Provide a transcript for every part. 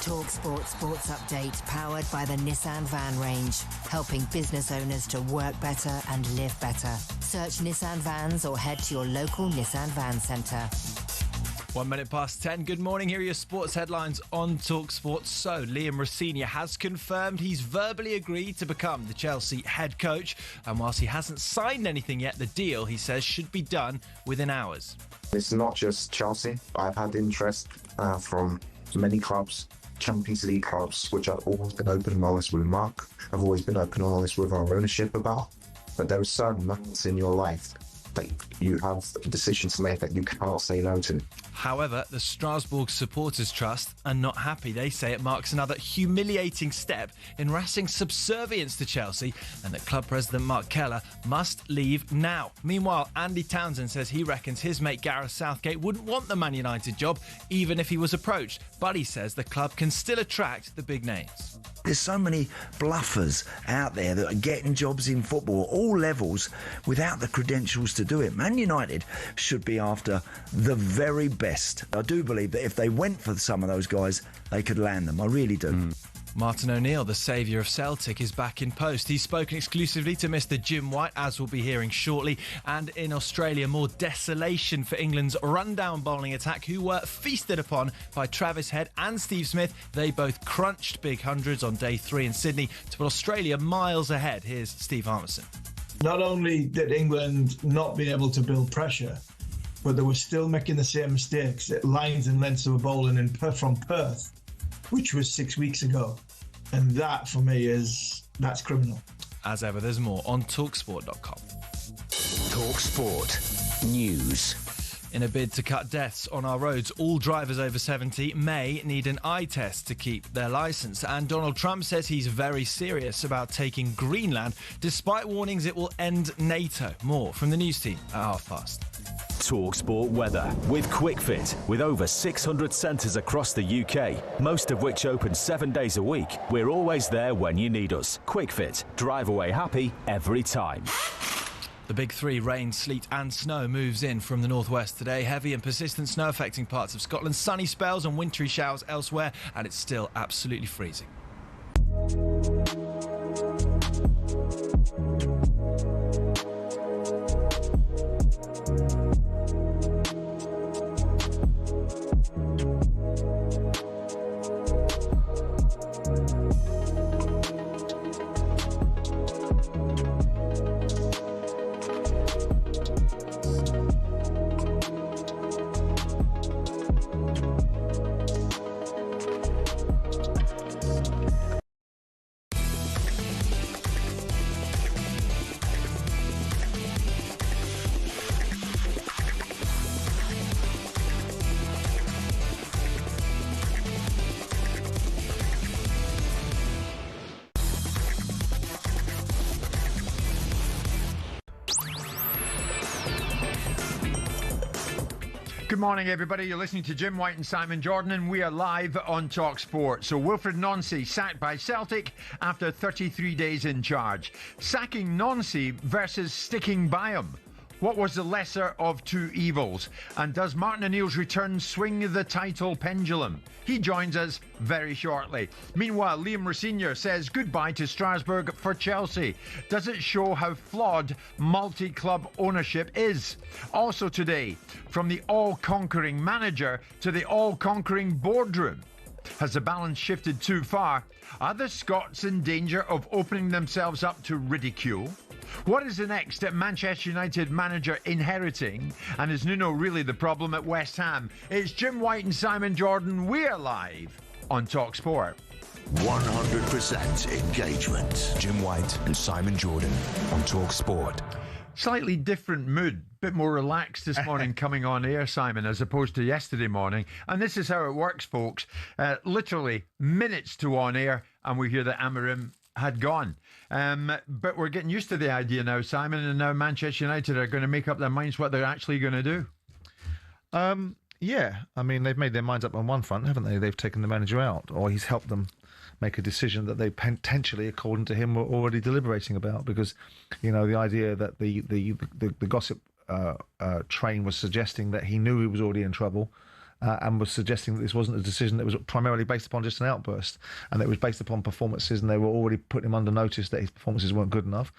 talkSPORT Sports Update, powered by the Nissan Van range, helping business owners to work better and live better. Search Nissan Vans or head to your local Nissan Van Centre. 1 minute past 10. Good morning. Here are your sports headlines on talkSPORT. So, Liam Rossini has confirmed he's verbally agreed to become the Chelsea head coach. And whilst he hasn't signed anything yet, the deal, he says, should be done within hours. It's not just Chelsea. I've had interest from many clubs, Champions League clubs, which I've always been open and honest with Mark. I've always been open and honest with our ownership about. But there are certain moments in your life that you have a decision to make that you cannot say no to. However, the Strasbourg Supporters Trust are not happy. They say it marks another humiliating step in Racing's subservience to Chelsea and that club president Mark Keller must leave now. Meanwhile, Andy Townsend says he reckons his mate Gareth Southgate wouldn't want the Man United job even if he was approached. But he says the club can still attract the big names. There's so many bluffers out there that are getting jobs in football at all levels without the credentials to do it. Man United should be after the very best. I do believe that if they went for some of those guys, they could land them. I really do. Martin O'Neill, the saviour of Celtic, is back in post. He's spoken exclusively to Mr Jim White, as we'll be hearing shortly. And in Australia, more desolation for England's rundown bowling attack, who were feasted upon by Travis Head and Steve Smith. They both crunched big hundreds on day 3 in Sydney to put Australia miles ahead. Here's Steve Harmison. Not only did England not be able to build pressure, but they were still making the same mistakes at lines and lengths of a bowling from Perth, which was 6 weeks ago. And that, for me, that's criminal. As ever, there's more on talksport.com. talkSPORT News. In a bid to cut deaths on our roads, all drivers over 70 may need an eye test to keep their licence. And Donald Trump says he's very serious about taking Greenland, despite warnings it will end NATO. More from the news team at past. talkSPORT weather with QuickFit. With over 600 centres across the UK, most of which open 7 days a week, we're always there when you need us. QuickFit. Drive away happy every time. The big three, rain, sleet and snow, moves in from the northwest today. Heavy and persistent snow affecting parts of Scotland. Sunny spells and wintry showers elsewhere, and it's still absolutely freezing. Good morning, everybody. You're listening to Jim White and Simon Jordan, and we are live on talkSPORT. So Wilfred Nancy sacked by Celtic after 33 days in charge. Sacking Nancy versus sticking by him. What was the lesser of two evils? And does Martin O'Neill's return swing the title pendulum? He joins us very shortly. Meanwhile, Liam Rossini says goodbye to Strasbourg for Chelsea. Does it show how flawed multi-club ownership is? Also today, from the all-conquering manager to the all-conquering boardroom. Has the balance shifted too far? Are the Scots in danger of opening themselves up to ridicule? What is the next Manchester United manager inheriting? And is Nuno really the problem at West Ham? It's Jim White and Simon Jordan. We're live on talkSPORT. 100% engagement. Jim White and Simon Jordan on talkSPORT. Slightly different mood, bit more relaxed this morning coming on air, Simon, as opposed to yesterday morning. And this is how it works, folks. Literally minutes to on air, and we hear that Amorim had gone. But we're getting used to the idea now, Simon, and now Manchester United are going to make up their minds what they're actually going to do. Yeah, I mean, they've made their minds up on one front, haven't they? They've taken the manager out, or he's helped them make a decision that they potentially, according to him, were already deliberating about. Because, you know, the idea that the gossip train was suggesting that he knew he was already in trouble, and was suggesting that this wasn't a decision that was primarily based upon just an outburst, and that it was based upon performances, and they were already putting him under notice that his performances weren't good enough.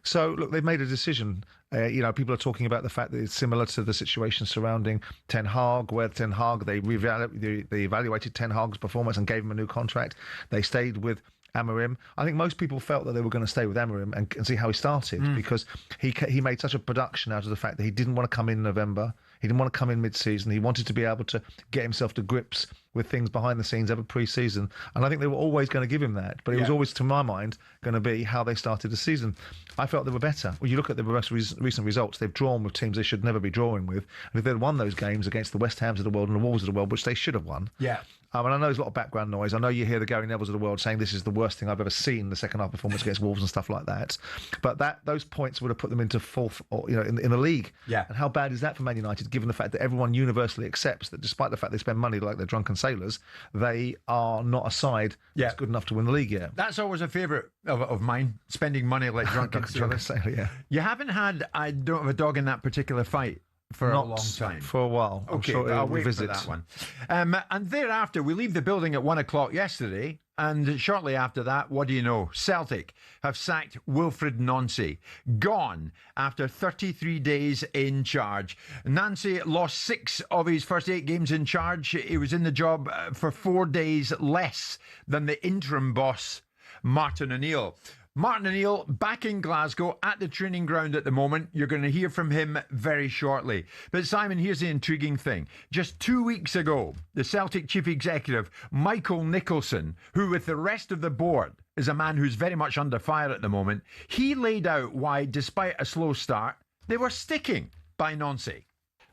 So, look, they've made a decision. People are talking about the fact that it's similar to the situation surrounding Ten Hag, where Ten Hag, they evaluated Ten Hag's performance and gave him a new contract. They stayed with Amorim. I think most people felt that they were going to stay with Amorim and see how he started, because he made such a production out of the fact that he didn't want to come in November. He didn't want to come in mid-season. He wanted to be able to get himself to grips with things behind the scenes ever pre-season. And I think they were always going to give him that. But it was always, to my mind, going to be how they started the season. I felt they were better. When you look at the most recent results, they've drawn with teams they should never be drawing with. And if they'd won those games against the West Hams of the world and the Wolves of the world, which they should have won. Yeah. And I know there's a lot of background noise. I know you hear the Gary Nevilles of the world saying this is the worst thing I've ever seen, the second half performance against Wolves and stuff like that. But those points would have put them into fourth, in the league. Yeah. And how bad is that for Man United, given the fact that everyone universally accepts that despite the fact they spend money like they're drunken sailors, they are not a side that's good enough to win the league yet. That's always a favourite of mine, spending money like drunken sailors. Yeah. You haven't had, I don't have a dog in that particular fight for a long time. For a while. Okay, I'm sure I'll wait for that one. And thereafter, we leave the building at 1 o'clock yesterday, and shortly after that, what do you know? Celtic have sacked Wilfried Nancy, gone after 33 days in charge. Nancy lost 6 of his first 8 games in charge. He was in the job for 4 days less than the interim boss, Martin O'Neill. Martin O'Neill back in Glasgow at the training ground at the moment. You're going to hear from him very shortly. But Simon, here's the intriguing thing. Just 2 weeks ago, the Celtic chief executive, Michael Nicholson, who with the rest of the board is a man who's very much under fire at the moment, he laid out why, despite a slow start, they were sticking by Nancy.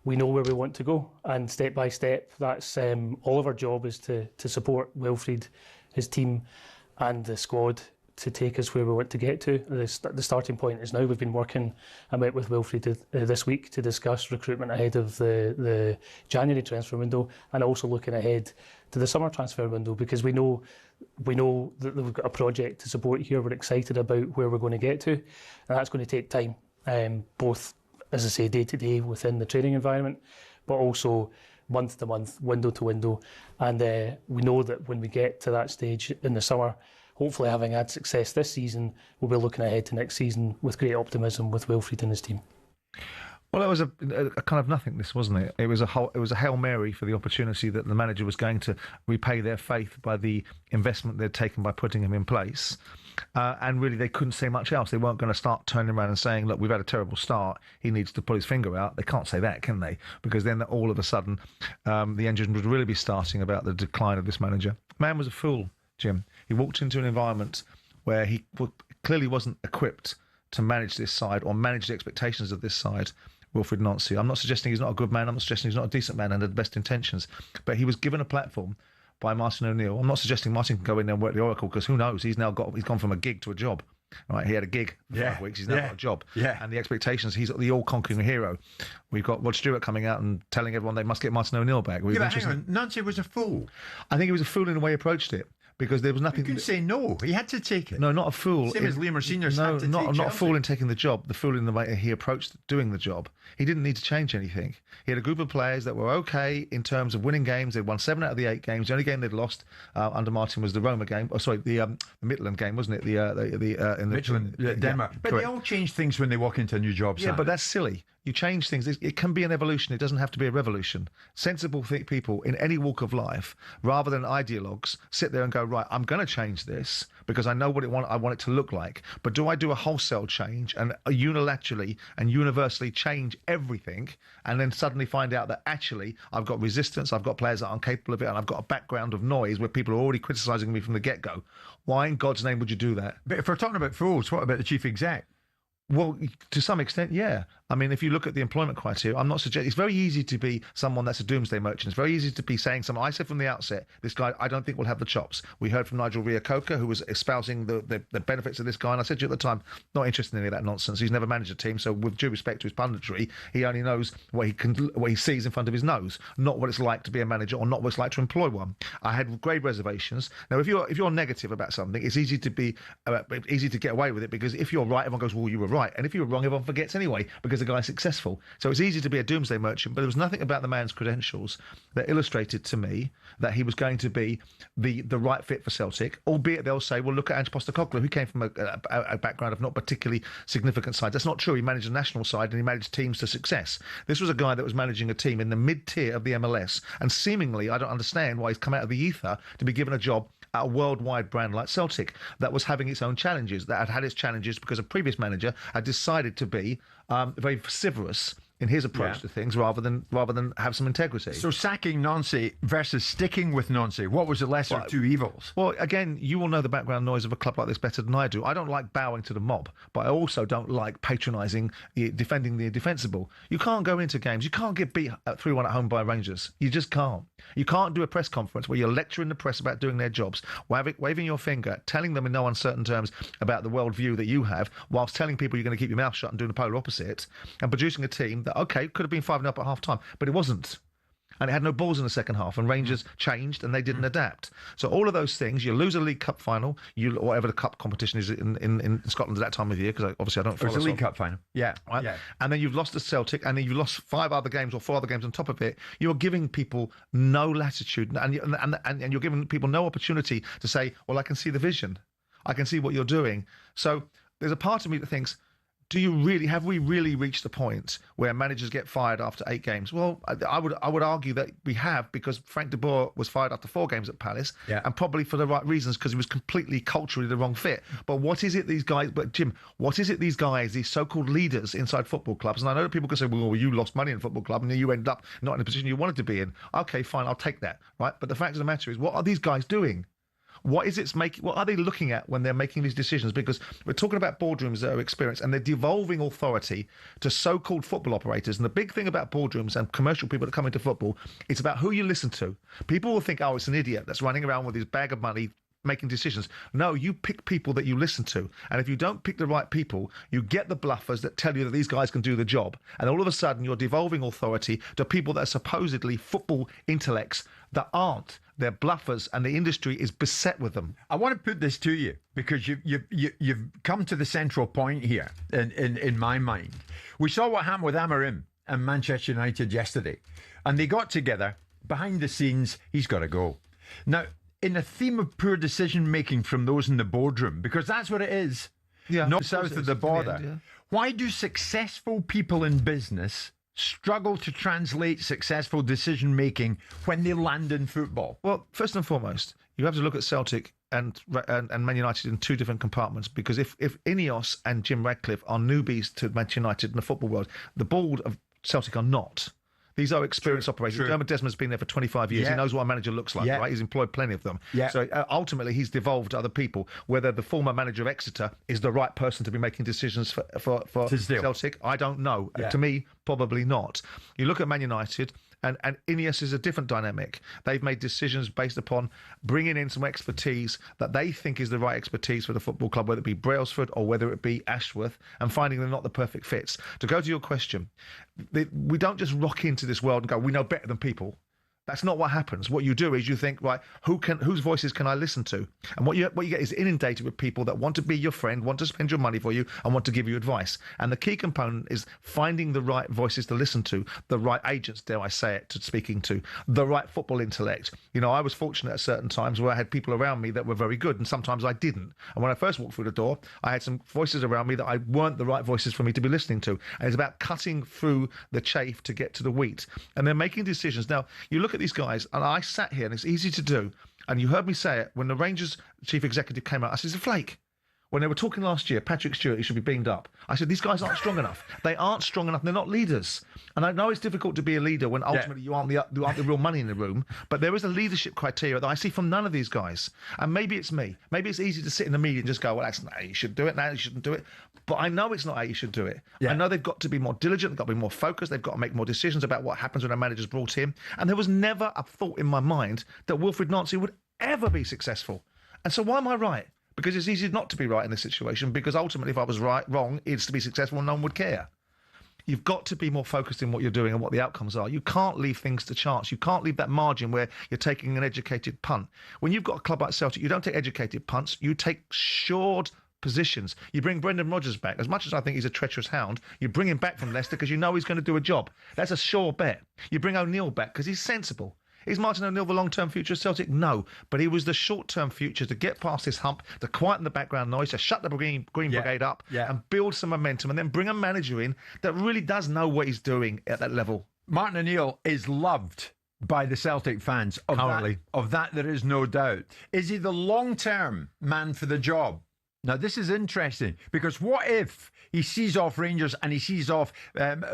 We know where we want to go, and step by step, that's all of our job is to support Wilfried, his team and the squad to take us where we want to get to. The starting point is now we've been working. I met with Wilfried this week to discuss recruitment ahead of the January transfer window, and also looking ahead to the summer transfer window, because we know that we've got a project to support here. We're excited about where we're going to get to, and that's going to take time, both, as I say, day to day within the training environment, but also month to month, window to window. And we know that when we get to that stage in the summer, hopefully having had success this season, we'll be looking ahead to next season with great optimism with Wilfried and his team. Well, it was a kind of nothingness, wasn't it? It was a Hail Mary for the opportunity that the manager was going to repay their faith by the investment they'd taken by putting him in place. And really, they couldn't say much else. They weren't going to start turning around and saying, look, we've had a terrible start. He needs to pull his finger out. They can't say that, can they? Because then all of a sudden, the engine would really be starting about the decline of this manager. Man was a fool, Jim. He walked into an environment where he clearly wasn't equipped to manage this side or manage the expectations of this side, Wilfried Nancy. I'm not suggesting he's not a good man. I'm not suggesting he's not a decent man and had the best intentions. But he was given a platform by Martin O'Neill. I'm not suggesting Martin can go in there and work the Oracle, because who knows? He's gone from a gig to a job. Right, he had a gig for 5 weeks. He's now got a job. Yeah. And the expectations, he's the all-conquering hero. We've got Rod Stewart coming out and telling everyone they must get Martin O'Neill back. But hang on, Nancy was a fool. I think he was a fool in the way he approached it, because there was nothing. You can say no. He had to take it. No, not a fool. Same as Liam Senior's no, had to not take a Chelsea. fool in taking the job. The fool in the way he approached doing the job. He didn't need to change anything. He had a group of players that were okay in terms of winning games. They'd won 7 out of the 8 games. The only game they'd lost under Martin was the Roma game. Oh, sorry, the Midland game, wasn't it? In Midland, Denmark. But correct. they all change things when they walk into a new job. Yeah, but that's silly. You change things. It can be an evolution. It doesn't have to be a revolution. Sensible people in any walk of life, rather than ideologues, sit there and go, right, I'm going to change this because I know what I want it to look like. But do I do a wholesale change and unilaterally and universally change everything, and then suddenly find out that actually I've got resistance, I've got players that aren't capable of it, and I've got a background of noise where people are already criticising me from the get-go? Why in God's name would you do that? But if we're talking about fools, what about the chief exec? Well, to some extent, yeah. I mean, if you look at the employment criteria, I'm not suggesting it's very easy to be someone that's a doomsday merchant. It's very easy to be saying something. I said from the outset, this guy, I don't think will have the chops. We heard from Nigel Reo-Coker, who was espousing the benefits of this guy, and I said to you at the time, not interested in any of that nonsense. He's never managed a team, so with due respect to his punditry, he only knows what he sees in front of his nose, not what it's like to be a manager or not what it's like to employ one. I had grave reservations. Now, if you're negative about something, it's easy to get away with it, because if you're right, everyone goes, well, you were right. And if you were wrong, everyone forgets anyway, because the guy's successful. So it's easy to be a doomsday merchant, but there was nothing about the man's credentials that illustrated to me that he was going to be the right fit for Celtic, albeit they'll say, well, look at Ange Postecoglou, who came from a background of not particularly significant sides. That's not true. He managed a national side and he managed teams to success. This was a guy that was managing a team in the mid-tier of the MLS, and seemingly, I don't understand why he's come out of the ether to be given a job at a worldwide brand like Celtic that was having its own challenges, that had its challenges because a previous manager had decided to be very vociferous in his approach to things rather than have some integrity. So sacking Nancy versus sticking with Nancy, what was the lesser of two evils? Well, again, you will know the background noise of a club like this better than I do. I don't like bowing to the mob, but I also don't like patronising, defending the indefensible. You can't go into games. You can't get beat 3-1 at home by Rangers. You just can't. You can't do a press conference where you're lecturing the press about doing their jobs, waving your finger, telling them in no uncertain terms about the worldview that you have, whilst telling people you're going to keep your mouth shut and doing the polar opposite, and producing a team that, okay, could have been 5-0 at half time, but it wasn't. And it had no balls in the second half, and Rangers changed and they didn't adapt. So all of those things, you lose a League Cup final, or whatever the cup competition is in Scotland at that time of year, because obviously I don't follow. It was a League Cup final. Yeah. Right? Yeah. And then you've lost to Celtic, and then you've lost 5 other games or 4 other games on top of it. You're giving people no latitude, and you're giving people no opportunity to say, well, I can see the vision. I can see what you're doing. So there's a part of me that thinks, have we really reached the point where managers get fired after 8 games? Well, I would argue that we have, because Frank de Boer was fired after 4 games at Palace, and probably for the right reasons, because he was completely culturally the wrong fit. But Jim, what is it these guys, these so-called leaders inside football clubs, and I know that people can say, well, you lost money in a football club and you ended up not in the position you wanted to be in. Okay, fine, I'll take that, right? But the fact of the matter is, what are these guys doing? What are they looking at when they're making these decisions? Because we're talking about boardrooms that are experienced, and they're devolving authority to so-called football operators. And the big thing about boardrooms and commercial people that come into football, it's about who you listen to. People will think, oh, it's an idiot that's running around with his bag of money making decisions. No, you pick people that you listen to. And if you don't pick the right people, you get the bluffers that tell you that these guys can do the job. And all of a sudden, you're devolving authority to people that are supposedly football intellects that aren't. They're bluffers, and the industry is beset with them. I want to put this to you, because you've come to the central point here in my mind. We saw what happened with Amorim and Manchester United yesterday, and they got together. Behind the scenes, he's got to go. Now, in a theme of poor decision making from those in the boardroom, because that's what it is, not south of the border. Why do successful people in business struggle to translate successful decision making when they land in football? Well, first and foremost, you have to look at Celtic and Man United in 2 different compartments, because if Ineos and Jim Radcliffe are newbies to Manchester United in the football world, the board of Celtic are not. These are experienced operators. Dermot Desmond's been there for 25 years. He knows what a manager looks like, right? He's employed plenty of them. So ultimately, he's devolved to other people. Whether the former manager of Exeter is the right person to be making decisions for Celtic, I don't know. To me, probably not. You look at Man United, and Ineos is a different dynamic. They've made decisions based upon bringing in some expertise that they think is the right expertise for the football club, whether it be Brailsford or whether it be Ashworth, and finding them not the perfect fits. To go to your question, we don't just rock into this world and go, we know better than people. That's not what happens. What you do is you think, right, whose voices can I listen to? And what you get is inundated with people that want to be your friend, want to spend your money for you, and want to give you advice. And the key component is finding the right voices to listen to, the right agents, dare I say it, to speaking to, the right football intellect. You know, I was fortunate at certain times where I had people around me that were very good, and sometimes I didn't. And when I first walked through the door, I had some voices around me that I weren't the right voices for me to be listening to. And it's about cutting through the chaff to get to the wheat. And they're making decisions. Now, you look at these guys, and I sat here, and it's easy to do, and you heard me say it when the Rangers chief executive came out. I said, it's a flake. When they were talking last year, Patrick Stewart, he should be beamed up. I said, these guys aren't strong enough. They aren't strong enough. They're not leaders. And I know it's difficult to be a leader when ultimately you aren't the real money in the room, but there is a leadership criteria that I see from none of these guys. And maybe it's me. Maybe it's easy to sit in the media and just go, well, that's not how you should do it. Now you shouldn't do it. But I know it's not how you should do it. I know they've got to be more diligent. They've got to be more focused. They've got to make more decisions about what happens when a manager's brought in. And there was never a thought in my mind that Wilfried Nancy would ever be successful. And so why am I right? Because it's easy not to be right in this situation, because ultimately if I was wrong, it's to be successful and no one would care. You've got to be more focused in what you're doing and what the outcomes are. You can't leave things to chance. You can't leave that margin where you're taking an educated punt. When you've got a club like Celtic, you don't take educated punts. You take positions. You bring Brendan Rodgers back. As much as I think he's a treacherous hound, you bring him back from Leicester because you know he's going to do a job. That's a sure bet. You bring O'Neill back because he's sensible. Is Martin O'Neill the long-term future of Celtic? No. But he was the short-term future to get past this hump, to quieten the background noise, to shut the Green Brigade up and build some momentum, and then bring a manager in that really does know what he's doing at that level. Martin O'Neill is loved by the Celtic fans. Of that there is no doubt. Is he the long-term man for the job? Now, this is interesting, because what if he sees off Rangers and he sees off,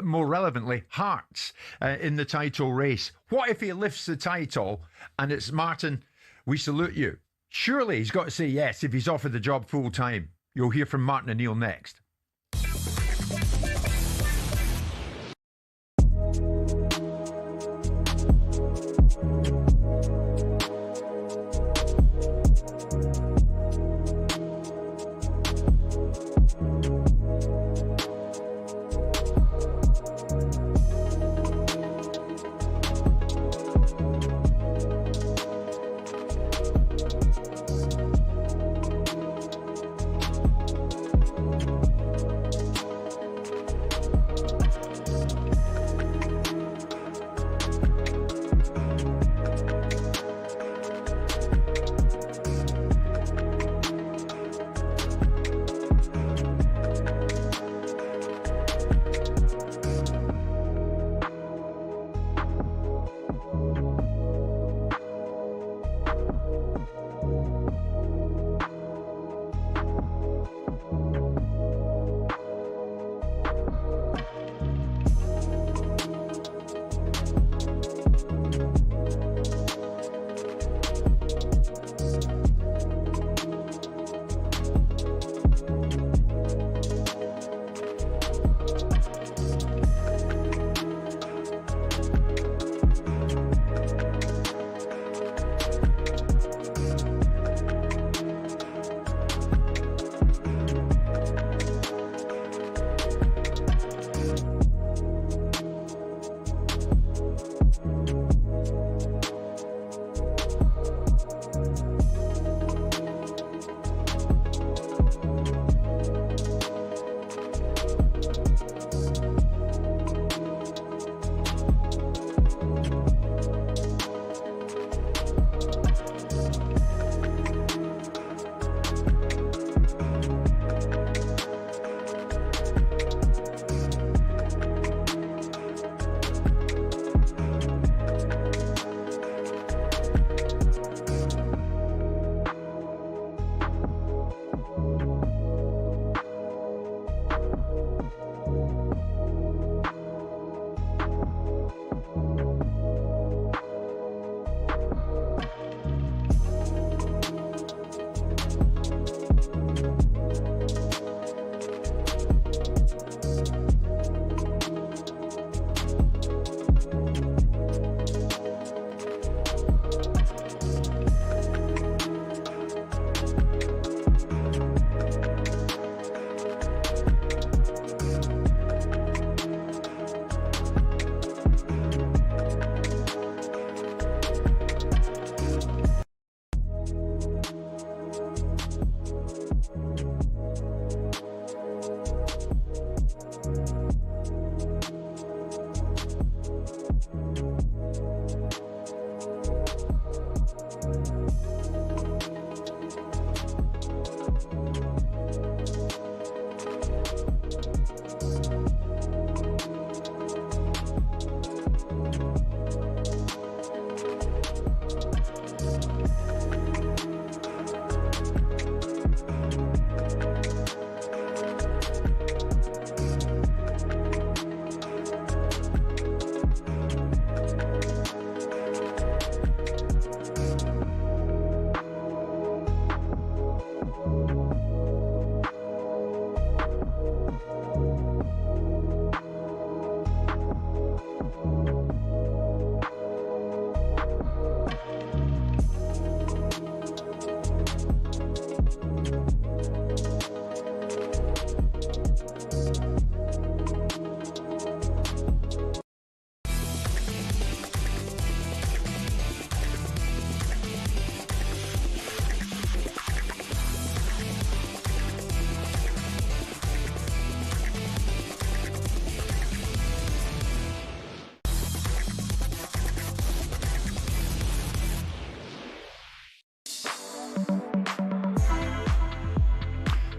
more relevantly, Hearts in the title race? What if he lifts the title and it's Martin, we salute you? Surely he's got to say yes if he's offered the job full time. You'll hear from Martin O'Neill next.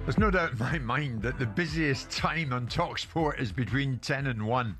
There's no doubt in my mind that the busiest time on talkSPORT is between 10 and 1.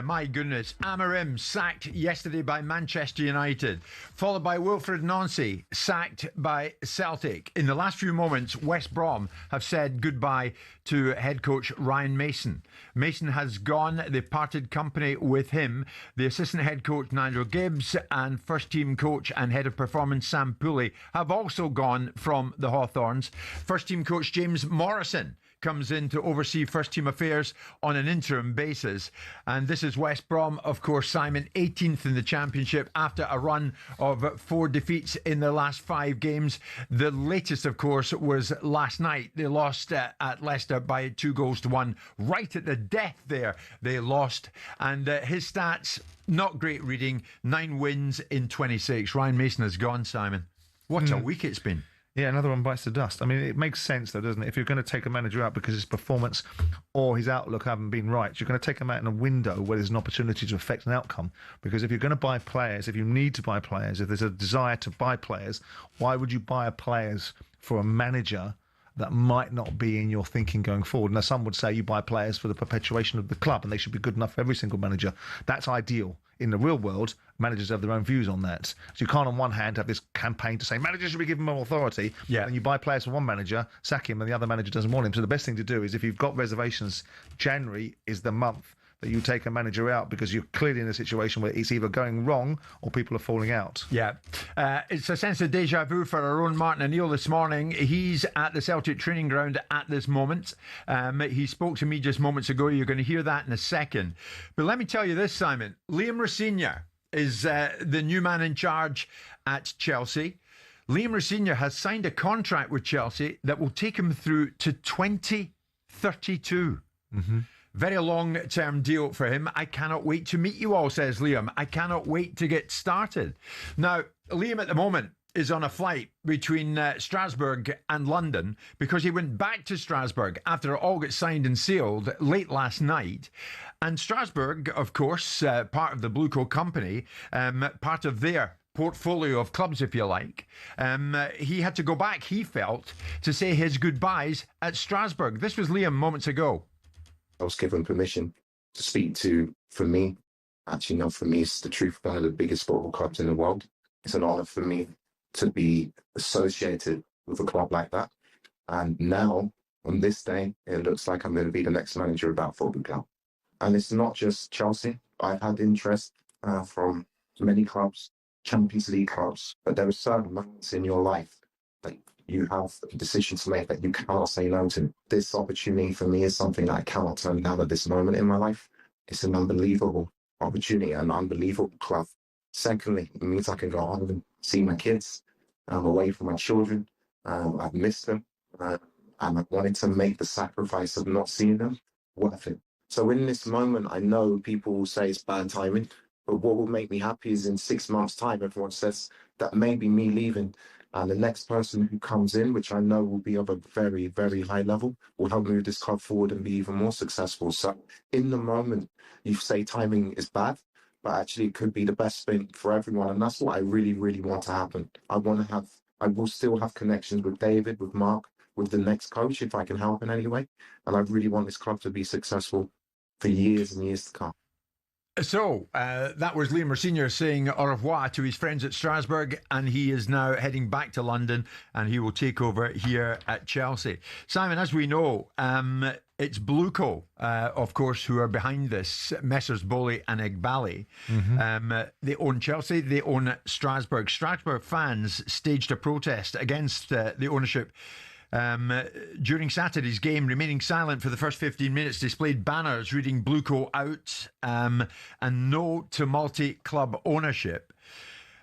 My goodness. Amorim sacked yesterday by Manchester United, followed by Wilfried Nancy sacked by Celtic. In the last few moments, West Brom have said goodbye to head coach Ryan Mason. Mason has gone. They've parted company with him. The assistant head coach Nigel Gibbs and first team coach and head of performance Sam Pooley have also gone from the Hawthorns. First team coach James Morrison comes in to oversee first team affairs on an interim basis. And this is West Brom, of course, Simon, 18th in the Championship after a run of 4 defeats in the last 5 games. The latest, of course, was last night. They lost at Leicester by 2-1. Right at the death there, they lost. And his stats, not great reading. 9 wins in 26. Ryan Mason has gone, Simon. What a week it's been. Yeah, another one bites the dust. I mean, it makes sense, though, doesn't it? If you're going to take a manager out because his performance or his outlook haven't been right, you're going to take him out in a window where there's an opportunity to affect an outcome. Because if you're going to buy players, if you need to buy players, if there's a desire to buy players, why would you buy players for a manager that might not be in your thinking going forward? Now, some would say you buy players for the perpetuation of the club and they should be good enough for every single manager. That's ideal. In the real world, managers have their own views on that. So you can't, on one hand, have this campaign to say managers should be given more authority, and you buy players for one manager, sack him, and the other manager doesn't want him. So the best thing to do is, if you've got reservations, January is the month that you take a manager out, because you're clearly in a situation where it's either going wrong or people are falling out. Yeah. It's a sense of deja vu for our own Martin O'Neill this morning. He's at the Celtic training ground at this moment. He spoke to me just moments ago. You're going to hear that in a second. But let me tell you this, Simon. Liam Rosenior is the new man in charge at Chelsea. Liam Rosenior has signed a contract with Chelsea that will take him through to 2032. Mm-hmm. Very long-term deal for him. I cannot wait to meet you all, says Liam. I cannot wait to get started. Now, Liam at the moment is on a flight between Strasbourg and London, because he went back to Strasbourg after it all got signed and sealed late last night. And Strasbourg, of course, part of the Blueco company, part of their portfolio of clubs, if you like. He had to go back, he felt, to say his goodbyes at Strasbourg. This was Liam moments ago. I was given permission to speak to, for me, actually, no, for me, it's the truth, one of the biggest football clubs in the world. It's an honour for me to be associated with a club like that. And now, on this day, it looks like I'm going to be the next manager of that football club. And it's not just Chelsea. I've had interest from many clubs, Champions League clubs, but there are certain moments in your life that you have a decision to make that you cannot say no to. This opportunity for me is something that I cannot turn down at this moment in my life. It's an unbelievable opportunity, an unbelievable club. Secondly, it means I can go home and see my kids. I'm away from my children. I've missed them. And I wanted to make the sacrifice of not seeing them worth it. So in this moment, I know people will say it's bad timing, but what will make me happy is in 6 months' time, everyone says that maybe me leaving and the next person who comes in, which I know will be of a very, very high level, will help move this club forward and be even more successful. So in the moment, you say timing is bad, but actually it could be the best thing for everyone. And that's what I really, really want to happen. I will still have connections with David, with Mark, with the next coach, if I can help in any way. And I really want this club to be successful for years and years to come. So that was Liam Rosenior saying au revoir to his friends at Strasbourg, and he is now heading back to London, and he will take over here at Chelsea. Simon, as we know, it's Blueco, of course, who are behind this, Messrs Bowley and Igbali. Mm-hmm. They own Chelsea, they own Strasbourg. Strasbourg fans staged a protest against the ownership during Saturday's game, remaining silent for the first 15 minutes, displayed banners reading Blueco out and no to multi-club ownership.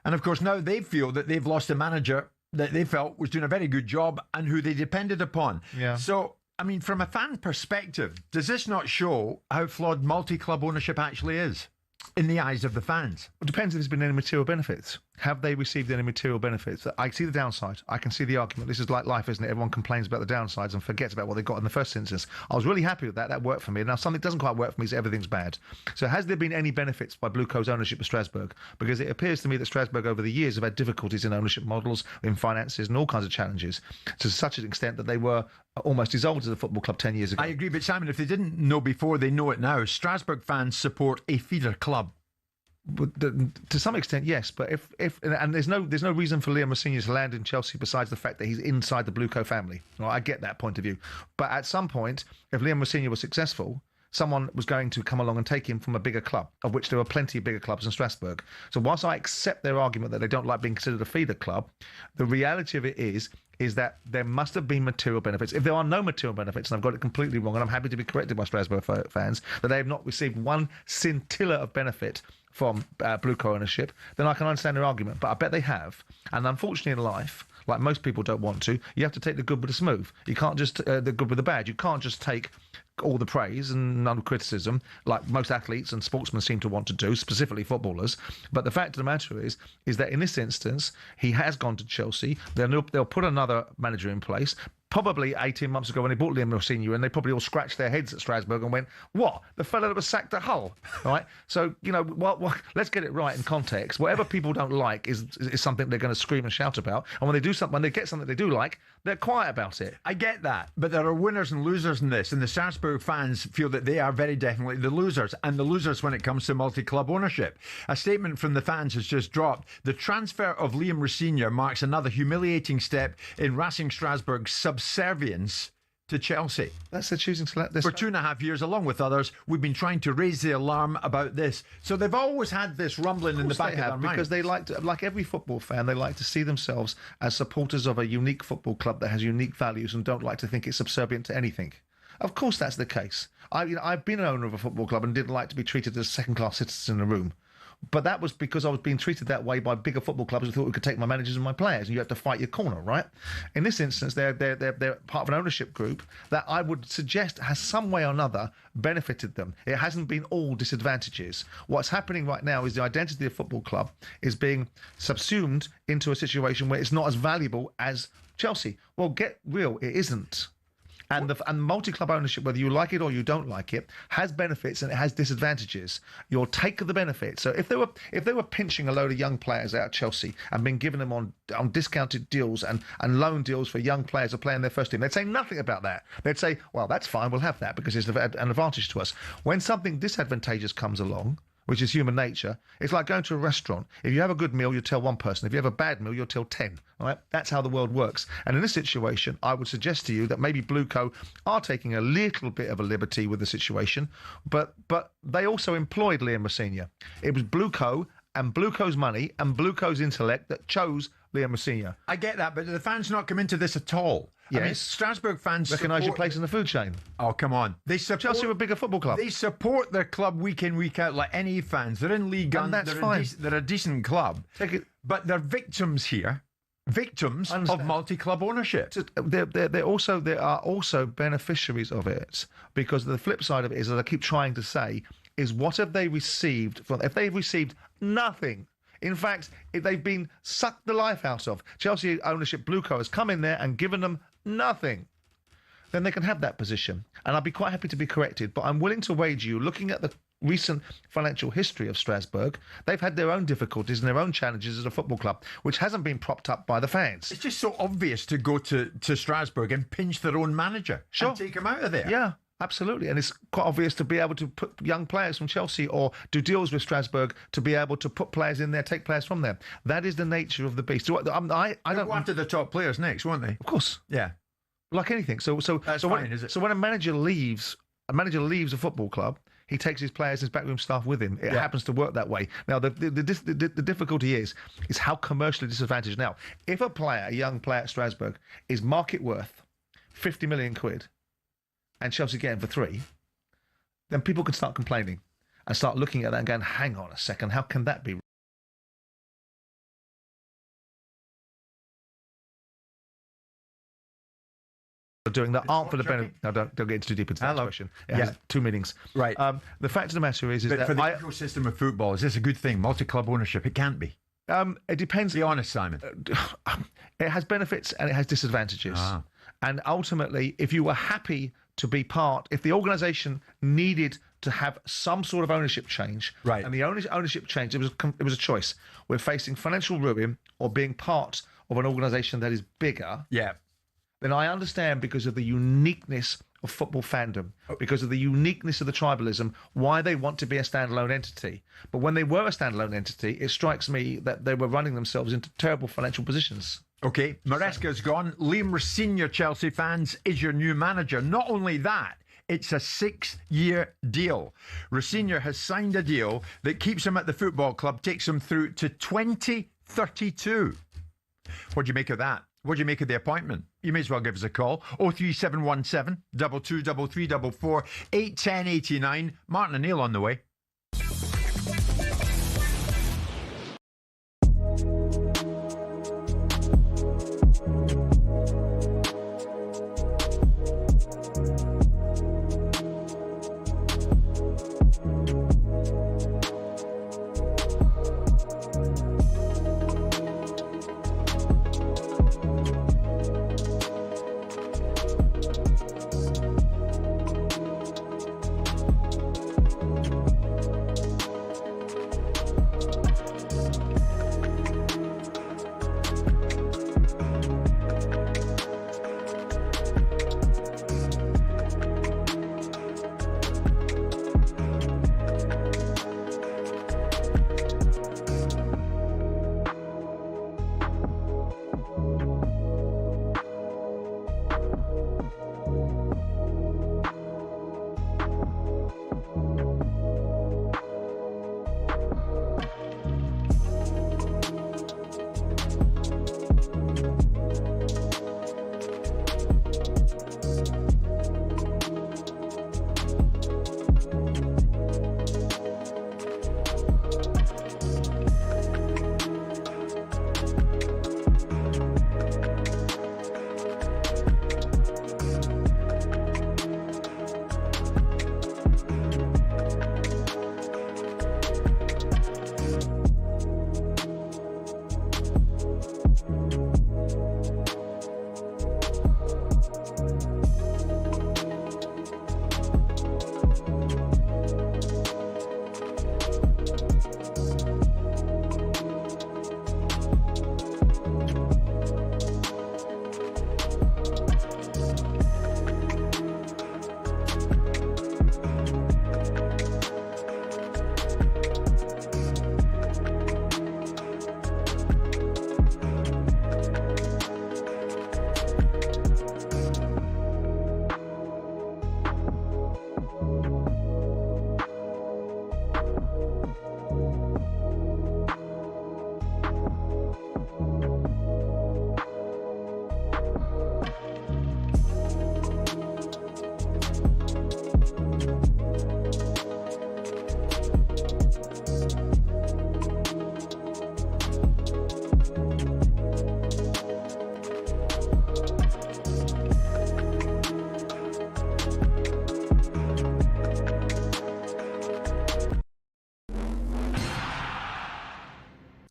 And of course, now they feel that they've lost a manager that they felt was doing a very good job and who they depended upon. Yeah. So, I mean, from a fan perspective, does this not show how flawed multi-club ownership actually is in the eyes of the fans? It depends if there's been any material benefits. Have they received any material benefits? I see the downside. I can see the argument. This is like life, isn't it? Everyone complains about the downsides and forgets about what they got in the first instance. I was really happy with that. That worked for me. Now, something that doesn't quite work for me is everything's bad. So has there been any benefits by Blueco's ownership of Strasbourg? Because it appears to me that Strasbourg over the years have had difficulties in ownership models, in finances and all kinds of challenges, to such an extent that they were almost dissolved as a football club 10 years ago. I agree, but Simon, if they didn't know before, they know it now. Strasbourg fans support a feeder club. To some extent, yes, but if there's no reason for Liam Rosenior to land in Chelsea besides the fact that he's inside the Blueco family. Well, I get that point of view, but at some point, if Liam Rosenior was successful, someone was going to come along and take him from a bigger club, of which there were plenty of bigger clubs in Strasbourg. So whilst I accept their argument that they don't like being considered a feeder club, the reality of it is that there must have been material benefits. If there are no material benefits, and I've got it completely wrong, and I'm happy to be corrected by Strasbourg fans, that they have not received one scintilla of benefit from Blueco ownership, then I can understand their argument. But I bet they have. And unfortunately in life, like most people don't want to, you have to take the good with the smooth. You can't just, the good with the bad. You can't just take all the praise and none of criticism, like most athletes and sportsmen seem to want to do, specifically footballers. But the fact of the matter is that in this instance, he has gone to Chelsea. They'll put another manager in place. Probably 18 months ago when they bought Liam Rosenior, and they probably all scratched their heads at Strasbourg and went, what? The fellow that was sacked at Hull, right? So, let's get it right in context. Whatever people don't like is something they're going to scream and shout about. And when they do something, when they get something they do like, they're quiet about it. I get that, but there are winners and losers in this, and the Strasbourg fans feel that they are very definitely the losers, and the losers when it comes to multi-club ownership. A statement from the fans has just dropped. The transfer of Liam Rosenior marks another humiliating step in Racing Strasbourg's subservience to Chelsea. That's their choosing to let this... For 2.5 years, along with others, we've been trying to raise the alarm about this. So they've always had this rumbling in the back of their minds. Because they like to, like every football fan, they like to see themselves as supporters of a unique football club that has unique values and don't like to think it's subservient to anything. Of course that's the case. I've been an owner of a football club and didn't like to be treated as second-class citizens in the room. But that was because I was being treated that way by bigger football clubs who thought we could take my managers and my players, and you have to fight your corner, right? In this instance, they're part of an ownership group that I would suggest has some way or another benefited them. It hasn't been all disadvantages. What's happening right now is the identity of the football club is being subsumed into a situation where it's not as valuable as Chelsea. Well, get real, it isn't. And multi-club ownership, whether you like it or you don't like it, has benefits and it has disadvantages. You'll take the benefits. So if they were pinching a load of young players out of Chelsea and been giving them on discounted deals and loan deals for young players to play in their first team, they'd say nothing about that. They'd say, well, that's fine, we'll have that because it's an advantage to us. When something disadvantageous comes along, which is human nature, it's like going to a restaurant. If you have a good meal, you tell one person. If you have a bad meal, you'll tell 10. Right? That's how the world works. And in this situation, I would suggest to you that maybe Blueco are taking a little bit of a liberty with the situation, but they also employed Liam Rosenior. It was Blueco and Blueco's money and Blueco's intellect that chose Liam Rosenior. I get that, but the fans not come into this at all. Yes. I mean, Strasbourg fans recognise your place in the food chain. Oh, come on. They support, Chelsea are a bigger football club. They support their club week in, week out like any fans. They're in League and that's fine. They're a decent club. But they're victims here. Victims of multi-club ownership. There are also beneficiaries of it, because the flip side of it is, as I keep trying to say, is what have they received from? If they've received nothing. In fact, if they've been sucked the life out of, Chelsea ownership, Blueco, has come in there and given them nothing, then they can have that position. And I'd be quite happy to be corrected, but I'm willing to wager you, looking at the recent financial history of Strasbourg, they've had their own difficulties and their own challenges as a football club, which hasn't been propped up by the fans. It's just so obvious to go to Strasbourg and pinch their own manager and take him out of there. Yeah. Absolutely, and it's quite obvious to be able to put young players from Chelsea or do deals with Strasbourg to be able to put players in there, take players from there. That is the nature of the beast. So I don't go after the top players next, won't they? Of course, yeah, like anything. So that's fine, is it? So when a manager leaves a football club, he takes his players, his backroom staff with him. It happens to work that way. Now, the difficulty is how commercially disadvantaged. Now, if a young player at Strasbourg, is market worth 50 million quid. And Chelsea get him for 3, then people can start complaining and start looking at that and going, hang on a second, how can that be? Doing that aren't for the benefit. No, don't get too deep into that question. It has 2 meanings. Right. The fact of the matter is that for the ecosystem of football, is this a good thing? Multi-club ownership? It can't be. It depends. Be honest, Simon. It has benefits and it has disadvantages. And ultimately, if you were happy to be part, if the organisation needed to have some sort of ownership change, right, and the ownership change, it was a choice. We're facing financial ruin or being part of an organisation that is bigger. Yeah. then I understand, because of the uniqueness of football fandom, because of the uniqueness of the tribalism, why they want to be a standalone entity. But when they were a standalone entity, it strikes me that they were running themselves into terrible financial positions. Okay, Maresca's gone. Liam Senior Chelsea fans is your new manager. Not only that, it's a 6-year deal. Rosenior has signed a deal that keeps him at the football club, takes him through to 2032. What do you make of that? What do you make of the appointment? You may as well give us a call. 03717 223344 81089. Martin and Neil on the way.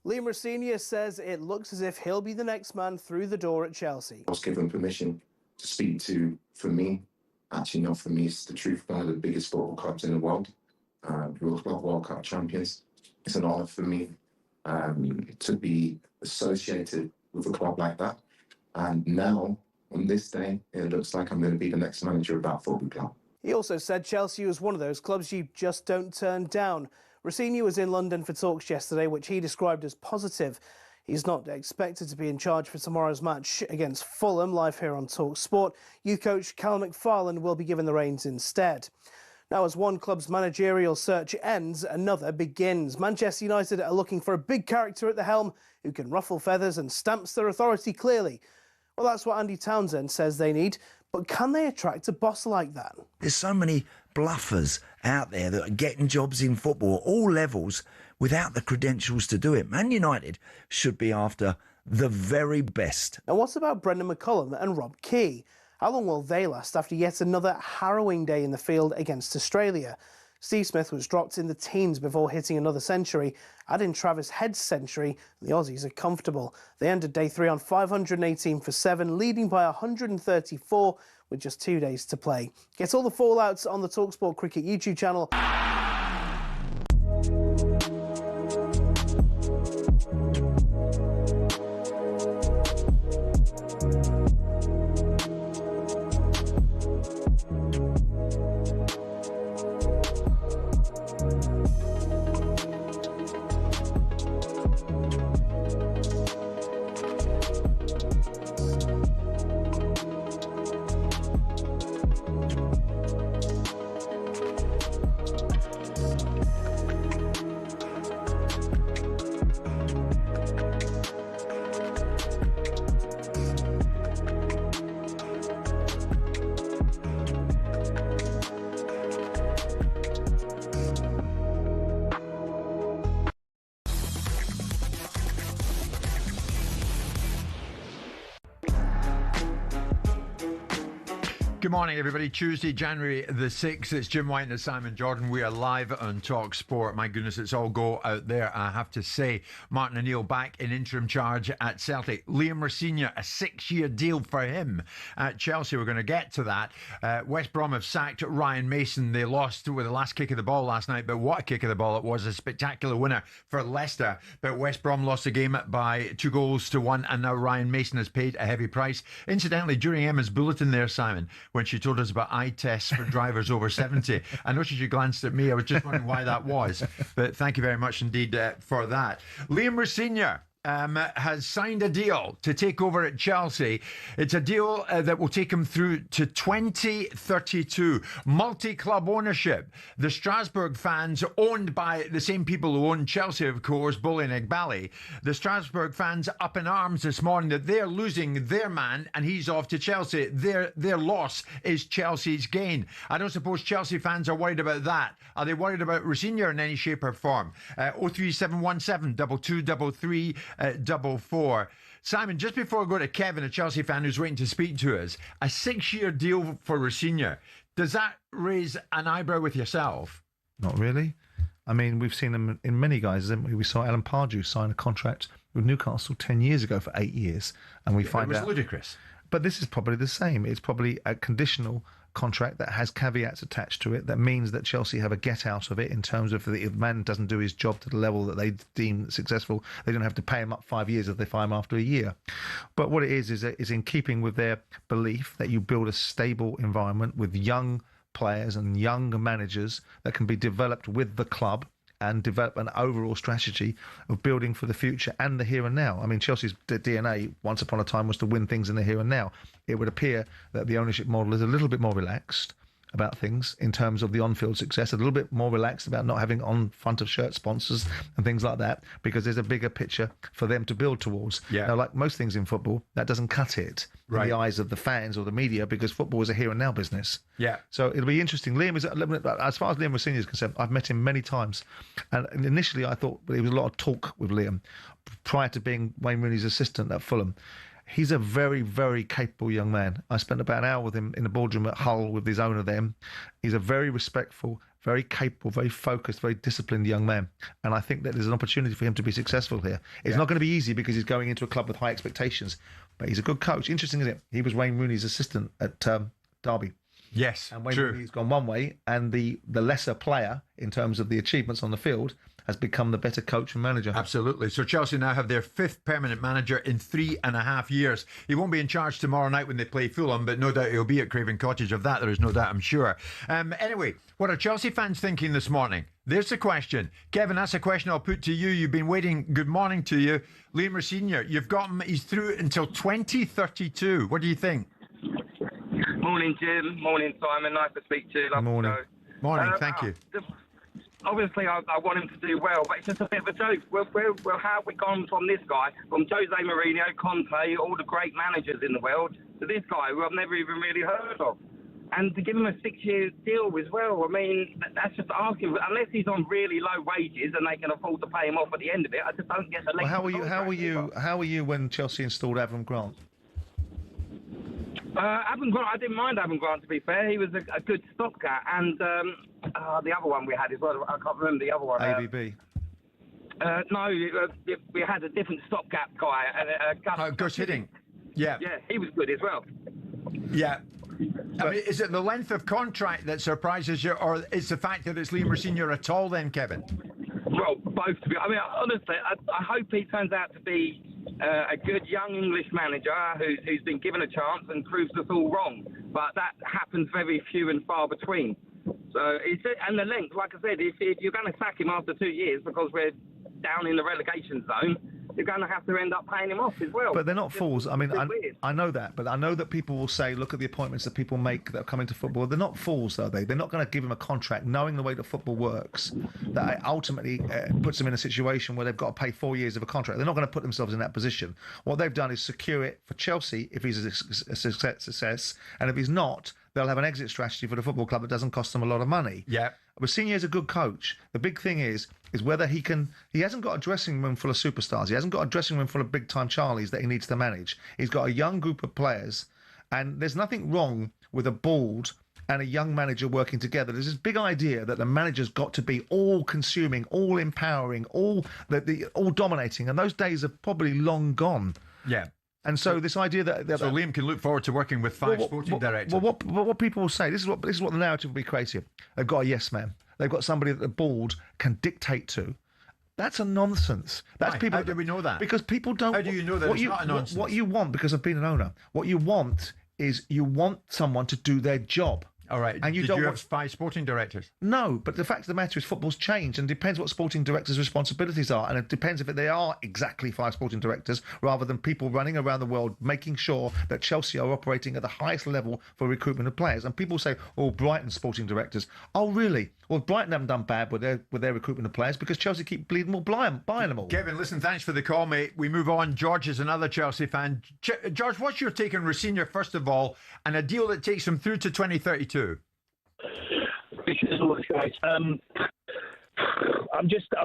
Liam Senior says it looks as if he'll be the next man through the door at Chelsea. I was given permission to speak to, for me, actually not for me, it's the truth, one of the biggest football clubs in the world, World Cup champions. It's an honour for me to be associated with a club like that. And now, on this day, it looks like I'm going to be the next manager of that football club. He also said Chelsea was one of those clubs you just don't turn down. Rossini was in London for talks yesterday, which he described as positive. He's not expected to be in charge for tomorrow's match against Fulham, live here on talkSPORT. Youth coach Cal McFarland will be given the reins instead. Now, as one club's managerial search ends, another begins. Manchester United are looking for a big character at the helm who can ruffle feathers and stamps their authority clearly. Well, that's what Andy Townsend says they need. But can they attract a boss like that? There's so many bluffers out there that are getting jobs in football at all levels without the credentials to do it. Man United should be after the very best. And what about Brendan McCullum and Rob Key? How long will they last after yet another harrowing day in the field against Australia? Steve Smith was dropped in the teens before hitting another century. Add in Travis Head's century, the Aussies are comfortable. They ended day 3 on 518 for 7, leading by 134 with just 2 days to play. Get all the fallouts on the talkSPORT Cricket YouTube channel. Good morning, everybody. Tuesday, January the 6th. It's Jim White and Simon Jordan. We are live on talkSPORT. My goodness, it's all go out there, I have to say. Martin O'Neill back in interim charge at Celtic. Liam Rosenior, a 6-year deal for him at Chelsea. We're going to get to that. West Brom have sacked Ryan Mason. They lost with the last kick of the ball last night, but what a kick of the ball it was. A spectacular winner for Leicester. But West Brom lost the game by 2-1, and now Ryan Mason has paid a heavy price. Incidentally, during Emma's bulletin there, Simon, when she told us about eye tests for drivers over 70. I noticed you glanced at me. I was just wondering why that was. But thank you very much indeed for that. Liam Rosenior has signed a deal to take over at Chelsea. It's a deal that will take him through to 2032. Multi-club ownership. The Strasbourg fans, owned by the same people who own Chelsea, of course, Bully and Egbali. The Strasbourg fans up in arms this morning that they're losing their man and he's off to Chelsea. Their loss is Chelsea's gain. I don't suppose Chelsea fans are worried about that. Are they worried about Rosenior in any shape or form? 03717 2233 44. Simon, just before I go to Kevin, a Chelsea fan who's waiting to speak to us, a 6-year deal for Rosenior, does that raise an eyebrow with yourself? Not really. I mean, we've seen them in many guys, haven't we? We saw Alan Pardew sign a contract with Newcastle 10 years ago for 8 years, and we find out it was ludicrous. But this is probably the same. It's probably a conditional contract that has caveats attached to it that means that Chelsea have a get out of it in terms of if the man doesn't do his job to the level that they deem successful, they don't have to pay him up 5 years if they fire him after a year. But what it is in keeping with their belief that you build a stable environment with young players and young managers that can be developed with the club and develop an overall strategy of building for the future and the here and now. I mean, Chelsea's DNA once upon a time was to win things in the here and now. It would appear that the ownership model is a little bit more relaxed about things in terms of the on-field success, a little bit more relaxed about not having on front of shirt sponsors and things like that, because there's a bigger picture for them to build towards. Yeah. Now, like most things in football, that doesn't cut it in the eyes of the fans or the media, because football is a here and now business. Yeah. So it'll be interesting. Liam is, as far as Liam Rosenior is concerned, I've met him many times, and initially I thought there was a lot of talk with Liam prior to being Wayne Rooney's assistant at Fulham. He's a very, very capable young man. I spent about an hour with him in the boardroom at Hull with his owner then. He's a very respectful, very capable, very focused, very disciplined young man. And I think that there's an opportunity for him to be successful here. It's not going to be easy because he's going into a club with high expectations, but he's a good coach. Interesting, isn't it? He was Wayne Rooney's assistant at Derby. Yes, and Wayne true. Rooney's gone one way, and the lesser player in terms of the achievements on the field has become the better coach and manager. Absolutely. So Chelsea now have their 5th permanent manager in 3.5 years. He won't be in charge tomorrow night when they play Fulham, but no doubt he'll be at Craven Cottage. Of that, there is no doubt, I'm sure. Anyway, what are Chelsea fans thinking this morning? There's the question. Kevin, that's a question I'll put to you. You've been waiting. Good morning to you. Liam Rosenior, you've got him. He's through until 2032. What do you think? Morning, Jim. Morning, Simon. Nice to speak to you. Morning. Morning, thank you. Obviously, I want him to do well, but it's just a bit of a joke. Well, how have we gone from this guy, from Jose Mourinho, Conte, all the great managers in the world, to this guy who I've never even really heard of? And to give him a 6-year deal as well, I mean, that's just asking. Unless he's on really low wages and they can afford to pay him off at the end of it, I just don't get the. Well, how were you when Chelsea installed Avram Grant? Avram Grant, I didn't mind Avram Grant, to be fair. He was a good stopgap. And the other one we had as well, I can't remember the other one. ABB. No, we had a different stopgap guy. Gus Hiddink. Yeah. Yeah, he was good as well. Yeah. I mean, is it the length of contract that surprises you, or is the fact that it's Liam Rosenior at all then, Kevin? Well, both. I mean, honestly, I hope he turns out to be a good young English manager who's been given a chance and proves us all wrong. But that happens very few and far between. So, and the length, like I said, if you're going to sack him after 2 years because we're down in the relegation zone, you're going to have to end up paying him off as well. But they're not fools. I mean, I know that, but I know that people will say, look at the appointments that people make that come into football. They're not fools, though, They're not going to give him a contract knowing the way that football works, that ultimately puts them in a situation where they've got to pay 4 years of a contract. They're not going to put themselves in that position. What they've done is secure it for Chelsea if he's a success, and if he's not, they'll have an exit strategy for the football club that doesn't cost them a lot of money. Yeah. Rosenior is a good coach. The big thing is whether he hasn't got a dressing room full of superstars. He hasn't got a dressing room full of big-time Charlies that he needs to manage. He's got a young group of players, and there's nothing wrong with a board and a young manager working together. There's this big idea that the manager's got to be all-consuming, all-empowering, all dominating, and those days are probably long gone. Yeah. And so this idea that so Liam can look forward to working with five sporting directors. Well, what people will say, this is what the narrative will be created. They've got a yes man. They've got somebody that the board can dictate to. That's a nonsense. That's Why? people. How do we know that? Because people don't. How do you know that it's not a nonsense? What you want, because I've been an owner, what you want is you want someone to do their job. All right. And you Did don't you want... have five sporting directors? No, but the fact of the matter is football's changed, and it depends what sporting directors' responsibilities are, and it depends if they are exactly five sporting directors rather than people running around the world making sure that Chelsea are operating at the highest level for recruitment of players. And people say, "Oh, Brighton sporting directors." Oh, really? Well, Brighton haven't done bad with their recruitment of players because Chelsea keep bleeding more, buying them all. Kevin, listen, thanks for the call, mate. We move on. George is another Chelsea fan. George, what's your take on Rosinha, first of all, and a deal that takes him through to 2032? I'm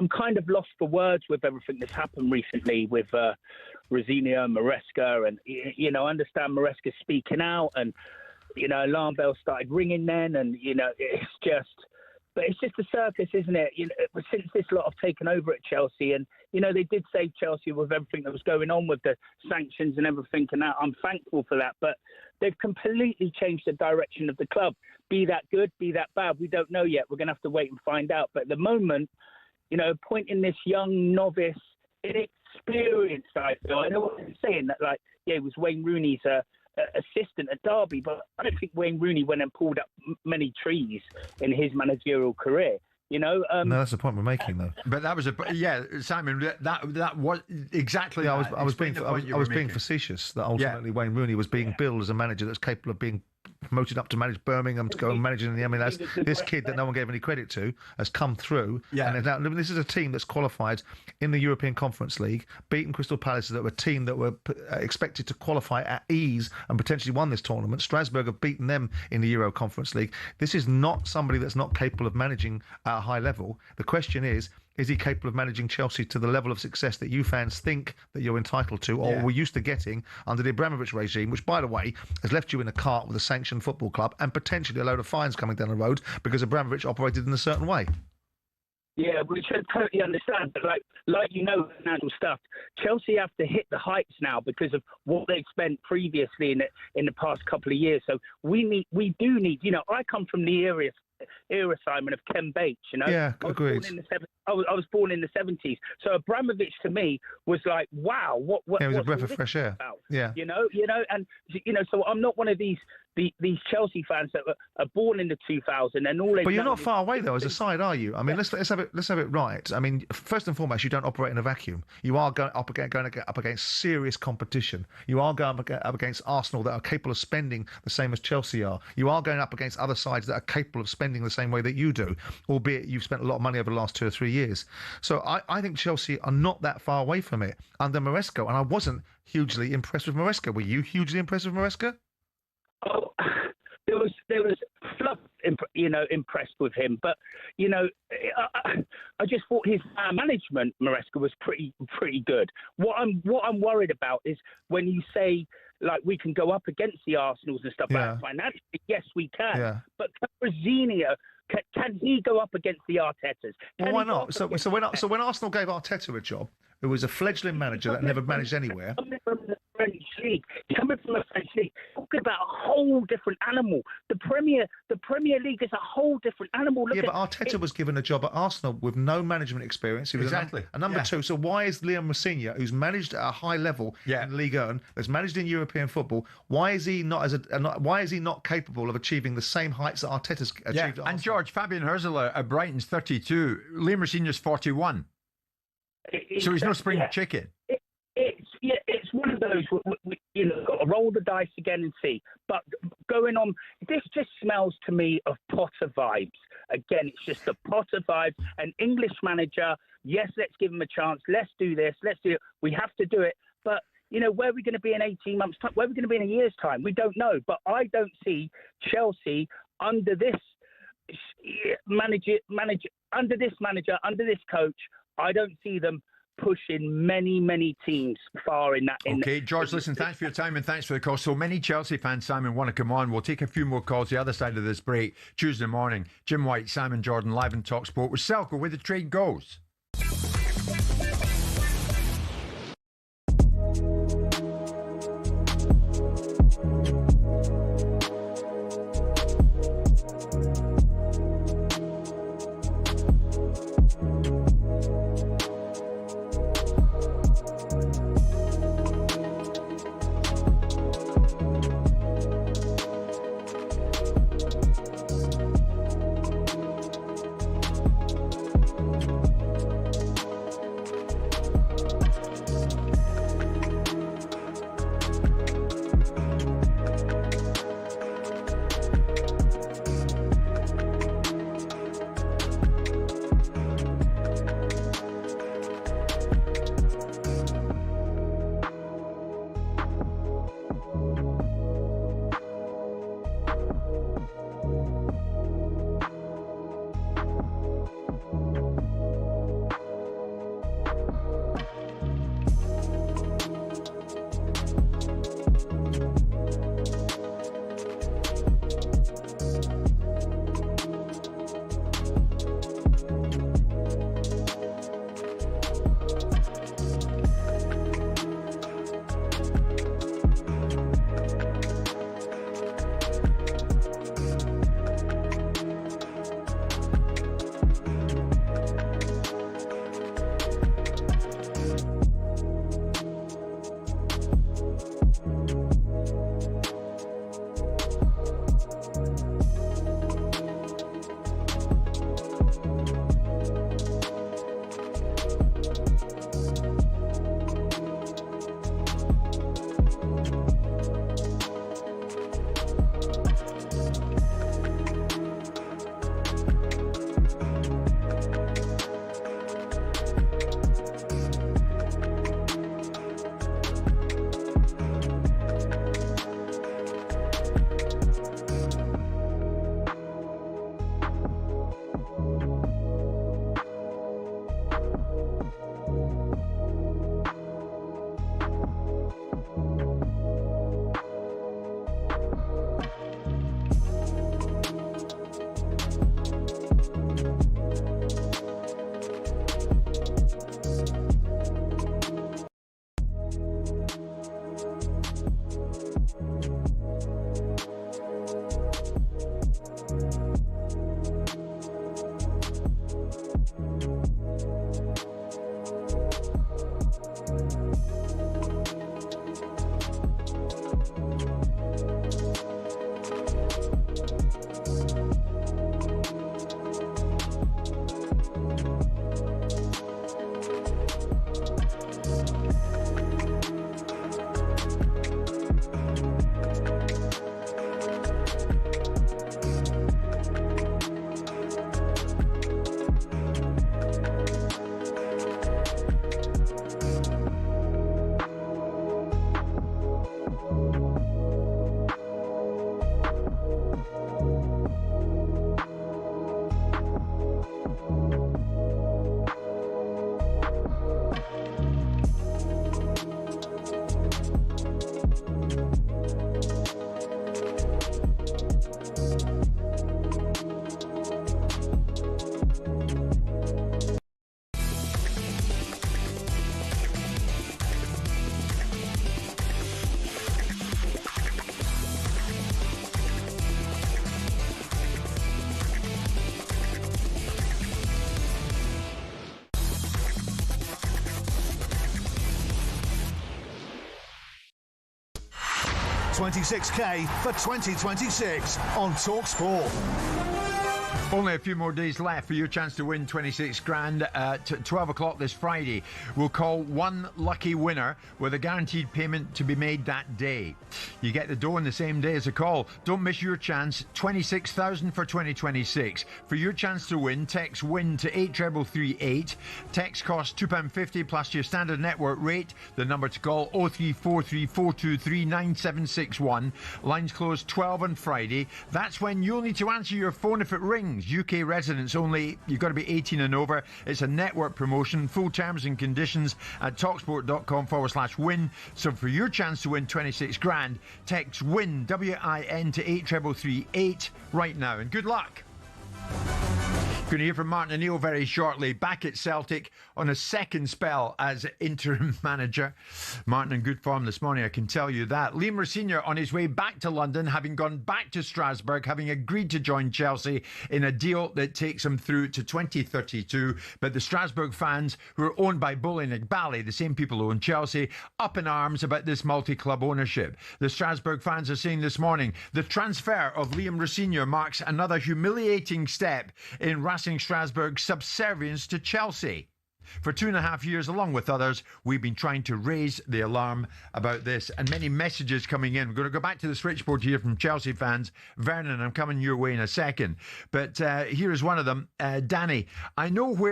kind of lost for words with everything that's happened recently with Rosinha, Maresca, and I understand Maresca speaking out, and alarm bells started ringing then, and it's just a circus, isn't it? Since this lot have taken over at Chelsea, and they did save Chelsea with everything that was going on with the sanctions and everything, and I'm thankful for that. But they've completely changed the direction of the club. Be that good, be that bad, we don't know yet. We're going to have to wait and find out. But at the moment, appointing this young novice, inexperienced, I feel. I know what I'm saying, that it was Wayne Rooney's assistant at Derby, but I don't think Wayne Rooney went and pulled up many trees in his managerial career. No, that's the point we're making, though. But that was Simon. That was exactly. Yeah, I was being facetious. That ultimately Wayne Rooney was being billed as a manager that's capable of being promoted up to manage Birmingham, to go and manage in the MLS. This kid that no one gave any credit to has come through. Yeah. And now, this is a team that's qualified in the European Conference League, beaten Crystal Palace, that were a team that were expected to qualify at ease and potentially won this tournament. Strasbourg have beaten them in the Euro Conference League. This is not somebody that's not capable of managing at a high level. The question is he capable of managing Chelsea to the level of success that you fans think that you're entitled to, or were used to getting under the Abramovich regime, which, by the way, has left you in a cart with a sanctioned football club and potentially a load of fines coming down the road because Abramovich operated in a certain way? Yeah, which I totally understand. But financial stuff, Chelsea have to hit the heights now because of what they've spent previously in the past couple of years. So we do need. I come from the era, Simon, of Ken Bates. Yeah, agreed. I was born in the 70s. So Abramovich to me was like, wow, what? Yeah, it was a breath of fresh air. About? Yeah, so I'm not one of these Chelsea fans that are born in the 2000s and all. But you're not far away though, as a side, are you? I mean, let's have it right. I mean, first and foremost, you don't operate in a vacuum. You are going up against serious competition. You are going up against Arsenal that are capable of spending the same as Chelsea are. You are going up against other sides that are capable of spending the same way that you do, albeit you've spent a lot of money over the last 2 or 3 years. So I think Chelsea are not that far away from it under Maresca, and I wasn't hugely impressed with Maresca. Were you hugely impressed with Maresca? Oh, there was fluff, impressed with him, but I just thought his management, Maresca, was pretty good. What I'm worried about is when you say we can go up against the Arsenals and stuff like that financially. Yes, we can. Yeah. But Rosinha, can he go up against the Artetas? Well, why not? So when Arsenal gave Arteta a job, who was a fledgling manager that never managed anywhere. Coming from a French league, talking about a whole different animal. The Premier League is a whole different animal. But Arteta was given a job at Arsenal with no management experience. He was a number two. So why is Liam Rosinha, who's managed at a high level in Ligue 1, that's managed in European football, why is he not capable of achieving the same heights that Arteta's achieved at Arsenal? And George, Fabian Hürzeler at Brighton's 32, Liam Rosinha's 41. So he's no spring chicken. It's one of those, got to roll the dice again and see. But going on, this just smells to me of Potter vibes. Again, it's just the Potter vibes. An English manager, yes, let's give him a chance. Let's do this. Let's do it. We have to do it. But, where are we going to be in 18 months' time? Where are we going to be in a year's time? We don't know. But I don't see Chelsea under this manager, under this coach. I don't see them pushing many teams far in that. Okay, George, listen, thanks for your time and thanks for the call. So many Chelsea fans, Simon, want to come on. We'll take a few more calls the other side of this break. Tuesday morning, Jim White, Simon Jordan, live on talkSPORT with Selco, where the trade goes. $26K for 2026 on talkSPORT. Only a few more days left for your chance to win 26 grand at 12 o'clock this Friday. We'll call one lucky winner with a guaranteed payment to be made that day. You get the dough on the same day as a call. Don't miss your chance. 26,000 for 2026. For your chance to win, text WIN to 83338. Text costs £2.50 plus your standard network rate. The number to call 03434239761. Lines closed 12 on Friday. That's when you'll need to answer your phone if it rings. UK residents only. You've got to be 18 and over. It's a network promotion. Full terms and conditions at talksport.com/win. So for your chance to win 26 grand, text WIN, WIN to 83338 right now. And good luck. Going to hear from Martin O'Neill very shortly, back at Celtic on a second spell as interim manager. Martin in good form this morning, I can tell you that. Liam Rosenior on his way back to London, having gone back to Strasbourg, having agreed to join Chelsea in a deal that takes him through to 2032. But the Strasbourg fans, who are owned by Bully and Igbali, the same people who own Chelsea, up in arms about this multi-club ownership. The Strasbourg fans are saying this morning, the transfer of Liam Rosenior marks another humiliating step in Racing Strasbourg's subservience to Chelsea. For 2.5 years, along with others, we've been trying to raise the alarm about this, and many messages coming in. We're going to go back to the switchboard here from Chelsea fans. Vernon, I'm coming your way in a second, but here is one of them. Danny, I know we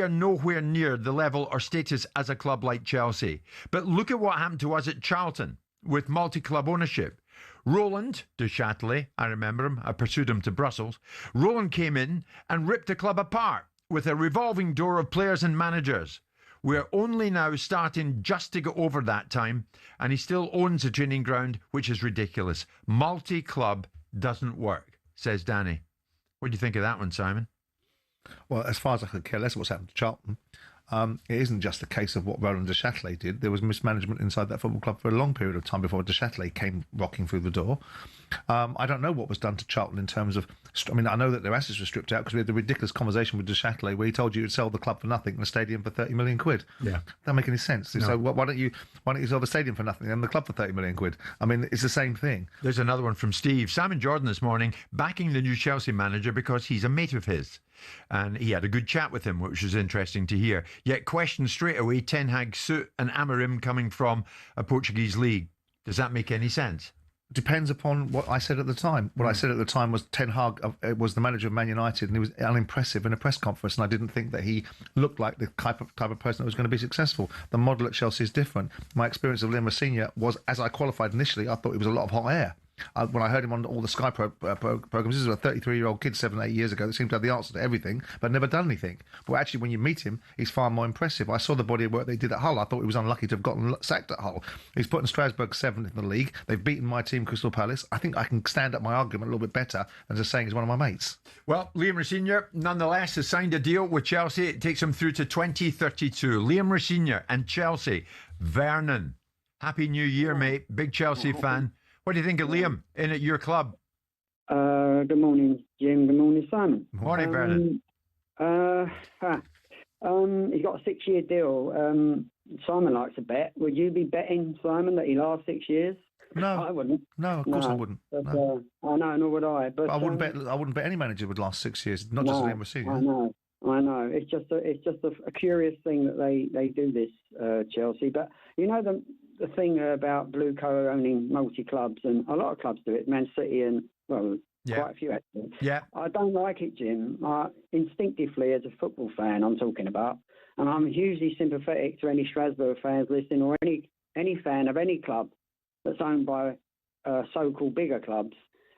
are nowhere near the level or status as a club like Chelsea, but look at what happened to us at Charlton with multi-club ownership. Roland de Châtelet, I remember him, I pursued him to Brussels. Roland came in and ripped the club apart with a revolving door of players and managers. We're only now starting just to get over that time, and he still owns a training ground, which is ridiculous. Multi-club doesn't work, says Danny. What do you think of that one, Simon? Well, as far as I could care less what's happened to Charlton, it isn't just a case of what Roland de Châtelet did. There was mismanagement inside that football club for a long period of time before de Châtelet came rocking through the door. I don't know what was done to Charlton in terms of... I mean, I know that their assets were stripped out because we had the ridiculous conversation with de Châtelet where he told you you'd sell the club for nothing and the stadium for 30 million quid. Yeah. Doesn't make any sense. No. So why don't you sell the stadium for nothing and the club for 30 million quid? I mean, it's the same thing. There's another one from Steve. Simon Jordan this morning backing the new Chelsea manager because he's a mate of his. And he had a good chat with him, which was interesting to hear. Yet questioned straight away Ten Hag's suit and Amorim coming from a Portuguese league. Does that make any sense? Depends upon what I said at the time. What I said at the time was Ten Hag was the manager of Man United, and he was unimpressive in a press conference, and I didn't think that he looked like the type of person that was going to be successful. The model at Chelsea is different. My experience of Liam Rosenior was, as I qualified initially, I thought it was a lot of hot air. When I heard him on all the Sky programs, this is a 33-year-old kid 7-8 years ago that seemed to have the answer to everything, but never done anything. But actually, when you meet him, he's far more impressive. I saw the body of work they did at Hull. I thought he was unlucky to have gotten sacked at Hull. He's putting Strasbourg 7th in the league. They've beaten my team, Crystal Palace. I think I can stand up my argument a little bit better than just saying he's one of my mates. Well, Liam Rosenior, nonetheless, has signed a deal with Chelsea. It takes him through to 2032. Liam Rosenior and Chelsea. Vernon, Happy New Year, mate. Big Chelsea fan. What do you think of Liam in at your club? Good morning, Jim. Good morning, Simon. Morning, Vernon. He's got a 6-year deal. Simon likes to bet. Would you be betting, Simon, that he lasts 6 years? No, I wouldn't. No, of course I wouldn't. But, no. I know, nor would I. But I wouldn't bet. I wouldn't bet any manager would last 6 years. Not just Liam Rosenior. I know. It's just a curious thing that they do this, Chelsea. But you know the thing about Blue Co owning multi-clubs, and a lot of clubs do it, Man City and, quite a few actually. Yeah. I don't like it, Jim. Instinctively, as a football fan, I'm talking about, and I'm hugely sympathetic to any Strasbourg fans listening, or any fan of any club that's owned by so-called bigger clubs,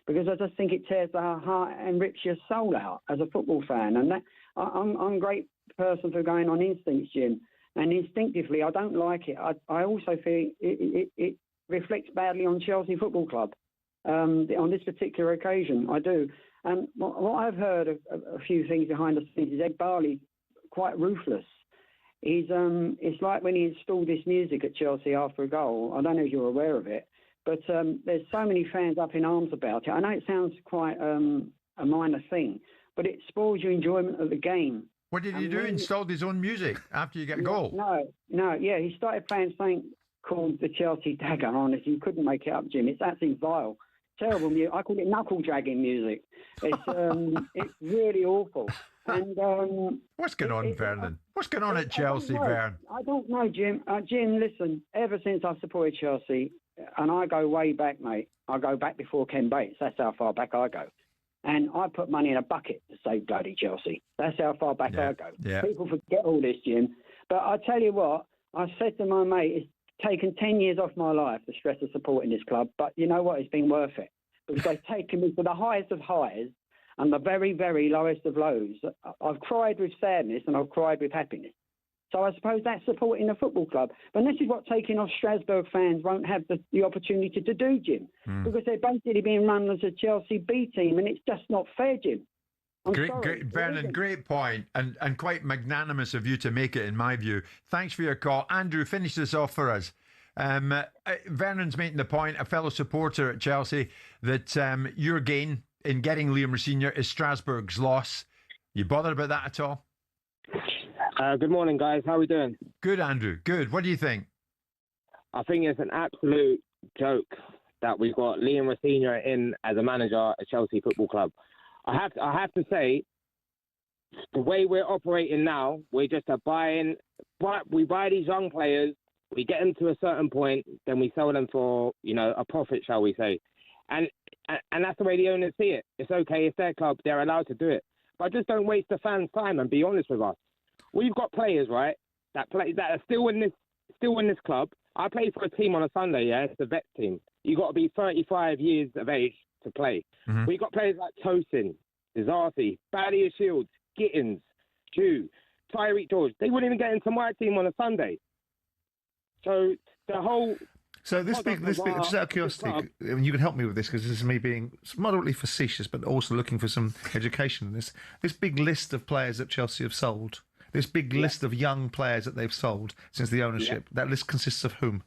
because I just think it tears the heart and rips your soul out as a football fan. And that I'm a great person for going on instincts, Jim. And instinctively, I don't like it. I also feel it reflects badly on Chelsea Football Club on this particular occasion. I do. And what I've heard of a few things behind the scenes is Ed Barley quite ruthless. It's like when he installed this music at Chelsea after a goal. I don't know if you're aware of it, but there's so many fans up in arms about it. I know it sounds quite a minor thing, but it spoils your enjoyment of the game. What did he do? Installed his own music after you get a goal? No, he started playing something called the Chelsea Dagger. Honestly, you couldn't make it up, Jim. It's absolutely vile. Terrible music. I call it knuckle dragging music. It's it's really awful. And what's going on, Vernon? What's going on at Chelsea, Vern? I don't know, Jim. Jim, listen. Ever since I've supported Chelsea, and I go way back, mate. I go back before Ken Bates. That's how far back I go. And I put money in a bucket to save bloody Chelsea. That's how far back I go. Yeah. People forget all this, Jim. But I tell you what, I said to my mate, it's taken 10 years off my life, the stress of supporting this club. But you know what? It's been worth it. Because they've taken me to the highest of highs and the very, very lowest of lows. I've cried with sadness and I've cried with happiness. So I suppose that's supporting a football club. But this is what taking off Strasbourg fans won't have the opportunity to do, Jim. Because they're basically being run as a Chelsea B team, and it's just not fair, Jim. Great, Vernon, great point, and quite magnanimous of you to make it, in my view. Thanks for your call. Andrew, finish this off for us. Vernon's making the point, a fellow supporter at Chelsea, that your gain in getting Liam Rosenior is Strasbourg's loss. You bothered about that at all? Good morning, guys. How are we doing? Good, Andrew. Good. What do you think? I think it's an absolute joke that we've got Liam Rosenior in as a manager at Chelsea Football Club. I have to say, the way we're operating now, we're just we buy these young players, we get them to a certain point, then we sell them for, a profit, shall we say. And that's the way the owners see it. It's okay, it's their club, they're allowed to do it. But just don't waste the fans' time and be honest with us. We've got players, right, that are still in this club. I play for a team on a Sunday, yeah, it's a vet team. You got to be 35 years of age to play. Mm-hmm. We've got players like Tosin, Zazarti, Badia Shields, Gittins, Jew, Tyreek George. They wouldn't even get into my team on a Sunday. So the whole... So this big, just out of curiosity, and you can help me with this because this is me being moderately facetious, but also looking for some education in this. This big list of players that Chelsea have sold, this big list of young players that they've sold since the ownership, that list consists of whom?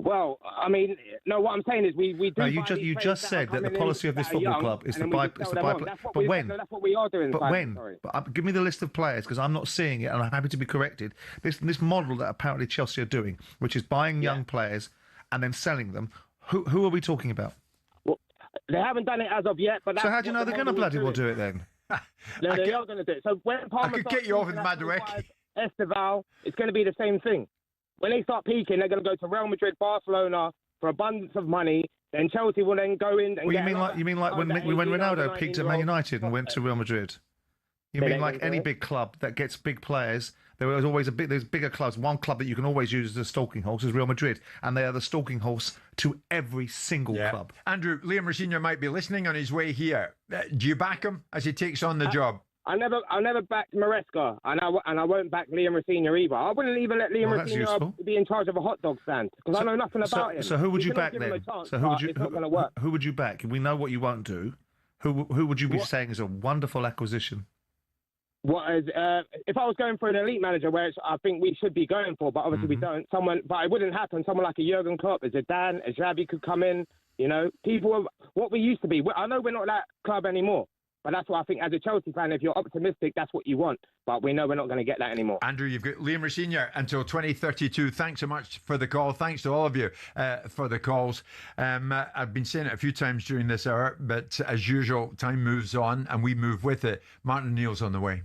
Well, I mean, no. What I'm saying is, we do. No, you just said that the policy of this football club is to buy. But when? That's what we are doing. But when? But give me the list of players because I'm not seeing it, and I'm happy to be corrected. This model that apparently Chelsea are doing, which is buying young players and then selling them. Who are we talking about? Well, they haven't done it as of yet. But so how do you know they're going to bloody well do it then? No, they are going to do it. So when Palmer I could get you off with Madueke. Esteval, it's going to be the same thing. When they start peaking, they're going to go to Real Madrid, Barcelona for abundance of money. Then Chelsea will then go in and you mean like when Ronaldo peaked at Man United and went to Real Madrid? You mean like any big club that gets big players? There was always there's bigger clubs. One club that you can always use as a stalking horse is Real Madrid, and they are the stalking horse to every single club. Andrew, Liam Rosenior might be listening on his way here. Do you back him as he takes on the job? I never backed Maresca, and I won't back Liam Rosenior either. I wouldn't even let Liam Rosenior be in charge of a hot dog stand because I know nothing about him. So who would you back then? So who would you back? We know what you won't do. Who would you be saying is a wonderful acquisition? If I was going for an elite manager, where I think we should be going for, but obviously we don't. But it wouldn't happen. Someone like a Jurgen Klopp, a Zidane, a Xavi could come in. People of what we used to be. I know we're not that club anymore. But that's what I think as a Chelsea fan, if you're optimistic, that's what you want. But we know we're not going to get that anymore. Andrew, you've got Liam Rosenior until 2032. Thanks so much for the call. Thanks to all of you for the calls. I've been saying it a few times during this hour, but as usual, time moves on and we move with it. Martin Neal's on the way.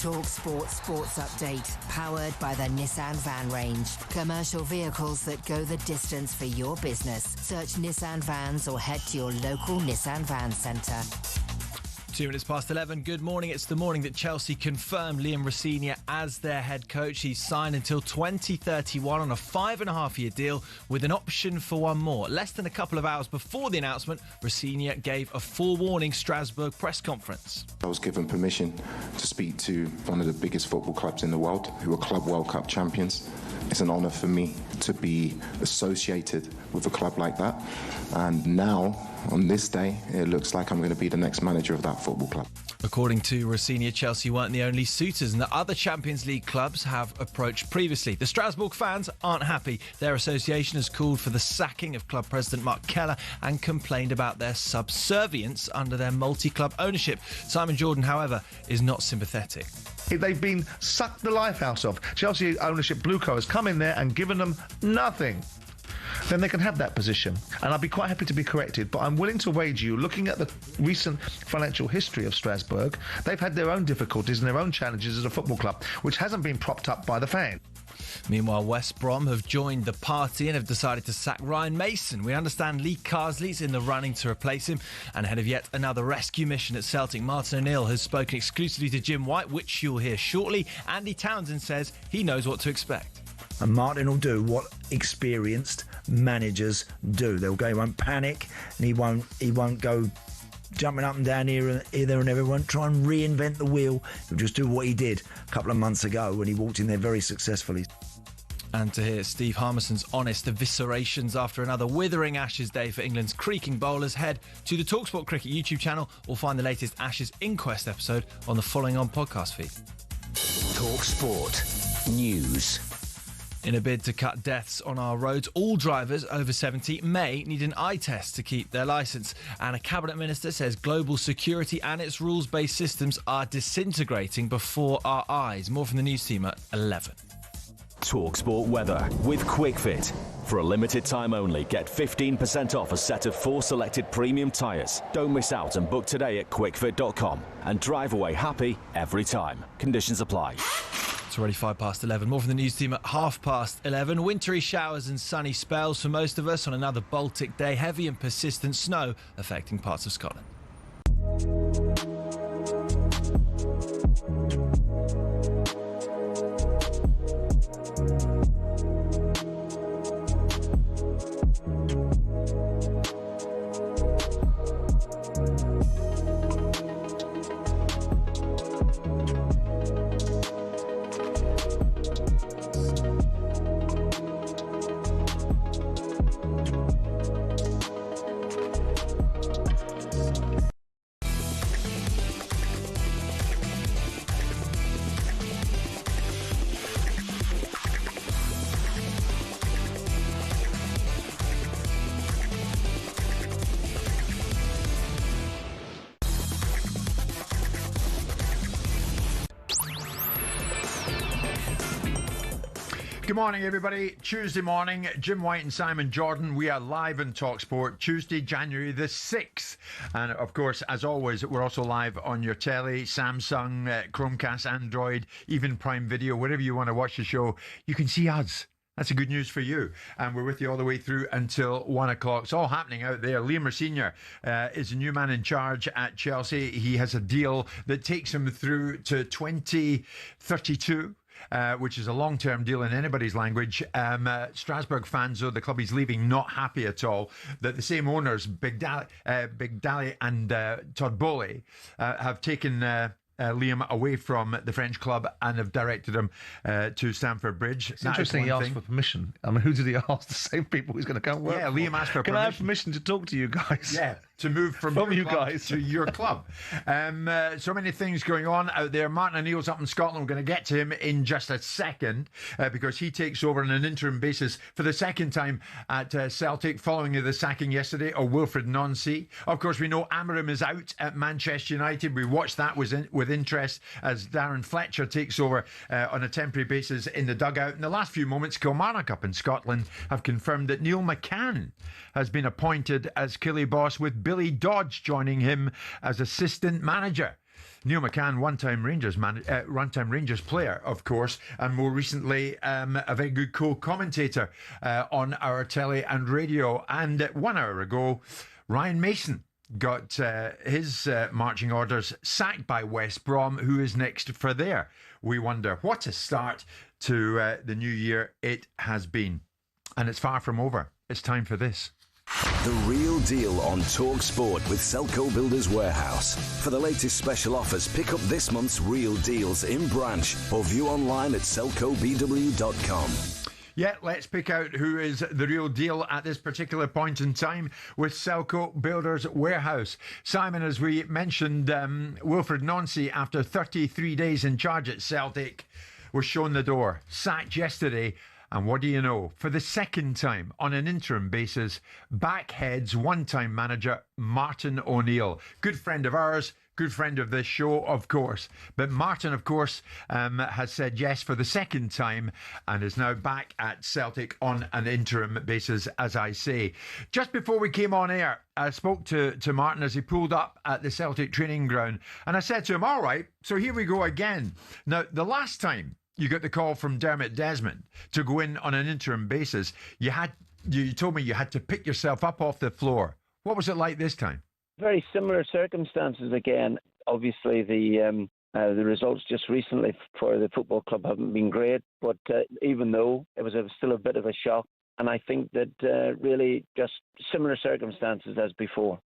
talkSPORT Sports Update, powered by the Nissan Van range. Commercial vehicles that go the distance for your business. Search Nissan Vans or head to your local Nissan Van centre. 2 minutes past 11. Good morning. It's the morning that Chelsea confirmed Liam Rosenior as their head coach. He's signed until 2031 on a 5.5-year deal with an option for one more. Less than a couple of hours before the announcement, Rosenior gave a forewarning Strasbourg press conference. I was given permission to speak to one of the biggest football clubs in the world, who are Club World Cup champions. It's an honour for me to be associated with a club like that. And now, on this day, it looks like I'm going to be the next manager of that football club. According to Rosenior, Chelsea weren't the only suitors, and that other Champions League clubs have approached previously. The Strasbourg fans aren't happy. Their association has called for the sacking of club president Mark Keller and complained about their subservience under their multi-club ownership. Simon Jordan, however, is not sympathetic. They've been sucked the life out of. Chelsea ownership Blueco has come in there and given them nothing. Then they can have that position. And I'd be quite happy to be corrected, but I'm willing to wager you, looking at the recent financial history of Strasbourg, they've had their own difficulties and their own challenges as a football club, which hasn't been propped up by the fans. Meanwhile, West Brom have joined the party and have decided to sack Ryan Mason. We understand Lee Carsley's in the running to replace him, and ahead of yet another rescue mission at Celtic, Martin O'Neill has spoken exclusively to Jim White, which you'll hear shortly. Andy Townsend says he knows what to expect. And Martin will do what experienced managers do. They'll go, he won't panic, and he won't go jumping up and down here, there and everyone, try and reinvent the wheel. He'll just do what he did a couple of months ago when he walked in there very successfully. And to hear Steve Harmison's honest eviscerations after another withering Ashes day for England's creaking bowlers, head to the talkSPORT Cricket YouTube channel or find the latest Ashes Inquest episode on the Following On podcast feed. talkSPORT News. In a bid to cut deaths on our roads, all drivers over 70 may need an eye test to keep their licence. And a cabinet minister says global security and its rules-based systems are disintegrating before our eyes. More from the news team at 11. talkSPORT weather with QuickFit. For a limited time only, get 15% off a set of 4 selected premium tyres. Don't miss out and book today at quickfit.com and drive away happy every time. Conditions apply. It's already 11:05. More from the news team at 11:30. Wintry showers and sunny spells for most of us on another Baltic day. Heavy and persistent snow affecting parts of Scotland. Good morning, everybody. Tuesday morning, Jim White and Simon Jordan. We are live on talkSPORT, Tuesday, January the 6th. And, of course, as always, we're also live on your telly, Samsung, Chromecast, Android, even Prime Video. Wherever you want to watch the show, you can see us. That's a good news for you. And we're with you all the way through until 1 o'clock. It's all happening out there. Liam Rosenior is a new man in charge at Chelsea. He has a deal that takes him through to 2032. Which is a long-term deal in anybody's language. Strasbourg fans, though, the club he's leaving, not happy at all that the same owners, Big Daly and Todd Bowley, have taken Liam away from the French club and have directed him to Stamford Bridge. It's interesting he asked for permission. I mean, who did he ask? The same people he's going to come work for. Liam asked for permission. Can I have permission to talk to you guys? Yeah, to move from you guys to your club. So many things going on out there. Martin O'Neill's up in Scotland. We're going to get to him in just a second because he takes over on an interim basis for the second time at Celtic following the sacking yesterday of Wilfried Nancy. Of course, we know Amorim is out at Manchester United. We watched that with interest as Darren Fletcher takes over on a temporary basis in the dugout. In the last few moments, Kilmarnock up in Scotland have confirmed that Neil McCann has been appointed as Killie boss, with Billy Dodge joining him as assistant manager. Neil McCann, one-time Rangers player, of course, and more recently a very good co-commentator on our telly and radio. And 1 hour ago, Ryan Mason got his marching orders sacked by West Brom. Who is next for there? We wonder. What a start to the new year it has been. And it's far from over. It's time for this. The Real Deal on talkSPORT with Selco Builders Warehouse. For the latest special offers, pick up this month's Real Deals in branch or view online at selcobw.com. Yeah, let's pick out who is the real deal at this particular point in time with Selco Builders Warehouse. Simon, as we mentioned, Wilfred Nancy, after 33 days in charge at Celtic, was shown the door, sacked yesterday. And what do you know? For the second time on an interim basis, back heads one-time manager Martin O'Neill. Good friend of ours, good friend of this show, of course. But Martin, of course, has said yes for the second time and is now back at Celtic on an interim basis, as I say. Just before we came on air, I spoke to Martin as he pulled up at the Celtic training ground. And I said to him, all right, so here we go again. Now, the last time you got the call from Dermot Desmond to go in on an interim basis, you told me you had to pick yourself up off the floor. What was it like this time? Very similar circumstances again. Obviously, the results just recently for the football club haven't been great, but even though it was still a bit of a shock, and I think that really just similar circumstances as before.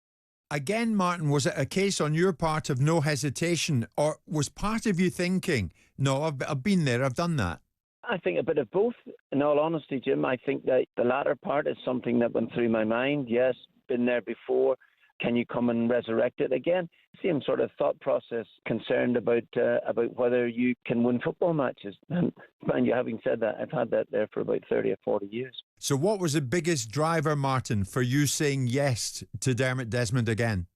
Again, Martin, was it a case on your part of no hesitation, or was part of you thinking, no, I've been there, I've done that? I think a bit of both. In all honesty, Jim, I think that the latter part is something that went through my mind. Yes, been there before. Can you come and resurrect it again? Same sort of thought process, concerned about whether you can win football matches. And mind you, having said that, I've had that there for about 30 or 40 years. So what was the biggest driver, Martin, for you saying yes to Dermot Desmond again?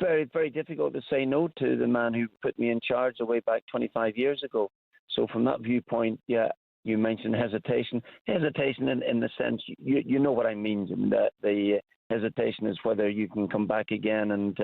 Very, very difficult to say no to the man who put me in charge way back 25 years ago. So from that viewpoint, yeah, you mentioned hesitation. Hesitation in the sense, you know what I mean, Jim, that the hesitation is whether you can come back again and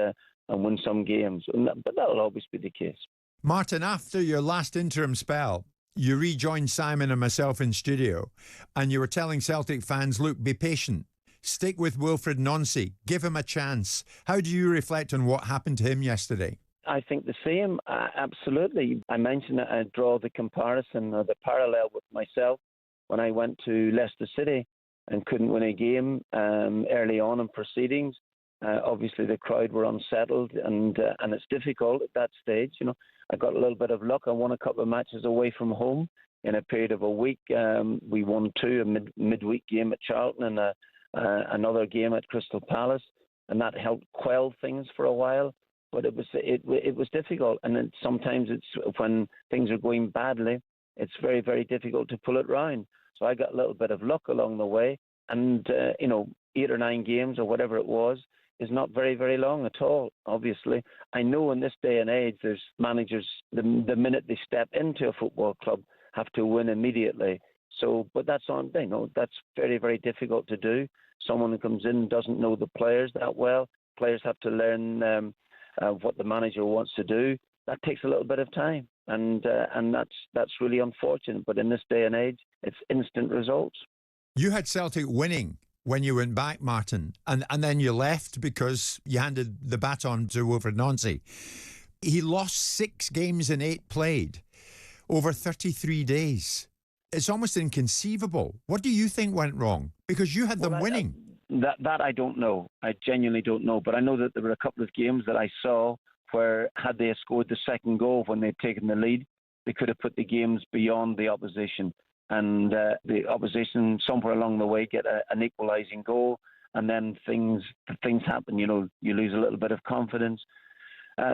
win some games. But that'll always be the case. Martin, after your last interim spell, you rejoined Simon and myself in studio, and you were telling Celtic fans, look, be patient. Stick with Wilfred Nancy. Give him a chance. How do you reflect on what happened to him yesterday? I think the same, absolutely. I mentioned that I draw the comparison or the parallel with myself when I went to Leicester City and couldn't win a game early on in proceedings. Obviously, the crowd were unsettled, and it's difficult at that stage. You know, I got a little bit of luck. I won a couple of matches away from home in a period of a week. We won two, a midweek game at Charlton and another game at Crystal Palace, and that helped quell things for a while. But it was difficult, and sometimes it's when things are going badly, it's very, very difficult to pull it round. So I got a little bit of luck along the way, and 8 or 9 games or whatever it was is not very, very long at all. Obviously, I know in this day and age, there's managers the minute they step into a football club have to win immediately. So, but that's that's very, very difficult to do. Someone who comes in doesn't know the players that well. Players have to learn what the manager wants to do. That takes a little bit of time, and that's really unfortunate. But in this day and age, it's instant results. You had Celtic winning when you went back, Martin, and then you left because you handed the baton to Wilfred Nancy. He lost 6 games in 8 played over 33 days. It's almost inconceivable. What do you think went wrong? Because you had them winning. That I don't know. I genuinely don't know. But I know that there were a couple of games that I saw where had they scored the second goal when they'd taken the lead, they could have put the games beyond the opposition. And the opposition, somewhere along the way, get an equalising goal. And then things happen. You know, you lose a little bit of confidence.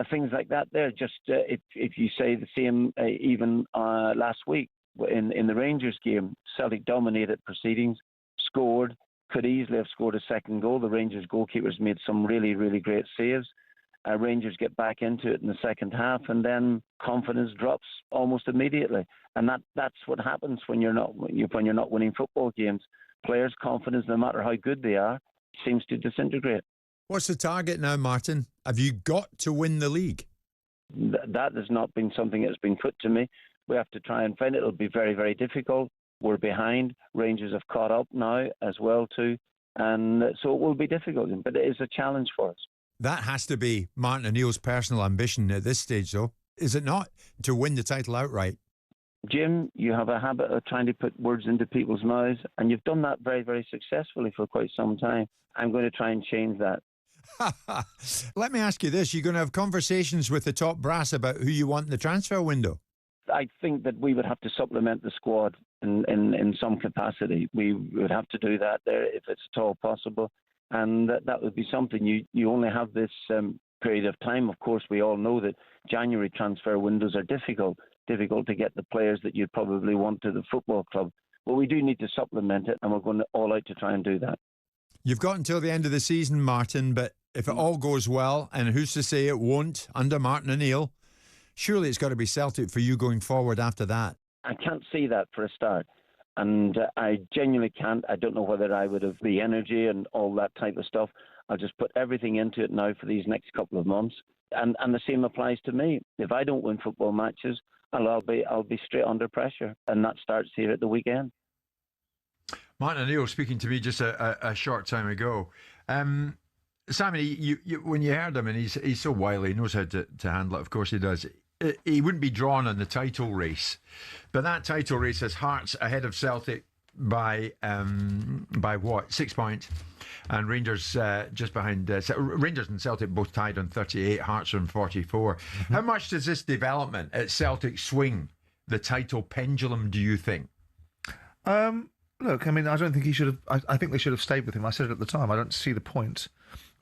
Things like that there. Just if you say the same even last week in the Rangers game, Celtic dominated proceedings, scored, could easily have scored a second goal. The Rangers goalkeepers made some really, really great saves. Rangers get back into it in the second half, and then confidence drops almost immediately. And that's what happens when you're not winning football games. Players' confidence, no matter how good they are, seems to disintegrate. What's the target now, Martin? Have you got to win the league? That has not been something that's been put to me. We have to try and find it. It'll be very, very difficult. We're behind. Rangers have caught up now as well too. And so it will be difficult, but it is a challenge for us. That has to be Martin O'Neill's personal ambition at this stage, though, is it not? To win the title outright. Jim, you have a habit of trying to put words into people's mouths, and you've done that very, very successfully for quite some time. I'm going to try and change that. Let me ask you this. You're going to have conversations with the top brass about who you want in the transfer window? I think that we would have to supplement the squad in some capacity. We would have to do that there if it's at all possible. And that would be something. You only have this period of time. Of course, we all know that January transfer windows are difficult to get the players that you'd probably want to the football club. But we do need to supplement it, and we're going all out to try and do that. You've got until the end of the season, Martin, but if it all goes well, and who's to say it won't under Martin O'Neill, surely it's got to be Celtic for you going forward after that. I can't see that for a start. And I genuinely can't. I don't know whether I would have the energy and all that type of stuff. I'll just put everything into it now for these next couple of months. And the same applies to me. If I don't win football matches, I'll be straight under pressure. And that starts here at the weekend. Martin O'Neill speaking to me just a short time ago. Simon, you when you heard him, and he's so wily, he knows how to handle it. Of course he does. He wouldn't be drawn on the title race, but that title race has Hearts ahead of Celtic by what, 6 points, and Rangers just behind. Rangers and Celtic both tied on 38. Hearts on 44. Mm-hmm. How much does this development at Celtic swing the title pendulum, do you think? Look, I mean, I don't think he should have. I think they should have stayed with him. I said it at the time. I don't see the point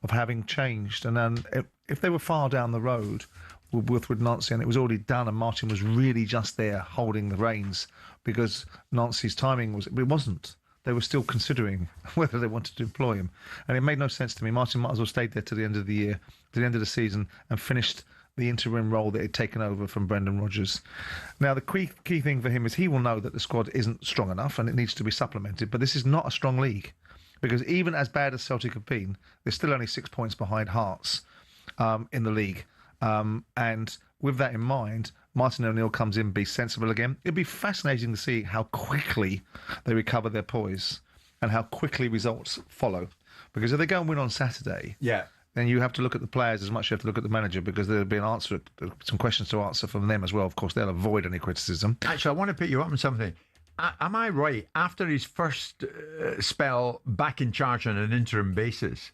of having changed. And then if they were far down the road with Nancy and it was already done, and Martin was really just there holding the reins because Nancy's timing it wasn't. They were still considering whether they wanted to employ him, and it made no sense to me. Martin might as well stayed there to the end of the year, to the end of the season, and finished the interim role that he'd taken over from Brendan Rodgers. Now, the key thing for him is he will know that the squad isn't strong enough and it needs to be supplemented, but this is not a strong league, because even as bad as Celtic have been, they're still only 6 points behind Hearts in the league. And with that in mind, Martin O'Neill comes in, be sensible again. It'd be fascinating to see how quickly they recover their poise and how quickly results follow. Because if they go and win on Saturday, then you have to look at the players as much as you have to look at the manager, because there'll be some questions to answer from them as well. Of course, they'll avoid any criticism. Actually, I want to pick you up on something. Am I right? After his first spell back in charge on an interim basis,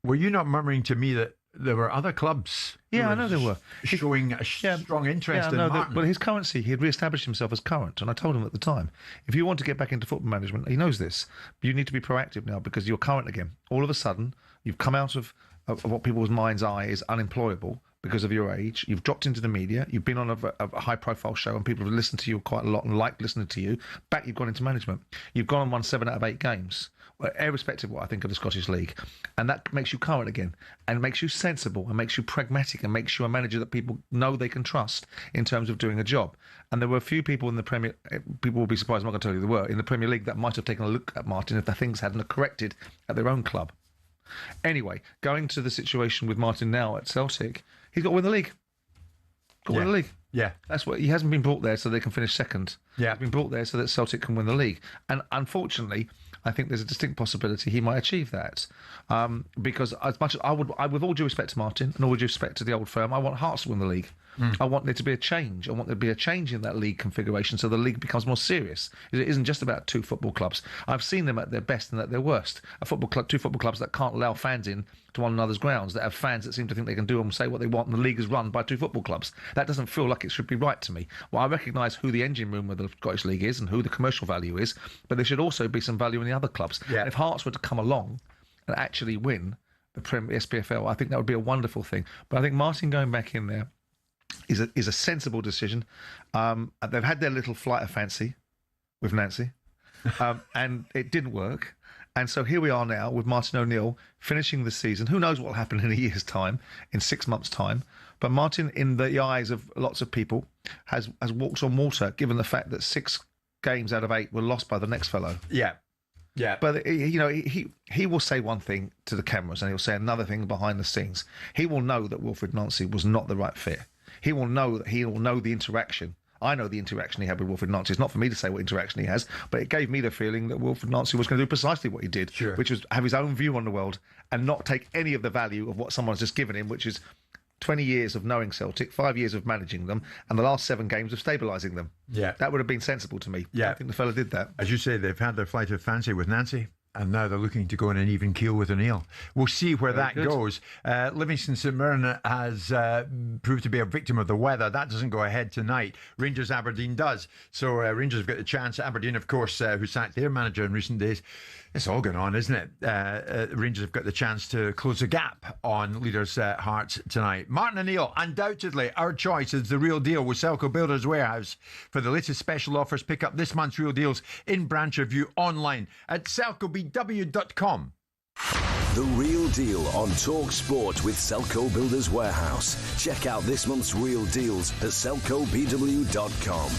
were you not murmuring to me that there were other clubs? Yeah, I know there were. Showing a strong interest in Martin. But his currency, he had re-established himself as current, and I told him at the time, if you want to get back into football management, he knows this, you need to be proactive now because you're current again. All of a sudden, you've come out of what people's mind's eye is unemployable because of your age. You've dropped into the media. You've been on a high-profile show, and people have listened to you quite a lot and liked listening to you. Back, you've gone into management. You've gone and won 7 out of 8 games, irrespective of what I think of the Scottish League. And that makes you current again, and makes you sensible, and makes you pragmatic, and makes you a manager that people know they can trust in terms of doing a job. And there were a few people in the Premier... People will be surprised, I'm not going to tell you there were, in the Premier League that might have taken a look at Martin if the things hadn't corrected at their own club. Anyway, going to the situation with Martin now at Celtic, he's got to win the league. Got to win the league. Yeah. That's what he hasn't been brought there so they can finish second. Yeah. He's been brought there so that Celtic can win the league. And unfortunately, I think there's a distinct possibility he might achieve that. Because as much as I would, with all due respect to Martin and all due respect to the old firm, I want Hearts to win the league. I want there to be a change. I want there to be a change in that league configuration so the league becomes more serious. It isn't just about 2 football clubs. I've seen them at their best and at their worst. 2 football clubs that can't allow fans in to one another's grounds, that have fans that seem to think they can do and say what they want, and the league is run by 2 football clubs. That doesn't feel like it should be right to me. Well, I recognise who the engine room of the Scottish League is and who the commercial value is, but there should also be some value in the other clubs. Yeah. And if Hearts were to come along and actually win the SPFL, I think that would be a wonderful thing. But I think Martin going back in there is a sensible decision. They've had their little flight of fancy with Nancy, and it didn't work. And so here we are now with Martin O'Neill finishing the season. Who knows what will happen in a year's time, in 6 months' time. But Martin, in the eyes of lots of people, has walked on water, given the fact that 6 games out of 8 were lost by the next fellow. Yeah. Yeah. But he will say one thing to the cameras and he'll say another thing behind the scenes. He will know that Wilfried Nancy was not the right fit. He will know the interaction. I know the interaction he had with Wilfried Nancy. It's not for me to say what interaction he has, but it gave me the feeling that Wilfried Nancy was going to do precisely what he did, which was have his own view on the world and not take any of the value of what someone's just given him, which is 20 years of knowing Celtic, 5 years of managing them, and the last 7 games of stabilising them. Yeah. That would have been sensible to me. Yeah. I think the fella did that. As you say, they've had their flight of fancy with Nancy, and now they're looking to go in an even keel with O'Neill. We'll see where that goes. Livingston St Mirren has proved to be a victim of the weather. That doesn't go ahead tonight. Rangers Aberdeen does. So Rangers have got the chance. Aberdeen, of course, who sacked their manager in recent days. It's all going on, isn't it? Rangers have got the chance to close the gap on leaders' hearts tonight. Martin O'Neill, undoubtedly our choice is the real deal with Selco Builders Warehouse. For the latest special offers, pick up this month's real deals in branch review online at selcobw.com. The Real Deal on talkSPORT with Selco Builders Warehouse. Check out this month's real deals at selcobw.com.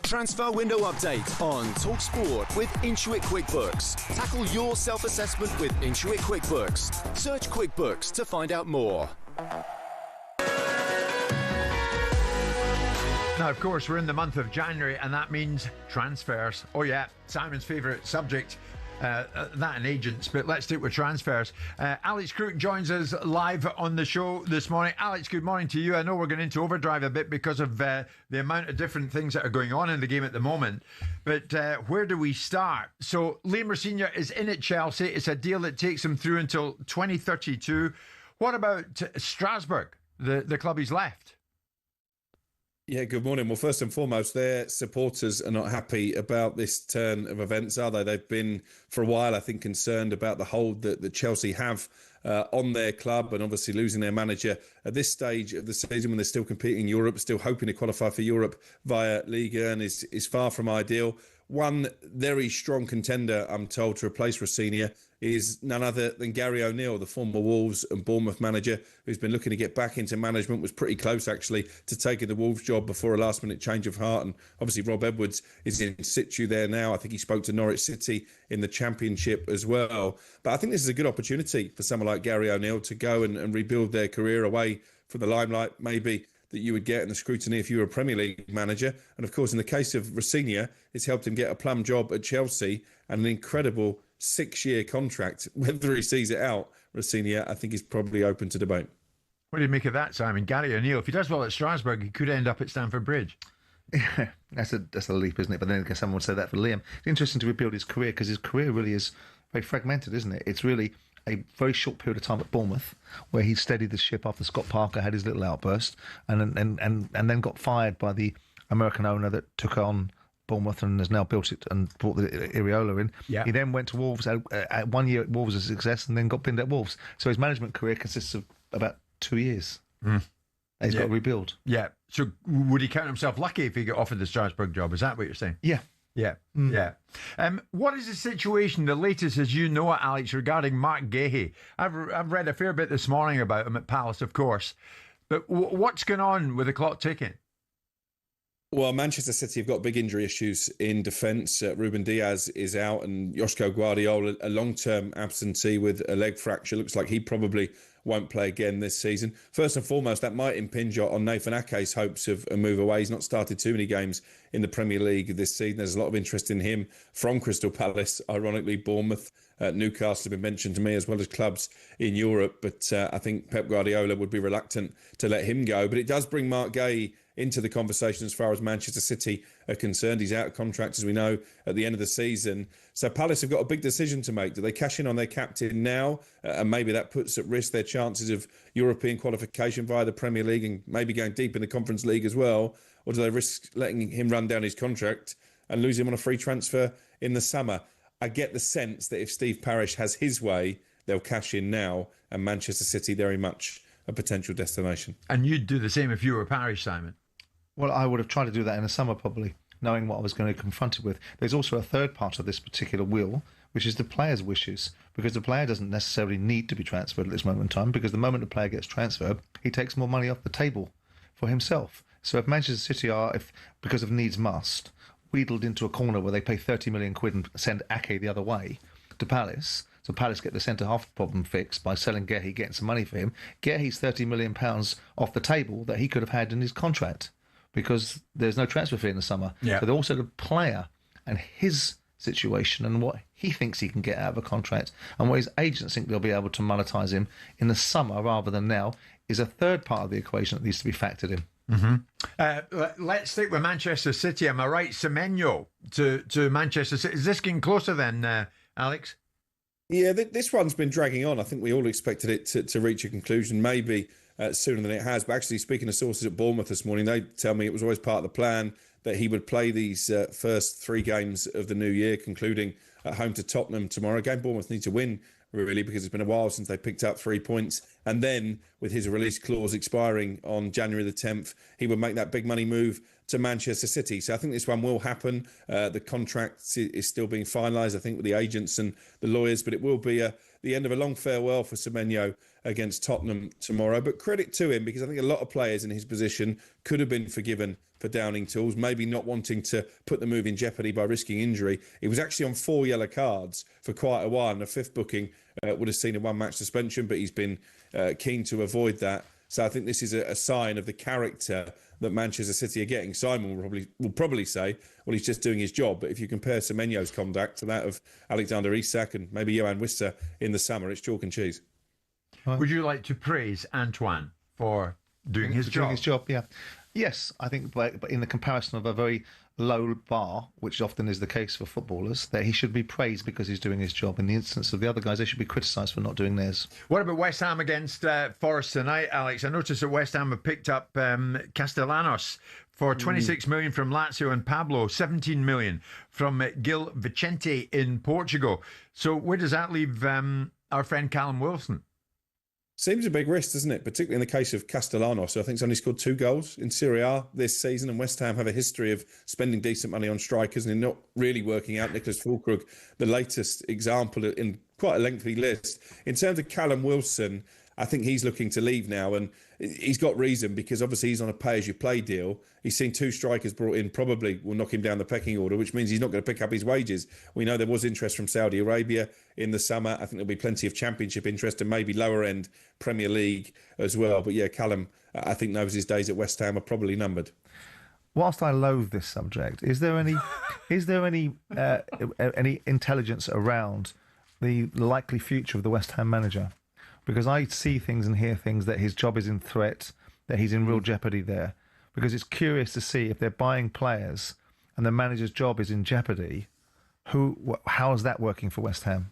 Transfer window update on talkSPORT with Intuit QuickBooks. Tackle your self-assessment with Intuit QuickBooks. Search QuickBooks to find out more. Now, of course, we're in the month of January, and that means transfers. Oh, yeah, Simon's favourite subject, that and agents, but let's stick with transfers. Alex Crook joins us live on the show this morning. Alex, good morning to you. I know we're going into overdrive a bit because of the amount of different things that are going on in the game at the moment, but where do we start? So, Liam Rosenior is in at Chelsea. It's a deal that takes him through until 2032. What about Strasbourg, the club he's left? Yeah, good morning. Well, first and foremost, their supporters are not happy about this turn of events, are they? They've been, for a while, I think, concerned about the hold that Chelsea have on their club, and obviously losing their manager at this stage of the season when they're still competing in Europe, still hoping to qualify for Europe via Liga, and is far from ideal. One very strong contender, I'm told, to replace Rosenior is none other than Gary O'Neill, the former Wolves and Bournemouth manager, who's been looking to get back into management, was pretty close, actually, to taking the Wolves job before a last-minute change of heart. And obviously Rob Edwards is in situ there now. I think he spoke to Norwich City in the Championship as well. But I think this is a good opportunity for someone like Gary O'Neill to go and rebuild their career away from the limelight, maybe, that you would get in the scrutiny if you were a Premier League manager. And of course, in the case of Rosenior, it's helped him get a plum job at Chelsea and an incredible 6-year contract. Whether he sees it out, Rosenior, I think is probably open to debate. What do you make of that, Simon? Gary O'Neill, if he does well at Strasbourg, he could end up at Stamford Bridge. Yeah, that's a leap, isn't it? But then again, someone would say that for Liam. It's interesting to rebuild his career because his career really is very fragmented, isn't it? It's really a very short period of time at Bournemouth where he steadied the ship after Scott Parker had his little outburst and then got fired by the American owner that took on Bournemouth and has now built it and brought the Iriola in. Yeah. He then went to Wolves, 1 year at Wolves as a success, and then got pinned at Wolves. So his management career consists of about 2 years. He's got to rebuild. Yeah. So would he count himself lucky if he got offered the Strasbourg job? Is that what you're saying? Yeah. Yeah, yeah. What is the situation, the latest as you know it, Alex, regarding Mark Gahey? I've read a fair bit this morning about him at Palace, of course. But what's going on with the clock ticking? Well, Manchester City have got big injury issues in defence. Ruben Diaz is out, and Joško Guardiola, a long-term absentee with a leg fracture. Looks like he probably won't play again this season. First and foremost, that might impinge on Nathan Ake's hopes of a move away. He's not started too many games in the Premier League this season. There's a lot of interest in him from Crystal Palace. Ironically, Bournemouth, Newcastle have been mentioned to me, as well as clubs in Europe. But I think Pep Guardiola would be reluctant to let him go. But it does bring Mark Gahey into the conversation as far as Manchester City are concerned. He's out of contract, as we know, at the end of the season. So Palace have got a big decision to make. Do they cash in on their captain now? And maybe that puts at risk their chances of European qualification via the Premier League and maybe going deep in the Conference League as well? Or do they risk letting him run down his contract and lose him on a free transfer in the summer? I get the sense that if Steve Parish has his way, they'll cash in now, and Manchester City very much a potential destination. And you'd do the same if you were Parish, Simon? Well, I would have tried to do that in the summer, probably, knowing what I was going to be confronted with. There's also a third part of this particular will, which is the player's wishes, because the player doesn't necessarily need to be transferred at this moment in time, because the moment the player gets transferred, he takes more money off the table for himself. So if Manchester City are, because of needs must, wheedled into a corner where they pay 30 million quid and send Ake the other way to Palace, so Palace get the centre-half problem fixed by selling Gahey, getting some money for him, Gahey's £30 million off the table that he could have had in his contract, because there's no transfer fee in the summer. Yeah. So they're also the player and his situation and what he thinks he can get out of a contract and what his agents think they'll be able to monetise him in the summer rather than now is a third part of the equation that needs to be factored in. Let's stick with Manchester City. Am I right? Semenyo to Manchester City. Is this getting closer then, Alex? Yeah, this one's been dragging on. I think we all expected it to reach a conclusion maybe sooner than it has. But actually, speaking to sources at Bournemouth this morning, they tell me it was always part of the plan that he would play these first 3 games of the new year, concluding at home to Tottenham tomorrow. A game Bournemouth need to win, really, because it's been a while since they picked up 3 points. And then, with his release clause expiring on January the 10th, he would make that big money move to Manchester City. So I think this one will happen. The contract is still being finalised, I think, with the agents and the lawyers, but it will be a the end of a long farewell for Semenyo against Tottenham tomorrow. But credit to him, because I think a lot of players in his position could have been forgiven for downing tools, maybe not wanting to put the move in jeopardy by risking injury. He was actually on 4 yellow cards for quite a while, and a fifth booking would have seen a one-match suspension, but he's been keen to avoid that. So I think this is a sign of the character that Manchester City are getting. Simon will probably say, well, he's just doing his job. But if you compare Semenyo's conduct to that of Alexander Isak and maybe Johan Wissa in the summer, it's chalk and cheese. Would you like to praise Antoine for doing his job? Doing his job, yeah. Yes, I think, but in the comparison of a very low bar, which often is the case for footballers, that he should be praised because he's doing his job. In the instance of the other guys, they should be criticised for not doing theirs. What about West Ham against Forest tonight, Alex? I noticed that West Ham have picked up Castellanos for 26 million from Lazio and Pablo, 17 million from Gil Vicente in Portugal. So where does that leave our friend Callum Wilson? Seems a big risk, doesn't it? Particularly in the case of Castellanos, who I think has only scored 2 goals in Serie A this season. And West Ham have a history of spending decent money on strikers and not really working out. Nicholas Füllkrug, the latest example in quite a lengthy list. In terms of Callum Wilson, I think he's looking to leave now, and he's got reason, because obviously he's on a pay-as-you-play deal. He's seen 2 strikers brought in, probably will knock him down the pecking order, which means he's not going to pick up his wages. We know there was interest from Saudi Arabia in the summer. I think there'll be plenty of Championship interest and maybe lower-end Premier League as well. But yeah, Callum, I think, knows his days at West Ham are probably numbered. Whilst I loathe this subject, is there any intelligence around the likely future of the West Ham manager? Because I see things and hear things that his job is in threat, that he's in real jeopardy there. Because it's curious to see if they're buying players and the manager's job is in jeopardy, how is that working for West Ham?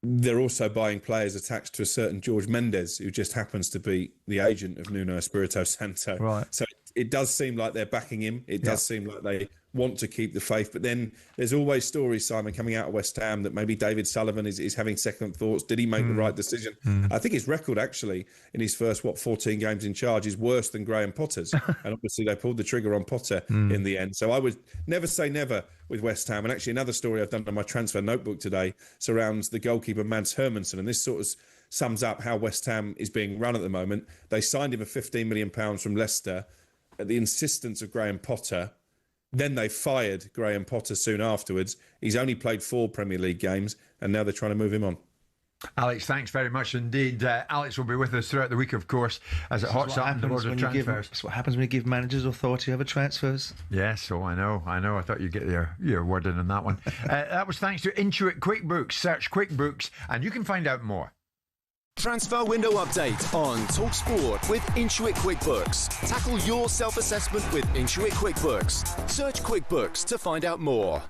They're also buying players attached to a certain George Mendes, who just happens to be the agent of Nuno Espirito Santo. Right. So it does seem like they're backing him. It does seem like they want to keep the faith. But then there's always stories, Simon, coming out of West Ham that maybe David Sullivan is having second thoughts. Did he make the right decision? I think his record, actually, in his first, 14 games in charge is worse than Graham Potter's. And obviously they pulled the trigger on Potter in the end. So I would never say never with West Ham. And actually another story I've done on my transfer notebook today surrounds the goalkeeper Mads Hermansen. And this sort of sums up how West Ham is being run at the moment. They signed him for £15 million from Leicester at the insistence of Graham Potter. Then they fired Graham Potter soon afterwards. He's only played 4 Premier League games, and now they're trying to move him on. Alex, thanks very much indeed. Alex will be with us throughout the week, of course, as it hots up in the world of transfers. That's what happens when you give managers authority over transfers. Yes, I know. I thought you'd get your word in on that one. That was thanks to Intuit QuickBooks. Search QuickBooks, and you can find out more. Transfer window update on talkSPORT with Intuit QuickBooks. Tackle your self-assessment with Intuit QuickBooks. Search QuickBooks to find out more.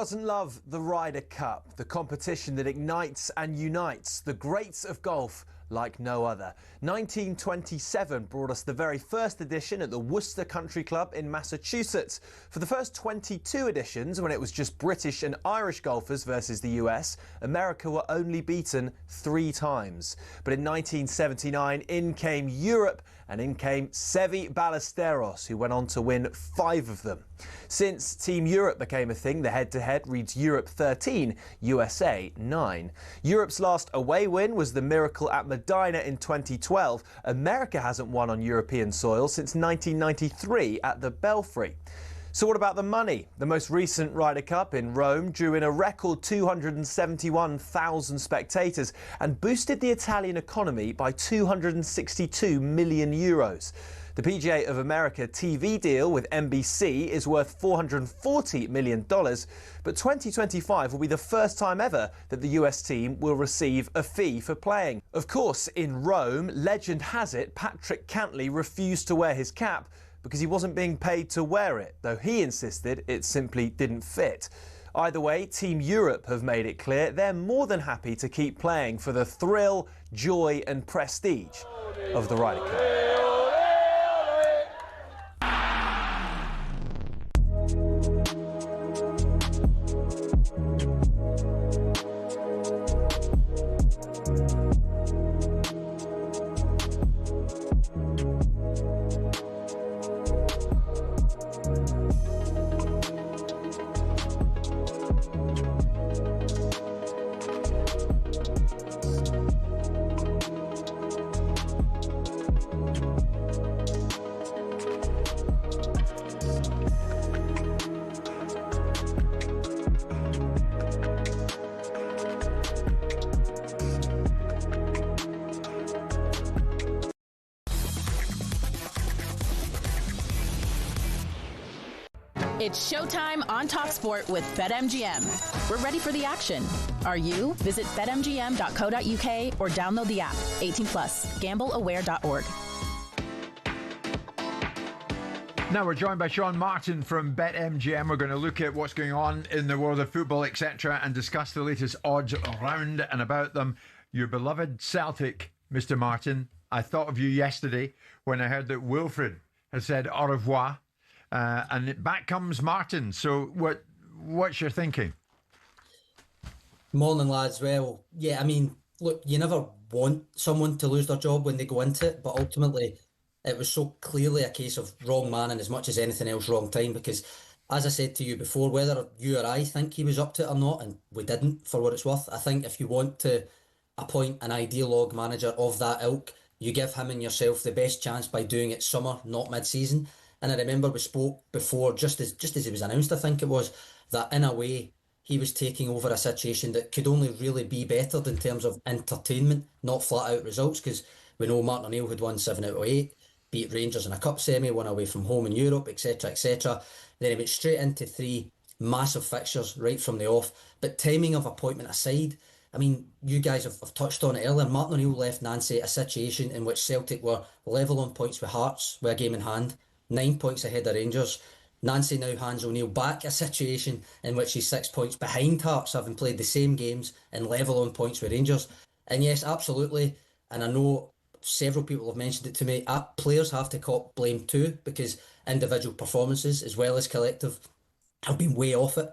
doesn't love the Ryder Cup, the competition that ignites and unites the greats of golf like no other? 1927 brought us the very first edition at the Worcester Country Club in Massachusetts. For the first 22 editions, when it was just British and Irish golfers versus the US, America were only beaten 3 times. But in 1979, in came Europe, and in came Seve Ballesteros, who went on to win 5 of them. Since Team Europe became a thing, the head-to-head reads Europe 13, USA 9. Europe's last away win was the miracle at Medina in 2012. America hasn't won on European soil since 1993 at the Belfry. So what about the money? The most recent Ryder Cup in Rome drew in a record 271,000 spectators and boosted the Italian economy by €262 million. The PGA of America TV deal with NBC is worth $440 million, but 2025 will be the first time ever that the US team will receive a fee for playing. Of course, in Rome, legend has it Patrick Cantley refused to wear his cap because he wasn't being paid to wear it, though he insisted it simply didn't fit. Either way, Team Europe have made it clear they're more than happy to keep playing for the thrill, joy and prestige of the Ryder Cup. It's showtime on talkSPORT with BetMGM. We're ready for the action. Are you? Visit betmgm.co.uk or download the app. 18+. GambleAware.org. Now we're joined by Sean Martin from BetMGM. We're going to look at what's going on in the world of football, etc., and discuss the latest odds around and about them. Your beloved Celtic, Mr. Martin. I thought of you yesterday when I heard that Wilfred had said au revoir. And back comes Martin. So what's your thinking? Morning, lads. Well, yeah, I mean, look, you never want someone to lose their job when they go into it, but ultimately it was so clearly a case of wrong man and as much as anything else, wrong time, because as I said to you before, whether you or I think he was up to it or not, and we didn't for what it's worth, I think if you want to appoint an ideologue manager of that ilk, you give him and yourself the best chance by doing it summer, not mid-season. And I remember we spoke before, just as he was announced, I think it was, that in a way he was taking over a situation that could only really be bettered in terms of entertainment, not flat out results, because we know Martin O'Neill had won 7 out of 8, beat Rangers in a cup semi, won away from home in Europe, etc, etc. Then he went straight into 3 massive fixtures right from the off. But timing of appointment aside, I mean, you guys have touched on it earlier. Martin O'Neill left Nancy a situation in which Celtic were level on points with Hearts, with a game in hand, 9 points ahead of Rangers. Nancy now hands O'Neill back a situation in which he's 6 points behind Hearts, having played the same games and level on points with Rangers. And yes, absolutely, and I know several people have mentioned it to me, players have to cop blame too, because individual performances as well as collective have been way off it.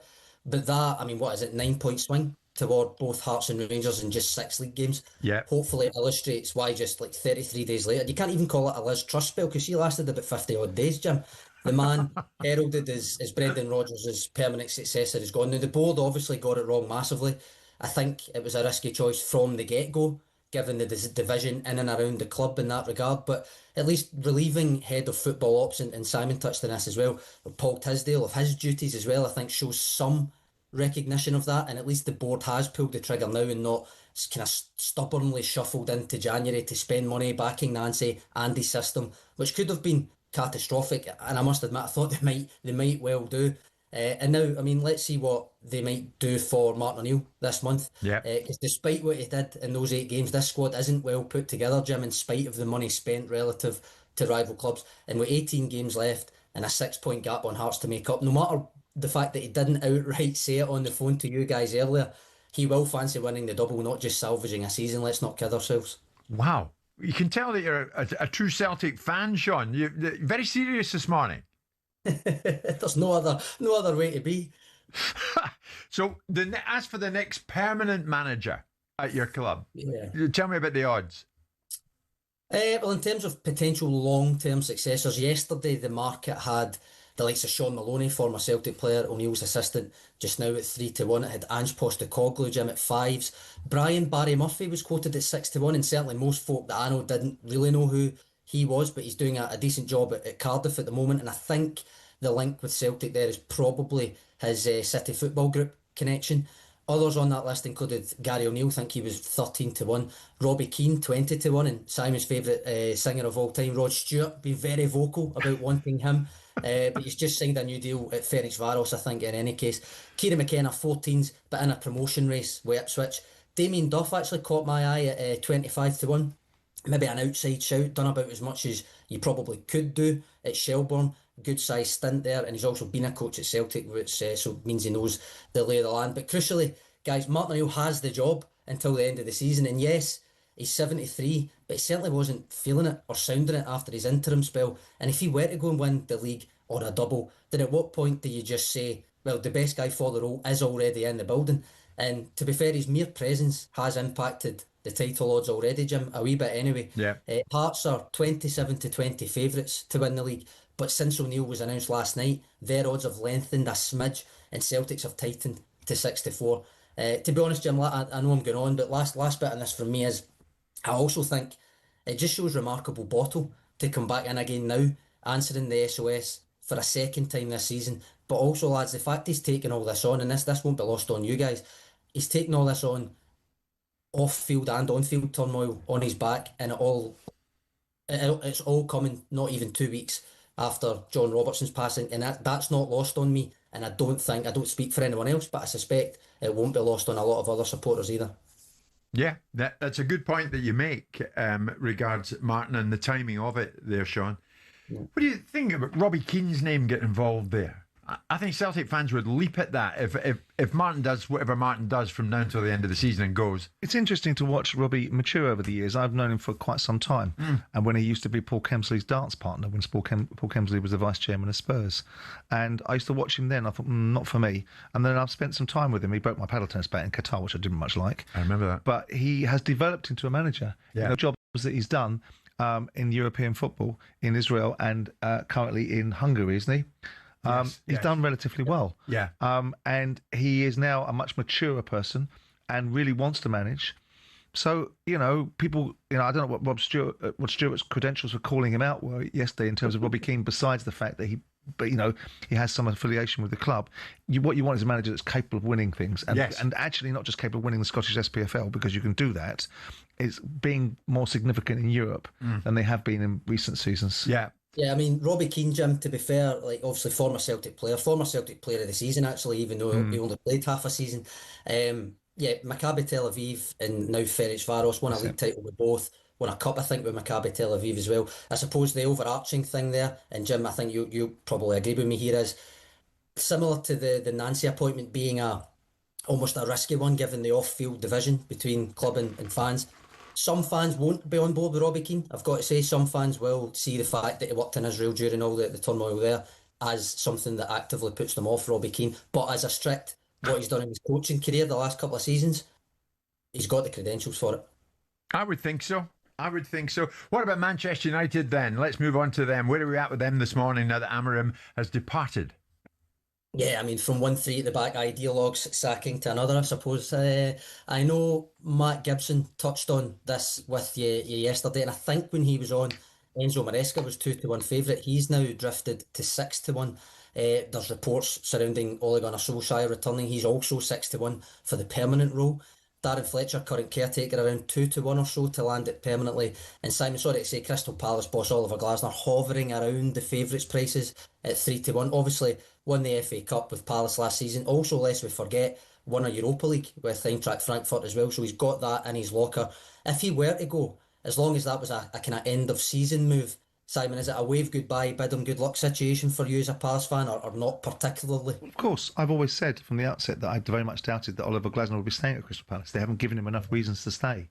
But that, I mean, what is it, 9-point swing toward both Hearts and Rangers in just 6 league games. Yeah. Hopefully it illustrates why just like 33 days later, you can't even call it a Liz Truss spell because she lasted about 50 odd days, Jim. The man heralded as Brendan Rodgers' permanent successor is gone. Now the board obviously got it wrong massively. I think it was a risky choice from the get-go, given the division in and around the club in that regard, but at least relieving head of football ops, and Simon touched on this as well, Paul Tisdale, of his duties as well, I think shows some recognition of that, and at least the board has pulled the trigger now and not kind of stubbornly shuffled into January to spend money backing Nancy and his system, which could have been catastrophic, and I must admit I thought they might well do. And now, I mean, let's see what they might do for Martin O'Neill this month. Yeah. Because despite what he did in those 8 games, this squad isn't well put together, Jim, in spite of the money spent relative to rival clubs. And with 18 games left and a 6-point gap on Hearts to make up, no matter the fact that he didn't outright say it on the phone to you guys earlier, he will fancy winning the double, not just salvaging a season. Let's not kid ourselves. Wow. You can tell that you're a true Celtic fan, Sean. You're very serious this morning. There's no other way to be. So, as for the next permanent manager at your club, tell me about the odds. Well, in terms of potential long-term successors, yesterday the market had the likes of Sean Maloney, former Celtic player, O'Neill's assistant, just now at 3-1. It had Ange Postecoglou, Jim, at 5s. Barry Murphy was quoted at 6-1, and certainly most folk that I know didn't really know who he was, but he's doing a decent job at Cardiff at the moment, and I think the link with Celtic there is probably his City Football Group connection. Others on that list included Gary O'Neill, I think he was 13-1. Robbie Keane, 20-1. And Simon's favourite singer of all time, Rod Stewart, being very vocal about wanting him. But he's just signed a new deal at Ferencvaros, I think, in any case. Kieran McKenna, 14s, but in a promotion race with Ipswich. Damien Duff actually caught my eye at 25-1. Maybe an outside shout, done about as much as you probably could do at Shelbourne. Good sized stint there, and he's also been a coach at Celtic, which so means he knows the lay of the land. But crucially, guys, Martin O'Neill has the job until the end of the season, and yes, he's 73, but he certainly wasn't feeling it or sounding it after his interim spell. And if he were to go and win the league or a double, then at what point do you just say, well, the best guy for the role is already in the building? And to be fair, his mere presence has impacted the title odds already, Jim, a wee bit anyway. Yeah. Hearts are 27-20 favourites to win the league. But since O'Neill was announced last night, their odds have lengthened a smidge, and Celtics have tightened to 6-4. To be honest, Jim, I know I'm going on, but last bit on this from me is, I also think it just shows remarkable bottle to come back in again now, answering the SOS for a second time this season. But also, lads, the fact he's taking all this on, and this won't be lost on you guys, he's taking all this on off-field and on-field turmoil on his back, and it's all coming not even 2 weeks after John Robertson's passing, and that's not lost on me, and I don't speak for anyone else, but I suspect it won't be lost on a lot of other supporters either. Yeah, that's a good point that you make regards Martin and the timing of it there, Sean. Yeah. What do you think about Robbie Keane's name getting involved there? I think Celtic fans would leap at that if Martin does whatever Martin does from now until the end of the season and goes. It's interesting to watch Robbie mature over the years. I've known him for quite some time. And when he used to be Paul Kemsley's dance partner, when Paul Kemsley was the vice chairman of Spurs. And I used to watch him then. I thought, not for me. And then I've spent some time with him. He broke my paddle tennis bat in Qatar, which I didn't much like. I remember that. But he has developed into a manager. Yeah. You know, jobs that he's done in European football, in Israel, and currently in Hungary, isn't he? He's done relatively well. Yeah. And he is now a much maturer person and really wants to manage. So, people, I don't know what Stewart's credentials for calling him out were yesterday in terms of Robbie Keane, besides the fact that he has some affiliation with the club. What you want is a manager that's capable of winning things. And actually not just capable of winning the Scottish SPFL, because you can do that. It's being more significant in Europe than they have been in recent seasons. Yeah. Yeah, I mean, Robbie Keane, Jim, to be fair, like obviously former Celtic player of the season, actually, even though he only played half a season. Maccabi Tel Aviv and now Ferencvaros won a league title with both, won a cup, I think, with Maccabi Tel Aviv as well. I suppose the overarching thing there, and Jim, I think you probably agree with me here, is similar to the Nancy appointment being almost a risky one, given the off-field division between club and fans. Some fans won't be on board with Robbie Keane. I've got to say, some fans will see the fact that he worked in Israel during all the turmoil there as something that actively puts them off Robbie Keane. But as a strict, what he's done in his coaching career the last couple of seasons, he's got the credentials for it. I would think so. What about Manchester United then? Let's move on to them. Where are we at with them this morning now that Amorim has departed? Yeah, I mean, from 1-3 at the back, ideologues sacking to another, I suppose. I know Matt Gibson touched on this with you yesterday, and I think when he was on, Enzo Maresca was 2-1 favourite. He's now drifted to 6-1. There's reports surrounding Ole Gunnar Solskjaer returning. He's also 6-1 for the permanent role. Darren Fletcher, current caretaker, around 2-1 or so to land it permanently. And Simon, sorry to say, Crystal Palace boss Oliver Glasner hovering around the favourites' prices at 3-1. Obviously, won the FA Cup with Palace last season. Also, lest we forget, won a Europa League with Eintracht Frankfurt as well. So he's got that in his locker. If he were to go, as long as that was a kind of end of season move, Simon, is it a wave goodbye, bid them good luck situation for you as a Palace fan, or not particularly? Of course, I've always said from the outset that I very much doubted that Oliver Glasner would be staying at Crystal Palace. They haven't given him enough reasons to stay.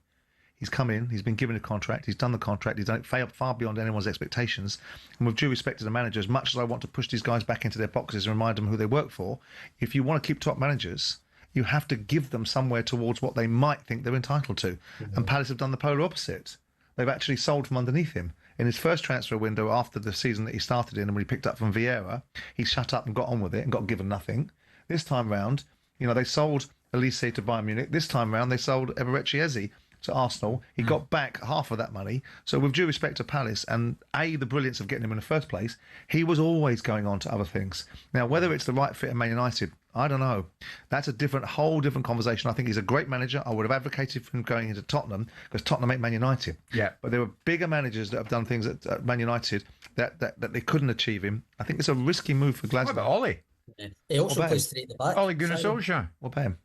He's come in, he's been given a contract, he's done the contract, he's done it far beyond anyone's expectations. And with due respect to the manager, as much as I want to push these guys back into their boxes and remind them who they work for, if you want to keep top managers, you have to give them somewhere towards what they might think they're entitled to. Mm-hmm. And Palace have done the polar opposite. They've actually sold from underneath him. In his first transfer window after the season that he started in and when he picked up from Vieira, he shut up and got on with it and got given nothing. This time round, they sold Elise to Bayern Munich. This time round, they sold Eberechi Eze to Arsenal. He got back half of that money. So with due respect to Palace and the brilliance of getting him in the first place, he was always going on to other things. Now, whether it's the right fit in Man United, I don't know. That's a whole different conversation. I think he's a great manager. I would have advocated for him going into Tottenham because Tottenham ain't Man United. Yeah. But there were bigger managers that have done things at Man United that they couldn't achieve him. I think it's a risky move for Glasgow. What about Ollie? Yeah. He also plays three at the back. Ollie Gunnar Solskjaer. We'll pay him.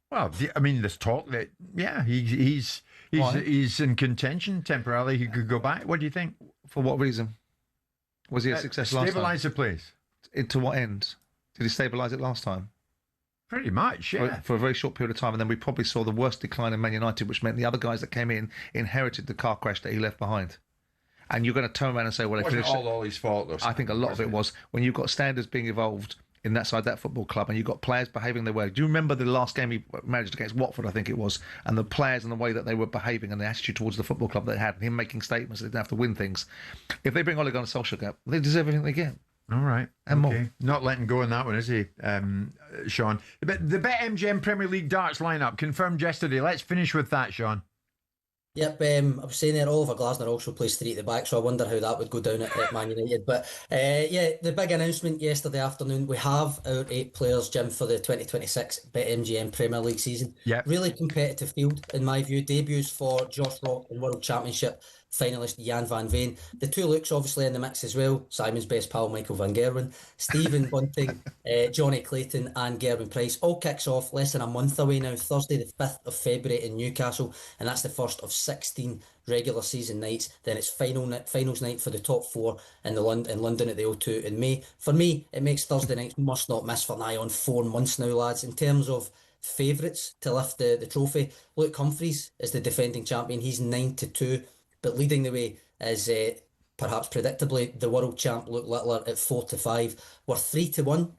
Well, I mean, there's talk that, he's in contention temporarily. He could go back. What do you think? For what reason? Was he a success last time? Stabilise the place. To what end? Did he stabilise it last time? Pretty much, yeah. For a very short period of time, and then we probably saw the worst decline in Man United, which meant the other guys that came in inherited the car crash that he left behind. And you're going to turn around and say, well, it wasn't all Ollie's fault, though. I think a lot of it was when you've got standards being evolved in that football club, and you've got players behaving their way. Do you remember the last game he managed against Watford, I think it was, and the players and the way that they were behaving and the attitude towards the football club they had, and him making statements that they didn't have to win things. If they bring Ole Gunnar Solskjaer, they deserve everything they get. All right. And okay. more. Not letting go on that one, is he, Sean? The BetMGM Premier League darts lineup confirmed yesterday. Let's finish with that, Sean. Yep, I was saying there, Oliver Glasner also plays three at the back, so I wonder how that would go down at Man United. But the big announcement yesterday afternoon, we have our 8 players, Jim, for the 2026 BetMGM Premier League season. Yep. Really competitive field, in my view. Debuts for Josh Rock and World Championship finalist Jan van Veen. The two Lukes obviously in the mix as well. Simon's best pal Michael van Gerwen, Stephen Bunting, Johnny Clayton and Gerwin Price. All kicks off less than a month away now, Thursday the 5th of February in Newcastle, and that's the first of 16 regular season nights. Then it's finals night for the top 4 in London at the O2 in May. For me, it makes Thursday nights must not miss for nigh on 4 months now, lads. In terms of favourites to lift the trophy, Luke Humphries is the defending champion. He's 9-2. But leading the way is perhaps predictably the world champ Luke Littler at 4-5. We're 3-1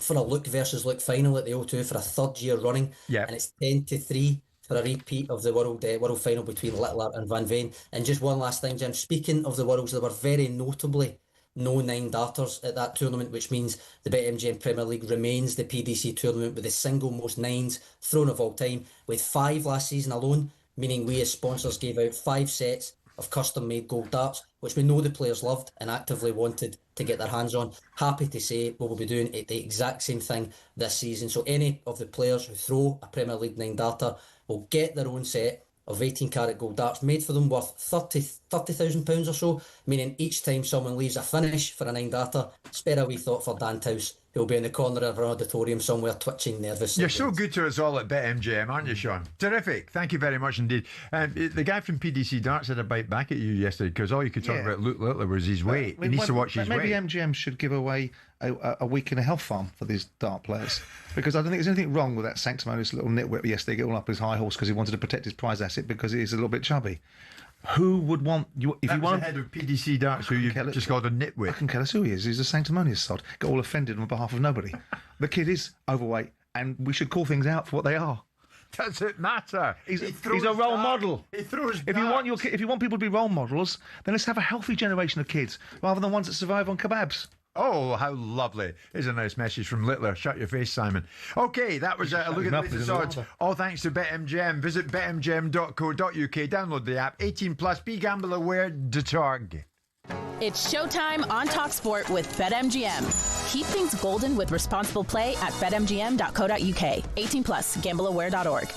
for a Luke versus Luke final at the O2 for a 3rd year running. Yep. And it's 10-3 for a repeat of the world final between Littler and Van Veen. And just one last thing, Jim. Speaking of the Worlds, there were very notably no 9 darters at that tournament, which means the BetMGM Premier League remains the PDC tournament with the single most 9s thrown of all time, with 5 last season alone, meaning we as sponsors gave out 5 sets of custom-made gold darts, which we know the players loved and actively wanted to get their hands on. Happy to say we will be doing the exact same thing this season. So any of the players who throw a Premier League 9 darter will get their own set of 18-carat gold darts made for them worth £30,000 or so, meaning each time someone leaves a finish for a 9 darter, spare a wee thought for Dan Towse, who'll be in the corner of our auditorium somewhere twitching nervously. You're so good to us all at BetMGM, aren't you, Sean? Terrific. Thank you very much indeed. The guy from PDC Darts had a bite back at you yesterday because all you could talk about Luke Littler was his weight. He needs to watch his weight. Maybe MGM should give away a week in a health farm for these dart players, because I don't think there's anything wrong with that sanctimonious little nitwit yesterday getting all up his high horse because he wanted to protect his prize asset because he's a little bit chubby. Who would want you if that you was want the head of PDC Darts who you just called a nitwit? I can care less who he is. He's a sanctimonious sod. Got all offended on behalf of nobody. The kid is overweight, and we should call things out for what they are. Does it matter? He's a role model. He throws if you want people to be role models, then let's have a healthy generation of kids rather than ones that survive on kebabs. Oh, how lovely. Here's a nice message from Littler. Shut your face, Simon. Okay, that was a look at the latest odds. All thanks to BetMGM. Visit betmgm.co.uk. Download the app. 18 plus. Be gamble aware. Detarg. It's showtime on talkSPORT with BetMGM. Keep things golden with responsible play at betmgm.co.uk. 18 plus. Gambleaware.org.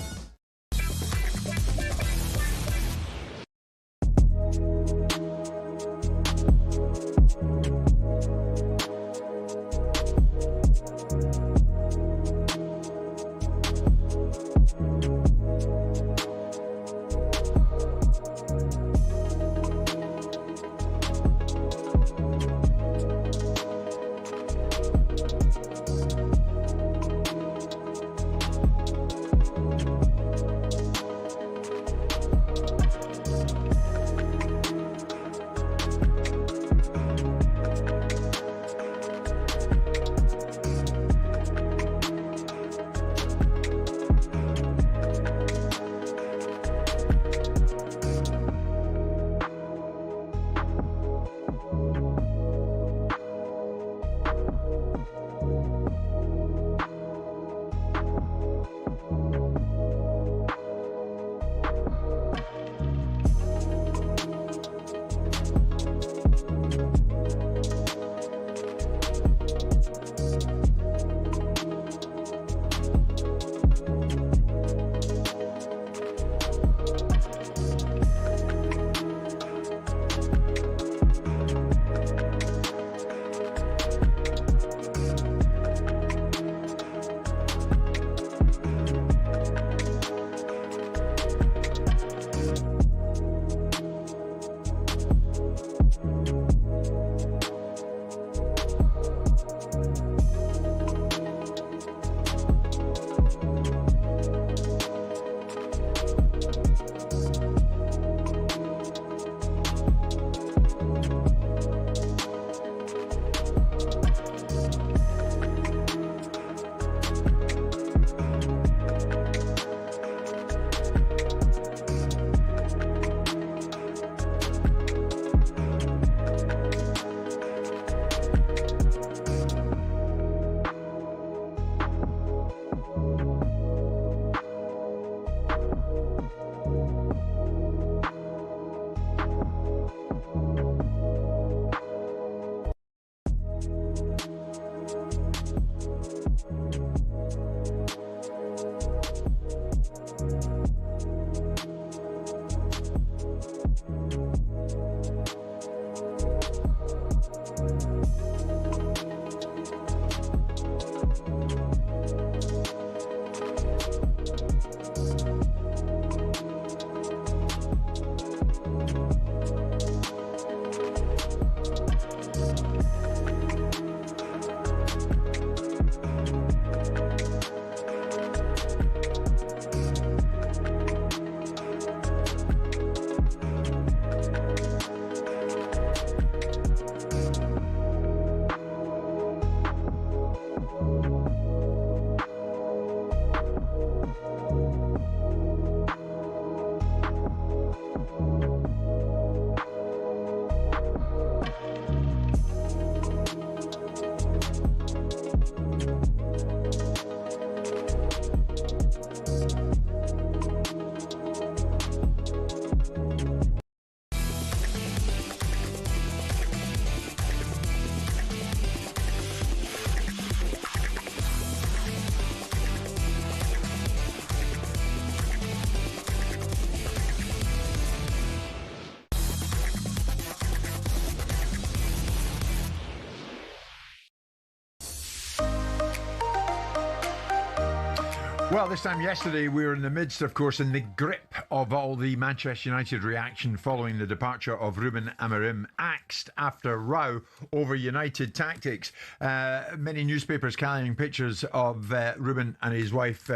Well, this time yesterday, we were in the midst, of course, in the grip of all the Manchester United reaction following the departure of Ruben Amorim, axed after row over United tactics. Many newspapers carrying pictures of Ruben and his wife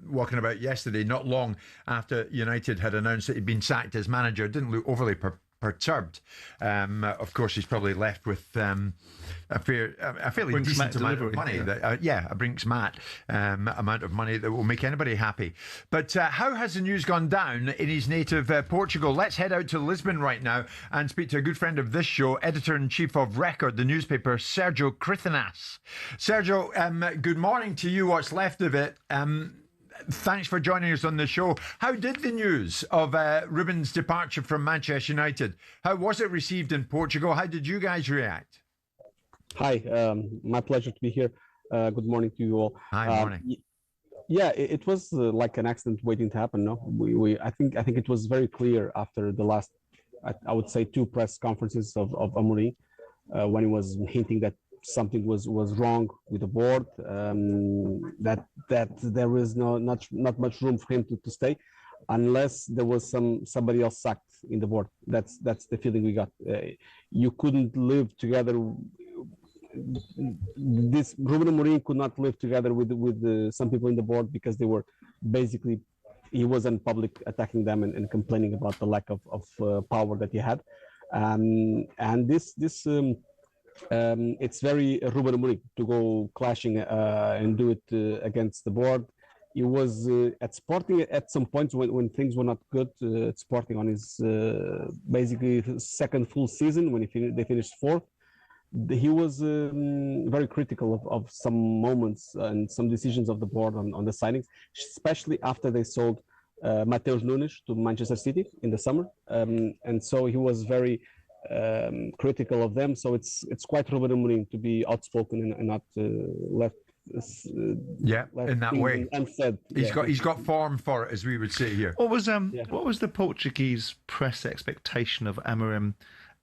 walking about yesterday, not long after United had announced that he'd been sacked as manager. Didn't look overly perturbed. Of course, he's probably left with a fairly Brinks decent Matt amount of delivery, money. A Brinks Matt amount of money that will make anybody happy. But how has the news gone down in his native Portugal? Let's head out to Lisbon right now and speak to a good friend of this show, editor-in-chief of Record, the newspaper, Sergio Critinas. Sergio, good morning to you, what's left of it. Thanks for joining us on the show. How did the news of Ruben's departure from Manchester United, how was it received in Portugal? How did you guys react? Hi, my pleasure to be here. Good morning to you all. Hi, morning. It was like an accident waiting to happen. No, I think it was very clear after the last, I would say, 2 press conferences of Amorim, when he was hinting that something was wrong with the board, that there is not much room for him to stay, unless there was somebody else sacked in the board. That's the feeling we got. You couldn't live together. This Ruben Amorim could not live together with some people in the board, because they were basically, he was in public attacking them and complaining about the lack of power that he had, and this. It's very Ruben Amorim to go clashing and do it against the board. He was at Sporting at some points when things were not good. At Sporting on his basically second full season, when they finished 4th, he was very critical of some moments and some decisions of the board on the signings, especially after they sold Mateus Nunes to Manchester City in the summer, and so he was very critical of them. So it's quite Ruben Amorim to be outspoken and not left in that way unsaid. He's got form for it, as we would say here. What was the Portuguese press expectation of Amorim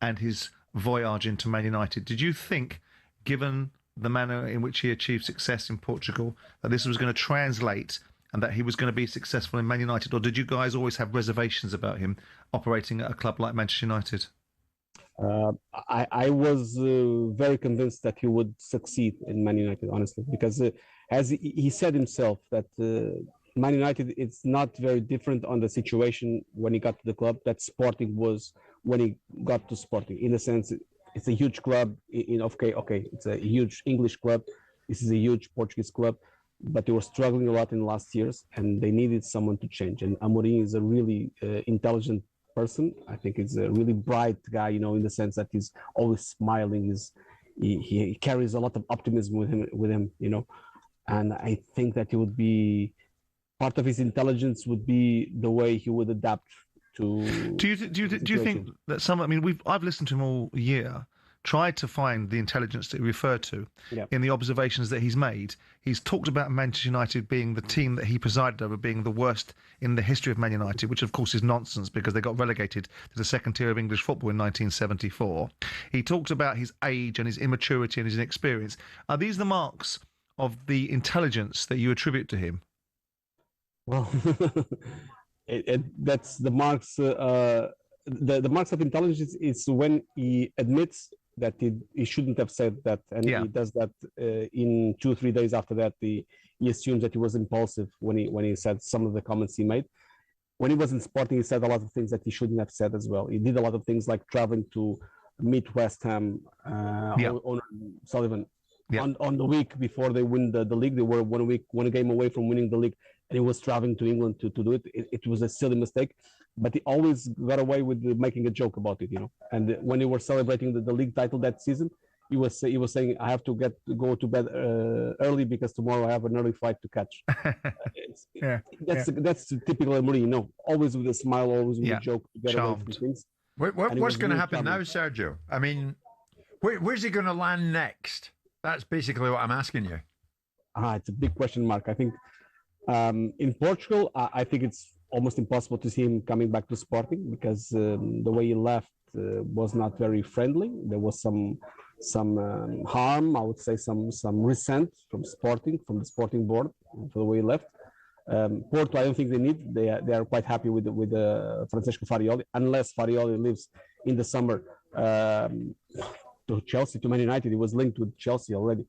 and his voyage into Man United? Did you think, given the manner in which he achieved success in Portugal, that this was going to translate and that he was going to be successful in Man United, or did you guys always have reservations about him operating at a club like Manchester United? I was very convinced that he would succeed in Man United, honestly, because as he said himself, that Man United, it's not very different on the situation when he got to the club that Sporting was when he got to Sporting. In a sense, it's a huge club. It's a huge English club. This is a huge Portuguese club, but they were struggling a lot in the last years, and they needed someone to change. And Amorim is a really intelligent person. I think he's a really bright guy, in the sense that he's always smiling. He carries a lot of optimism with him, and I think that he would be part of his intelligence would be the way he would adapt to. Do you think that I've listened to him all year, tried to find the intelligence that he referred to in the observations that he's made. He's talked about Manchester United being the team that he presided over being the worst in the history of Man United, which of course is nonsense because they got relegated to the second tier of English football in 1974. He talked about his age and his immaturity and his inexperience. Are these the marks of the intelligence that you attribute to him? Well, that's the marks. The marks of intelligence is when he admits that he shouldn't have said that, and he does that in 2 or 3 days after that. He assumes that he was impulsive when he said some of the comments he made. When he was in Sporting, he said a lot of things that he shouldn't have said as well. He did a lot of things like traveling to meet West Ham, owner Sullivan, on the week before they win the league. They were one game away from winning the league, and he was traveling to England to do it. It was a silly mistake, but he always got away with making a joke about it, And when they were celebrating the league title that season, he was saying, "I have to go to bed early because tomorrow I have an early flight to catch." That's typical Amorim, always with a smile, always with a joke to get away from things. What's going to happen now, Sergio? I mean, where's he going to land next? That's basically what I'm asking you. It's a big question mark. I think in Portugal, I think it's almost impossible to see him coming back to Sporting because the way he left was not very friendly. There was some harm, I would say, some resent from the Sporting board for the way he left. Porto, I don't think they need. They are quite happy with Francesco Farioli, unless Farioli leaves in the summer to Chelsea, to Man United. He was linked with Chelsea already.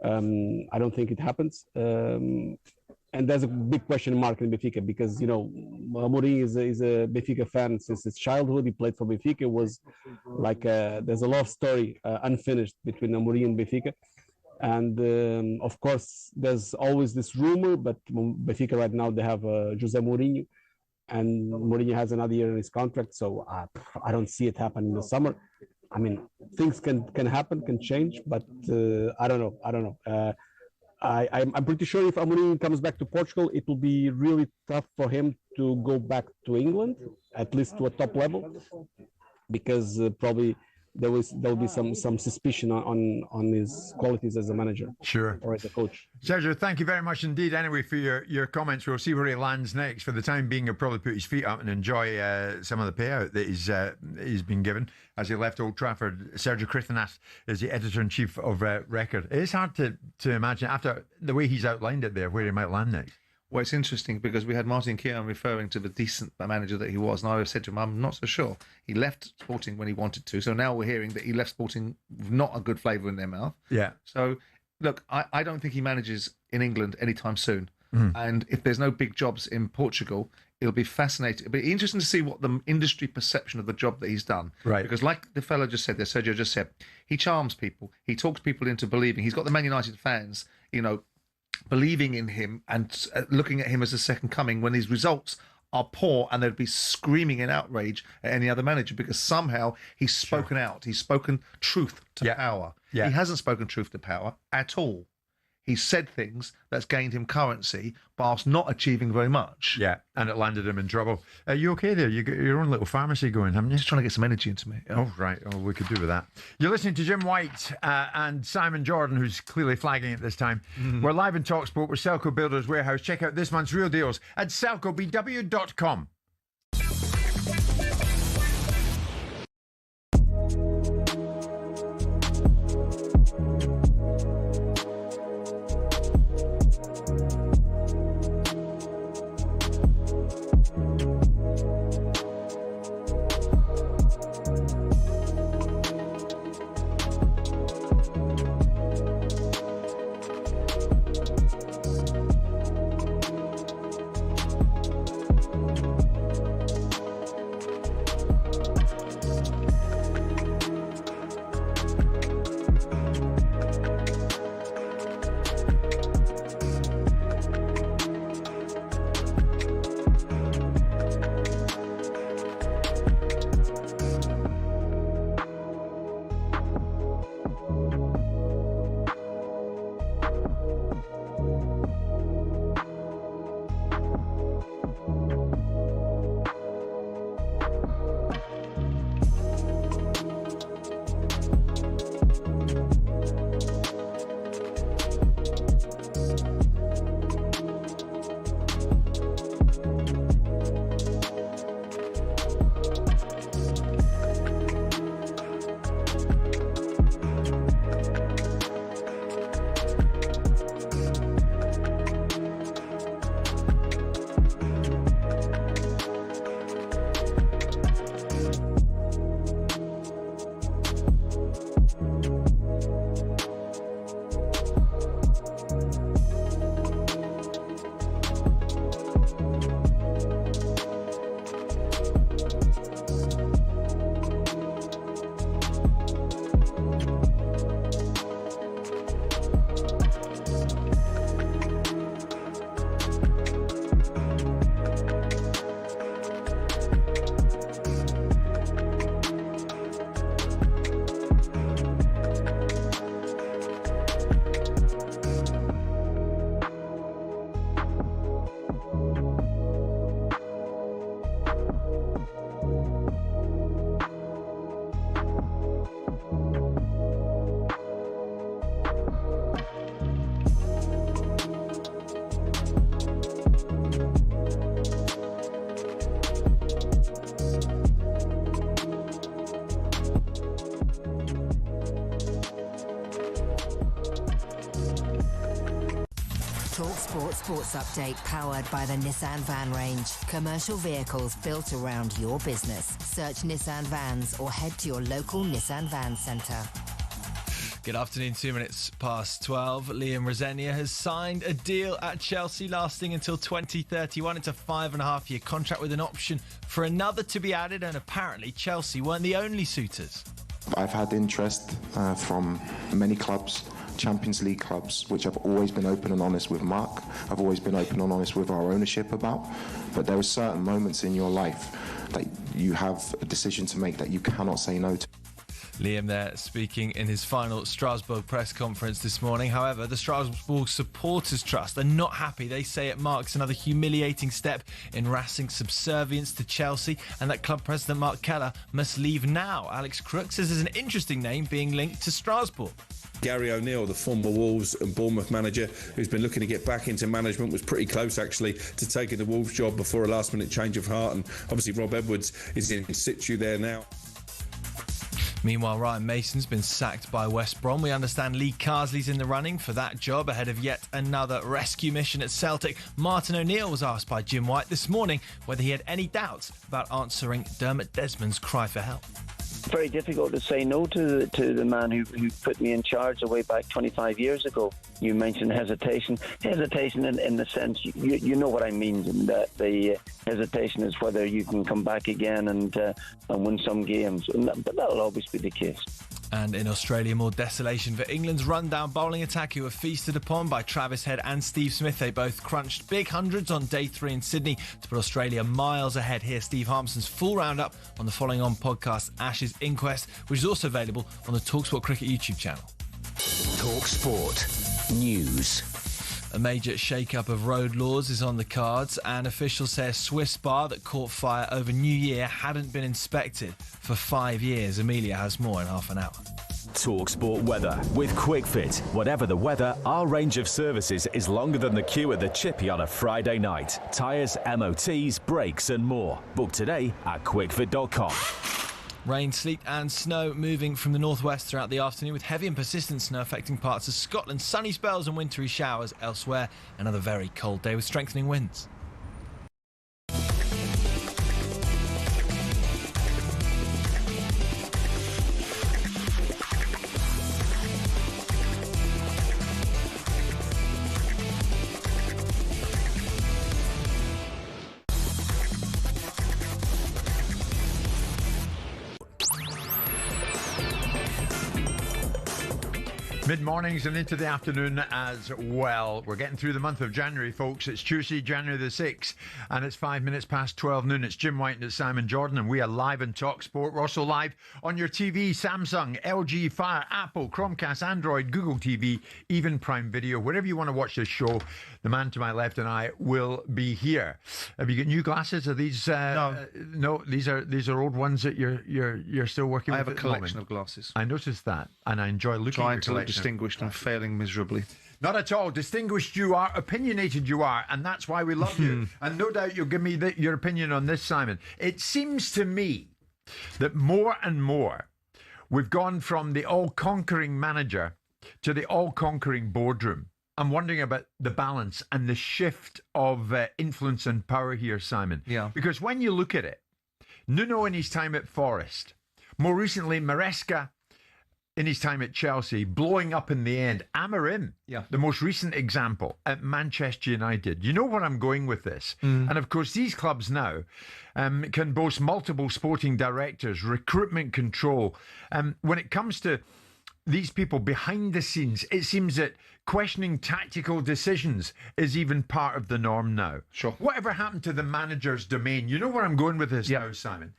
I don't think it happens. And there's a big question mark in Benfica because, Amorim is a Benfica fan since his childhood. He played for Benfica. It was like there's a love story unfinished between Amorim and Benfica. And of course, there's always this rumor, but Benfica right now, they have Jose Mourinho, and Mourinho has another year in his contract. So I don't see it happen in the summer. I mean, things can happen, can change, but I don't know. I'm pretty sure if Amorim comes back to Portugal, it will be really tough for him to go back to England, at least to a top level, because probably there will be some suspicion on his qualities as a manager, or as a coach. Sergio, thank you very much indeed. Anyway, for your comments, we'll see where he lands next. For the time being, he'll probably put his feet up and enjoy some of the payout that he's been given as he left Old Trafford. Sergio Cristianas is the editor-in-chief of Record. It is hard to imagine after the way he's outlined it there where he might land next. Well, it's interesting because we had Martin Keown referring to the decent manager that he was, and I said to him, I'm not so sure. He left Sporting when he wanted to, so now we're hearing that he left Sporting with not a good flavour in their mouth. Yeah. So, look, I don't think he manages in England anytime soon. And if there's no big jobs in Portugal, it'll be fascinating. It'll be interesting to see what the industry perception of the job that he's done. Right. Because like the fellow just said there, Sergio just said, he charms people. He talks people into believing. He's got the Man United fans, believing in him and looking at him as a second coming when his results are poor, and they'd be screaming in outrage at any other manager because somehow he's spoken out. He's spoken truth to power. Yeah. He hasn't spoken truth to power at all. He's said things that's gained him currency whilst not achieving very much. Yeah, and it landed him in trouble. Are you okay there? You got your own little pharmacy going, haven't you? Just trying to get some energy into me. Oh, right. Oh, we could do with that. You're listening to Jim White and Simon Jordan, who's clearly flagging at this time. We're live in talkSPORT with Selco Builders Warehouse. Check out this month's real deals at selcobw.com. talkSPORT's Sports update powered by the Nissan Van range. Commercial vehicles built around your business. Search Nissan Vans or head to your local Nissan Van centre. Good afternoon, 2 minutes past 12. Liam Rosenior has signed a deal at Chelsea lasting until 2031. It's a 5.5-year contract with an option for another to be added, and apparently Chelsea weren't the only suitors. I've had interest from many clubs, Champions League clubs, which I've always been open and honest with Mark. I've always been open and honest with our ownership about. But there are certain moments in your life that you have a decision to make that you cannot say no to. Liam there speaking in his final Strasbourg press conference this morning. However, the Strasbourg Supporters Trust are not happy. They say it marks another humiliating step in Racing's subservience to Chelsea, and that club president Mark Keller must leave now. Alex Crook says there's an interesting name being linked to Strasbourg. Gary O'Neill, the former Wolves and Bournemouth manager, who's been looking to get back into management, was pretty close actually to taking the Wolves job before a last-minute change of heart, and obviously Rob Edwards is in situ there now. Meanwhile, Ryan Mason's been sacked by West Brom. We understand Lee Carsley's in the running for that job ahead of yet another rescue mission at Celtic. Martin O'Neill was asked by Jim White this morning whether he had any doubts about answering Dermot Desmond's cry for help. Very difficult to say no to the man who put me in charge way back 25 years ago. You mentioned hesitation in the sense, you know what I mean, that the hesitation is whether you can come back again and win some games, but that'll always be the case. And in Australia, more desolation for England's rundown bowling attack, who were feasted upon by Travis Head and Steve Smith. They both crunched big hundreds on day 3 in Sydney to put Australia miles ahead. Here's Steve Harmson's full roundup on the following on podcast, Ashes Inquest, which is also available on the talkSPORT Cricket YouTube channel. talkSPORT News. A major shake-up of road laws is on the cards, and officials say a Swiss bar that caught fire over New Year hadn't been inspected for 5 years. Amelia has more in half an hour. talkSPORT weather with QuickFit. Whatever the weather, our range of services is longer than the queue at the Chippy on a Friday night. Tyres, MOTs, brakes and more. Book today at quickfit.com. Rain, sleet and snow moving from the northwest throughout the afternoon, with heavy and persistent snow affecting parts of Scotland. Sunny spells and wintry showers elsewhere. Another very cold day with strengthening winds. Mid-mornings and into the afternoon as well. We're getting through the month of January, folks. It's Tuesday, January the 6th, and it's 5 minutes past 12 noon. It's Jim White and it's Simon Jordan, and we are live on talkSPORT. We're also live on your TV, Samsung, LG, Fire, Apple, Chromecast, Android, Google TV, even Prime Video. Wherever you want to watch this show, the man to my left and I will be here. Have you got new glasses? Are these? No. These are old ones that you're still working with. I have a collection of glasses. I noticed that, and I enjoy looking at your collection. Distinguished and failing miserably. Not at all. Distinguished you are, opinionated you are, and that's why we love you. And no doubt you'll give me your opinion on this, Simon. It seems to me that more and more we've gone from the all-conquering manager to the all-conquering boardroom. I'm wondering about the balance and the shift of influence and power here, Simon. Yeah. Because when you look at it, Nuno in his time at Forest, more recently Maresca in his time at Chelsea, blowing up in the end. Amorim, the most recent example at Manchester United. You know where I'm going with this. And of course, these clubs now can boast multiple sporting directors, recruitment control. When it comes to these people behind the scenes, it seems that questioning tactical decisions is even part of the norm now. Sure. Whatever happened to the manager's domain? You know where I'm going with this now, Simon.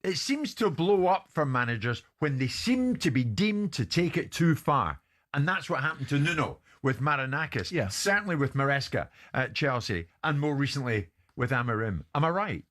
It seems to blow up for managers when they seem to be deemed to take it too far. And that's what happened to Nuno with Marinakis, certainly with Maresca at Chelsea, and more recently with Amorim. Am I right?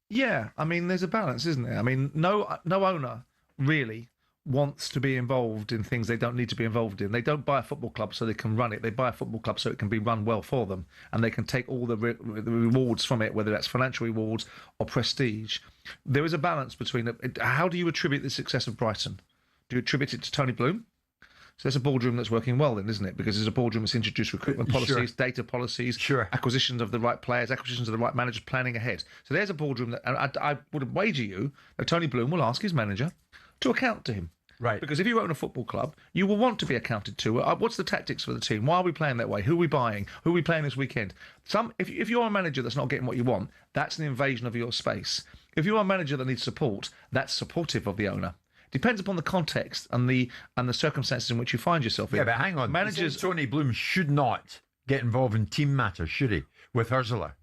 Yeah, I mean, there's a balance, isn't there? I mean, no owner really wants to be involved in things they don't need to be involved in. They don't buy a football club so they can run it. They buy a football club so it can be run well for them, and they can take all the rewards from it, whether that's financial rewards or prestige. There is a balance between it. How do you attribute the success of Brighton? Do you attribute it to Tony Bloom? So that's a boardroom that's working well then, isn't it? Because there's a boardroom that's introduced recruitment policies, data policies, acquisitions of the right players, acquisitions of the right managers, planning ahead. So there's a boardroom that, and I would wager you that Tony Bloom will ask his manager to account to him. Right. Because if you own a football club, you will want to be accounted to. What's the tactics for the team? Why are we playing that way? Who are we buying? Who are we playing this weekend? If you're a manager that's not getting what you want, that's an invasion of your space. If you're a manager that needs support, that's supportive of the owner. Depends upon the context and the circumstances in which you find yourself in. Yeah, but hang on. Managers, Tony Bloom should not get involved in team matters, should he? With Ursula.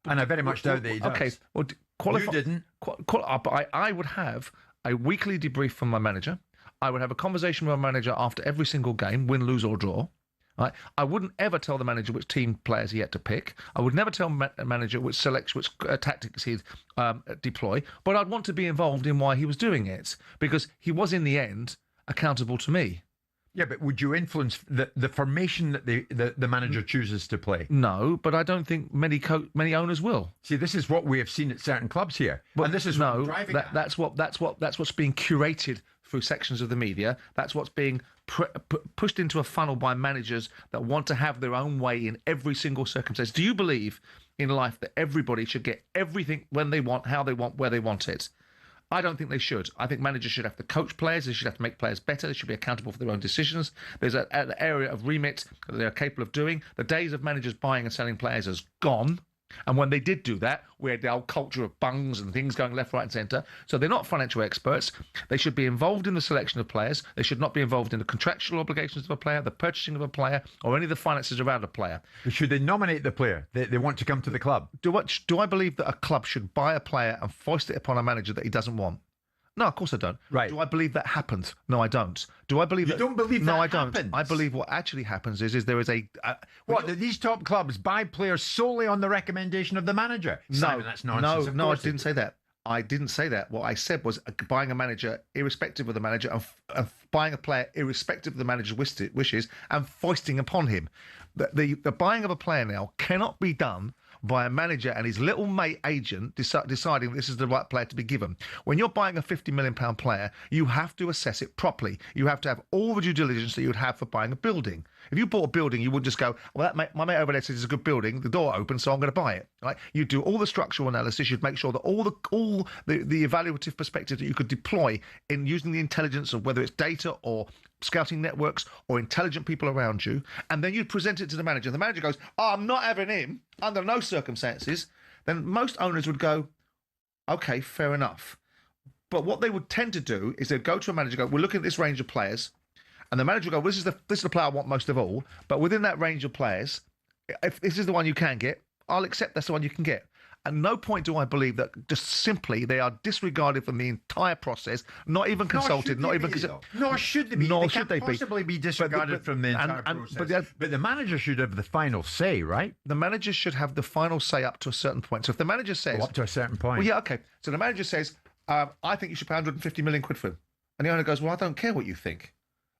And I very much doubt that he does. Okay, well, you didn't. But I would have a weekly debrief from my manager. I would have a conversation with my manager after every single game, win, lose or draw. Right? I wouldn't ever tell the manager which team players he had to pick. I would never tell a manager which tactics he'd deploy. But I'd want to be involved in why he was doing it, because he was in the end accountable to me. Yeah, but would you influence the formation that the manager chooses to play? No, but I don't think many owners will. See, this is what we have seen at certain clubs here, and this is what I'm driving at. That's what's being curated through sections of the media. That's what's being pushed into a funnel by managers that want to have their own way in every single circumstance. Do you believe in life that everybody should get everything when they want, how they want, where they want it? I don't think they should. I think managers should have to coach players. They should have to make players better. They should be accountable for their own decisions. There's an area of remit that they're capable of doing. The days of managers buying and selling players has gone. And when they did do that, we had the old culture of bungs and things going left, right and centre. So they're not financial experts. They should be involved in the selection of players. They should not be involved in the contractual obligations of a player, the purchasing of a player, or any of the finances around a player. Should they nominate the player they want to come to the club? Do I believe that a club should buy a player and foist it upon a manager that he doesn't want? No, of course I don't. Right. Do I believe that happened? No, I don't. Do I believe you don't believe that No, I happens? don't. I believe what actually happens is there is a... that these top clubs buy players solely on the recommendation of the manager? Simon, that's nonsense. No, I didn't say that. I didn't say that. What I said was buying a manager irrespective of the manager and buying a player irrespective of the manager's wishes and foisting upon him. The buying of a player now cannot be done by a manager and his little mate agent deciding this is the right player to be given. When you're buying a £50 million player, you have to assess it properly. You have to have all the due diligence that you would have for buying a building. If you bought a building, you wouldn't just go, well, my mate over there says it's a good building, the door opens, so I'm going to buy it. Right? You do all the structural analysis. You'd make sure that all the evaluative perspective that you could deploy in using the intelligence of whether it's data or scouting networks or intelligent people around you, and then you'd present it to the manager. The manager goes, oh, I'm not having him under no circumstances. Then most owners would go, okay, fair enough. But what they would tend to do is they'd go to a manager and go, we're looking at this range of players. And the manager would go, this is the player I want most of all. But within that range of players, if this is the one you can get, I'll accept that's the one you can get. At no point do I believe that just simply they are disregarded from the entire process, not even consulted, not even considered. Nor should they be. Nor they should can't they possibly be disregarded from the entire process. But the manager should have the final say, right? The manager should have the final say up to a certain point. So if the manager says... up to a certain point. Well, yeah, okay. So the manager says, I think you should pay 150 million quid for him. And the owner goes, well, I don't care what you think.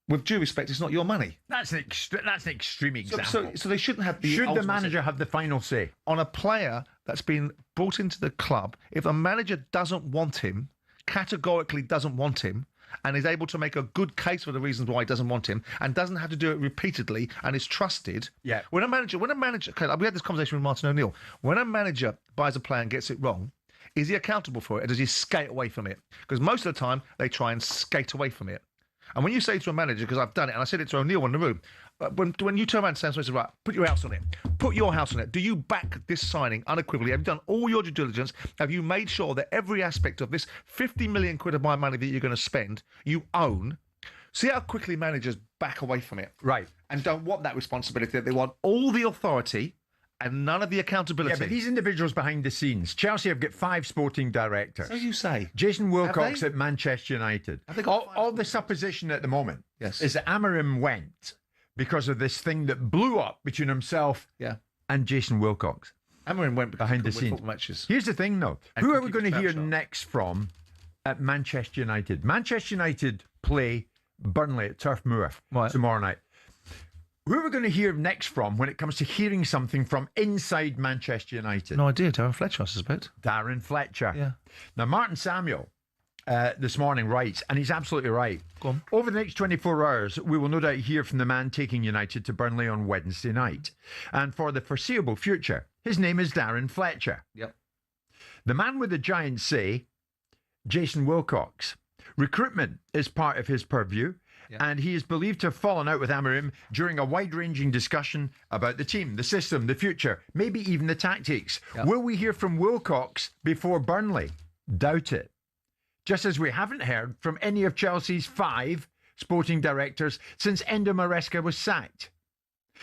With due respect, it's not your money. That's an extreme example. So they shouldn't have the... Should the manager have the final say? On a player that's been brought into the club, if a manager doesn't want him, categorically doesn't want him, and is able to make a good case for the reasons why he doesn't want him, and doesn't have to do it repeatedly, and is trusted... Yeah. When a manager... Okay, we had this conversation with Martin O'Neill. When a manager buys a player and gets it wrong, is he accountable for it, or does he skate away from it? Because most of the time, they try and skate away from it. And when you say to a manager, because I've done it, and I said it to O'Neill in the room, when you turn around and say, right, put your house on it. Put your house on it. Do you back this signing unequivocally? Have you done all your due diligence? Have you made sure that every aspect of this 50 million quid of my money that you're going to spend, you own? See how quickly managers back away from it. Right. And don't want that responsibility. They want all the authority and none of the accountability. Yeah, but these individuals behind the scenes, Chelsea have got 5 sporting directors. So you say. Jason Wilcox at Manchester United. All the supposition at the moment is that Amorim went because of this thing that blew up between himself and Jason Wilcox. Amorim went behind the scenes. Matches. Here's the thing, though. Who are we going to hear next from at Manchester United? Manchester United play Burnley at Turf Moor tomorrow night. Who are we going to hear next from when it comes to hearing something from inside Manchester United? No idea. Darren Fletcher, I suspect. Darren Fletcher. Yeah. Now, Martin Samuel this morning writes, and he's absolutely right. Go on. Over the next 24 hours, we will no doubt hear from the man taking United to Burnley on Wednesday night. And for the foreseeable future, his name is Darren Fletcher. Yep. The man with the giant say, Jason Wilcox. Recruitment is part of his purview, and he is believed to have fallen out with Amorim during a wide-ranging discussion about the team, the system, the future, maybe even the tactics. Yep. Will we hear from Wilcox before Burnley? Doubt it. Just as we haven't heard from any of Chelsea's 5 sporting directors since Endo Maresca was sacked.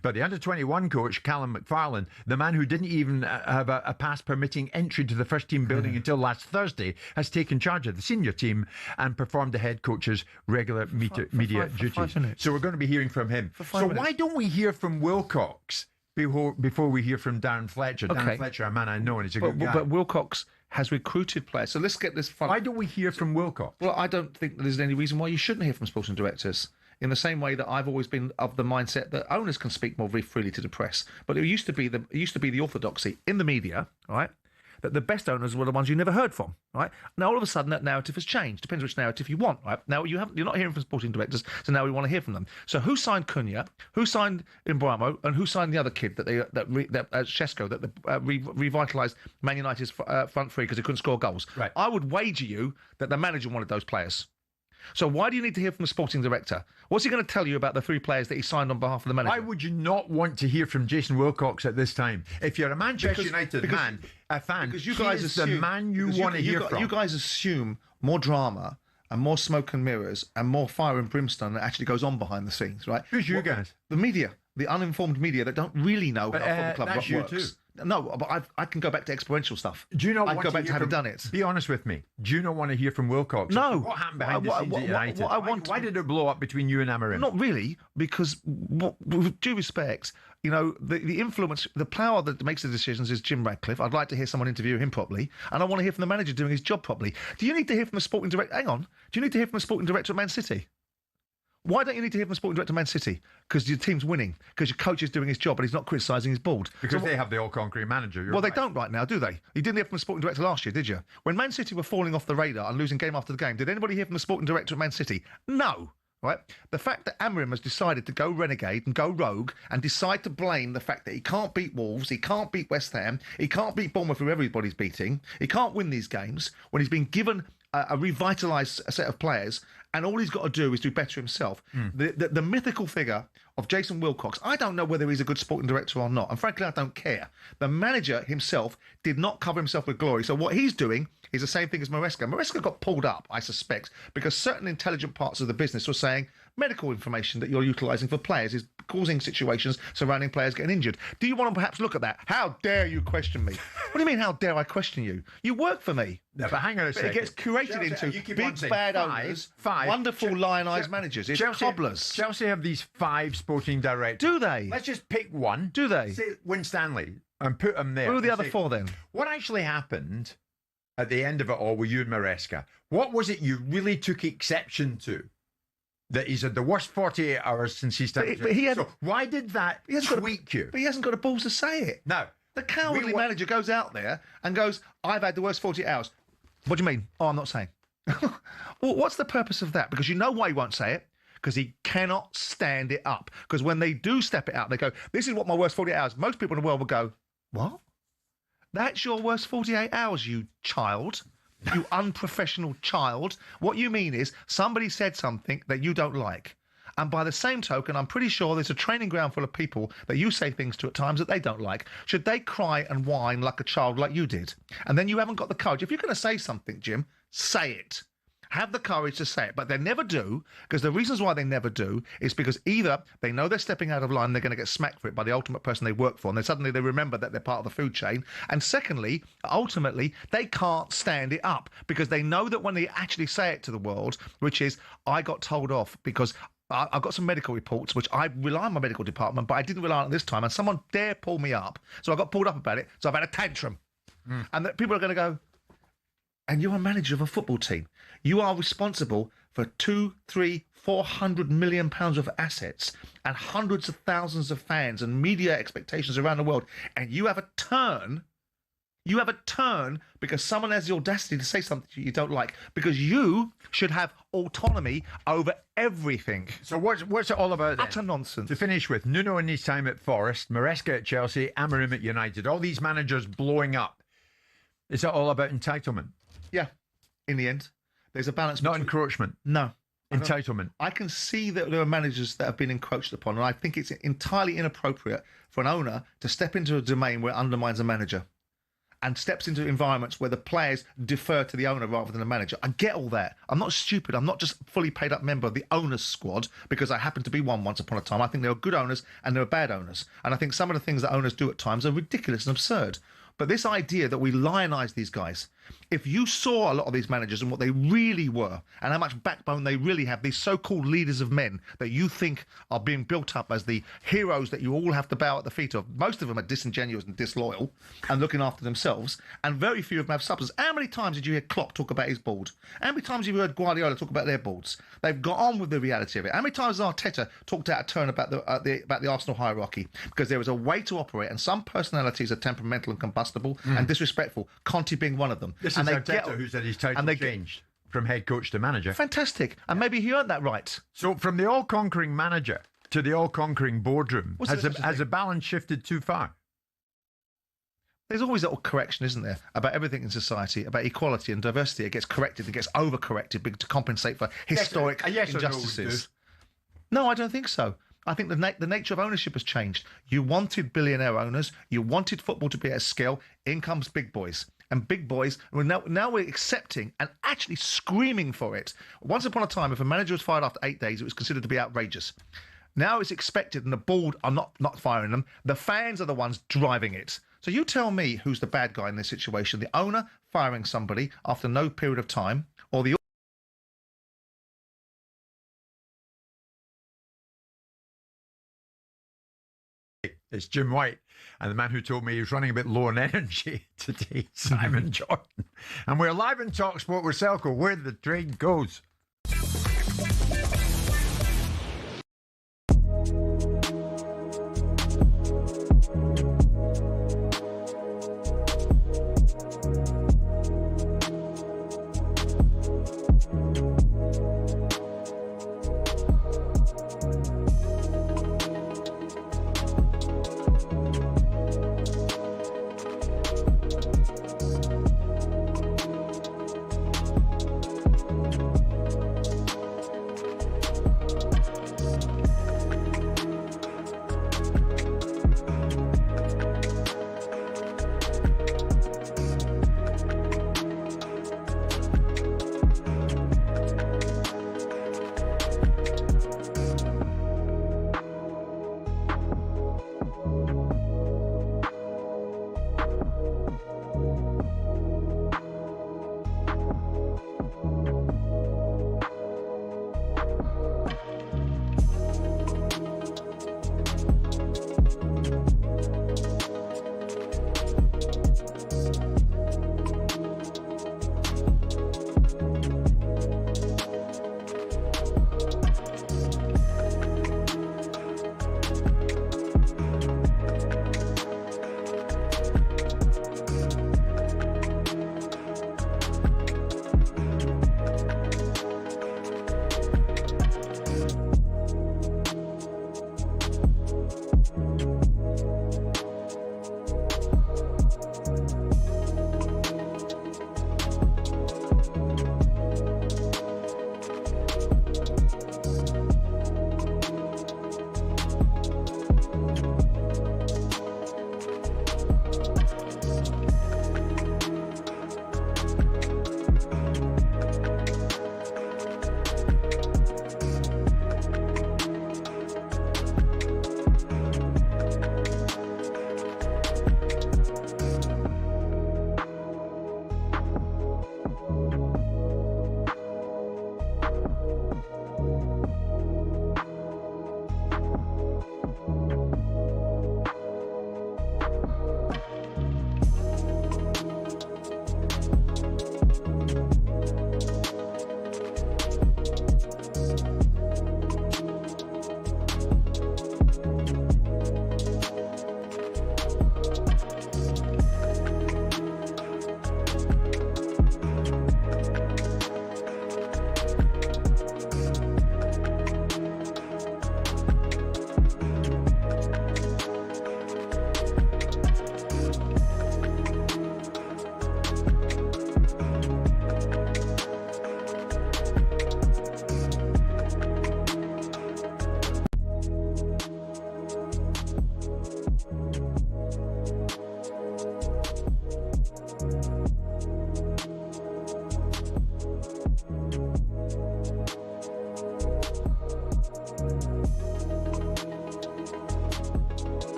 But the under-21 coach, Callum McFarlane, the man who didn't even have a pass permitting entry to the first-team building until last Thursday, has taken charge of the senior team and performed the head coach's regular media duties. So we're going to be hearing from him. So why don't we hear from Wilcox before we hear from Darren Fletcher? Okay. Darren Fletcher, a man I know, and he's a good guy. But Wilcox has recruited players. So let's get this fun. Why don't we hear from Wilcox? Well, I don't think there's any reason why you shouldn't hear from sporting directors. In the same way that I've always been of the mindset that owners can speak more very freely to the press, but it used to be the orthodoxy in the media, right? That the best owners were the ones you never heard from, right? Now all of a sudden that narrative has changed. Depends which narrative you want, right? Now you're not hearing from sporting directors, so now we want to hear from them. So who signed Cunha? Who signed Imbramo? And who signed the other kid that Shesko that revitalised Man United's front three because he couldn't score goals? Right. I would wager you that the manager wanted those players. So why do you need to hear from the sporting director? What's he going to tell you about the 3 players that he signed on behalf of the manager? Why would you not want to hear from Jason Wilcox at this time? If you're a Manchester United fan, because you guys assume, the man you want to hear from. You guys assume more drama and more smoke and mirrors and more fire and brimstone that actually goes on behind the scenes, right? Who's you guys? The media, the uninformed media that don't really know how a football club that's you works. too. No, but I can go back to experiential stuff. Do you not I want go to back hear to having from, done it? Be honest with me. Do you not want to hear from Wilcox? No. What happened behind the scenes at United? Why did it blow up between you and Amorim? Not really, because with due respect, you know, the influence, the power that makes the decisions is Jim Radcliffe. I'd like to hear someone interview him properly, and I want to hear from the manager doing his job properly. Do you need to hear from the sporting director? Hang on. Do you need to hear from the sporting director at Man City? Why don't you need to hear from the sporting director of Man City? Because your team's winning. Because your coach is doing his job and he's not criticising his board. Because they have the all-concrete manager. Well, they don't right now, do they? You didn't hear from the sporting director last year, did you? When Man City were falling off the radar and losing game after the game, did anybody hear from the sporting director of Man City? No. Right? The fact that Amorim has decided to go renegade and go rogue and decide to blame the fact that he can't beat Wolves, he can't beat West Ham, he can't beat Bournemouth, who everybody's beating, he can't win these games when he's been given a revitalised set of players, and all he's got to do is do better himself. The mythical figure of Jason Wilcox, I don't know whether he's a good sporting director or not, and frankly, I don't care. The manager himself did not cover himself with glory, so what he's doing is the same thing as Maresca. Maresca got pulled up, I suspect, because certain intelligent parts of the business were saying medical information that you're utilising for players is causing situations surrounding players getting injured. Do you want to perhaps look at that? How dare you question me? What do you mean, how dare I question you? You work for me. No, but hang on a second. It gets curated into big bad owners, wonderful lionised managers. It's cobblers. Chelsea have these 5 sporting directors. Do they? Let's just pick one. Do they? Say Winstanley and put him there. Who are the other 4 then? What actually happened at the end of it all with you and Maresca? What was it you really took exception to? That he's had the worst 48 hours since he started. So why did that tweak you? But he hasn't got the balls to say it. No. The cowardly manager goes out there and goes, I've had the worst 48 hours. What do you mean? Oh, I'm not saying. Well, what's the purpose of that? Because you know why he won't say it. Because he cannot stand it up. Because when they do step it out, they go, this is what my worst 48 hours. Most people in the world will go, what? That's your worst 48 hours, you child. You unprofessional child. What you mean is somebody said something that you don't like. And by the same token, I'm pretty sure there's a training ground full of people that you say things to at times that they don't like. Should they cry and whine like a child like you did? And then you haven't got the courage. If you're going to say something, Jim, say it. Have the courage to say it. But they never do, because the reasons why they never do is because either they know they're stepping out of line and they're going to get smacked for it by the ultimate person they work for, and then suddenly they remember that they're part of the food chain. And secondly, ultimately, they can't stand it up because they know that when they actually say it to the world, which is, I got told off because I've got some medical reports, which I rely on my medical department, but I didn't rely on it this time, and someone dare pull me up. So I got pulled up about it, so I've had a tantrum. And that people are going to go, and you're a manager of a football team. You are responsible for 200, 300, 400 million pounds of assets and hundreds of thousands of fans and media expectations around the world. And you have a turn You have a turn because someone has the audacity to say something you don't like, because you should have autonomy over everything. So what's it all about then? Utter nonsense. To finish with, Nuno in his time at Forest, Maresca at Chelsea, Amorim at United. All these managers blowing up. Is it all about entitlement? Yeah, in the end. There's a balance. Not encroachment? No. Entitlement. I can see that there are managers that have been encroached upon, and I think it's entirely inappropriate for an owner to step into a domain where it undermines a manager and steps into environments where the players defer to the owner rather than the manager. I get all that. I'm not stupid. I'm not just a fully paid up member of the owner's squad because I happen to be one once upon a time. I think there are good owners and there are bad owners. And I think some of the things that owners do at times are ridiculous and absurd. But this idea that we lionize these guys, if you saw a lot of these managers and what they really were and how much backbone they really have, these so-called leaders of men that you think are being built up as the heroes that you all have to bow at the feet of, most of them are disingenuous and disloyal and looking after themselves, and very few of them have substance. How many times did you hear Klopp talk about his board? How many times have you heard Guardiola talk about their boards? They've got on with the reality of it. How many times has Arteta talked out of turn about the Arsenal hierarchy? Because there is a way to operate, and some personalities are temperamental and combustible and disrespectful. Conte being one of them. This and is they Arteta who said his title changed from head coach to manager. Fantastic. And maybe he earned that right. So from the all-conquering manager to the all-conquering boardroom, has the balance shifted too far? There's always a little correction, isn't there, about everything in society, about equality and diversity. It gets corrected, it gets overcorrected to compensate for historic injustices. No, I don't think so. I think the nature of ownership has changed. You wanted billionaire owners. You wanted football to be at scale. In comes big boys. And big boys, now we're accepting and actually screaming for it. Once upon a time, if a manager was fired after 8 days, it was considered to be outrageous. Now it's expected, and the board are not firing them. The fans are the ones driving it. So you tell me who's the bad guy in this situation, the owner firing somebody after no period of time, or the... It's Jim White, and the man who told me he was running a bit low on energy today, Simon Jordan. And we're live in talkSPORT with Selco, where the train goes.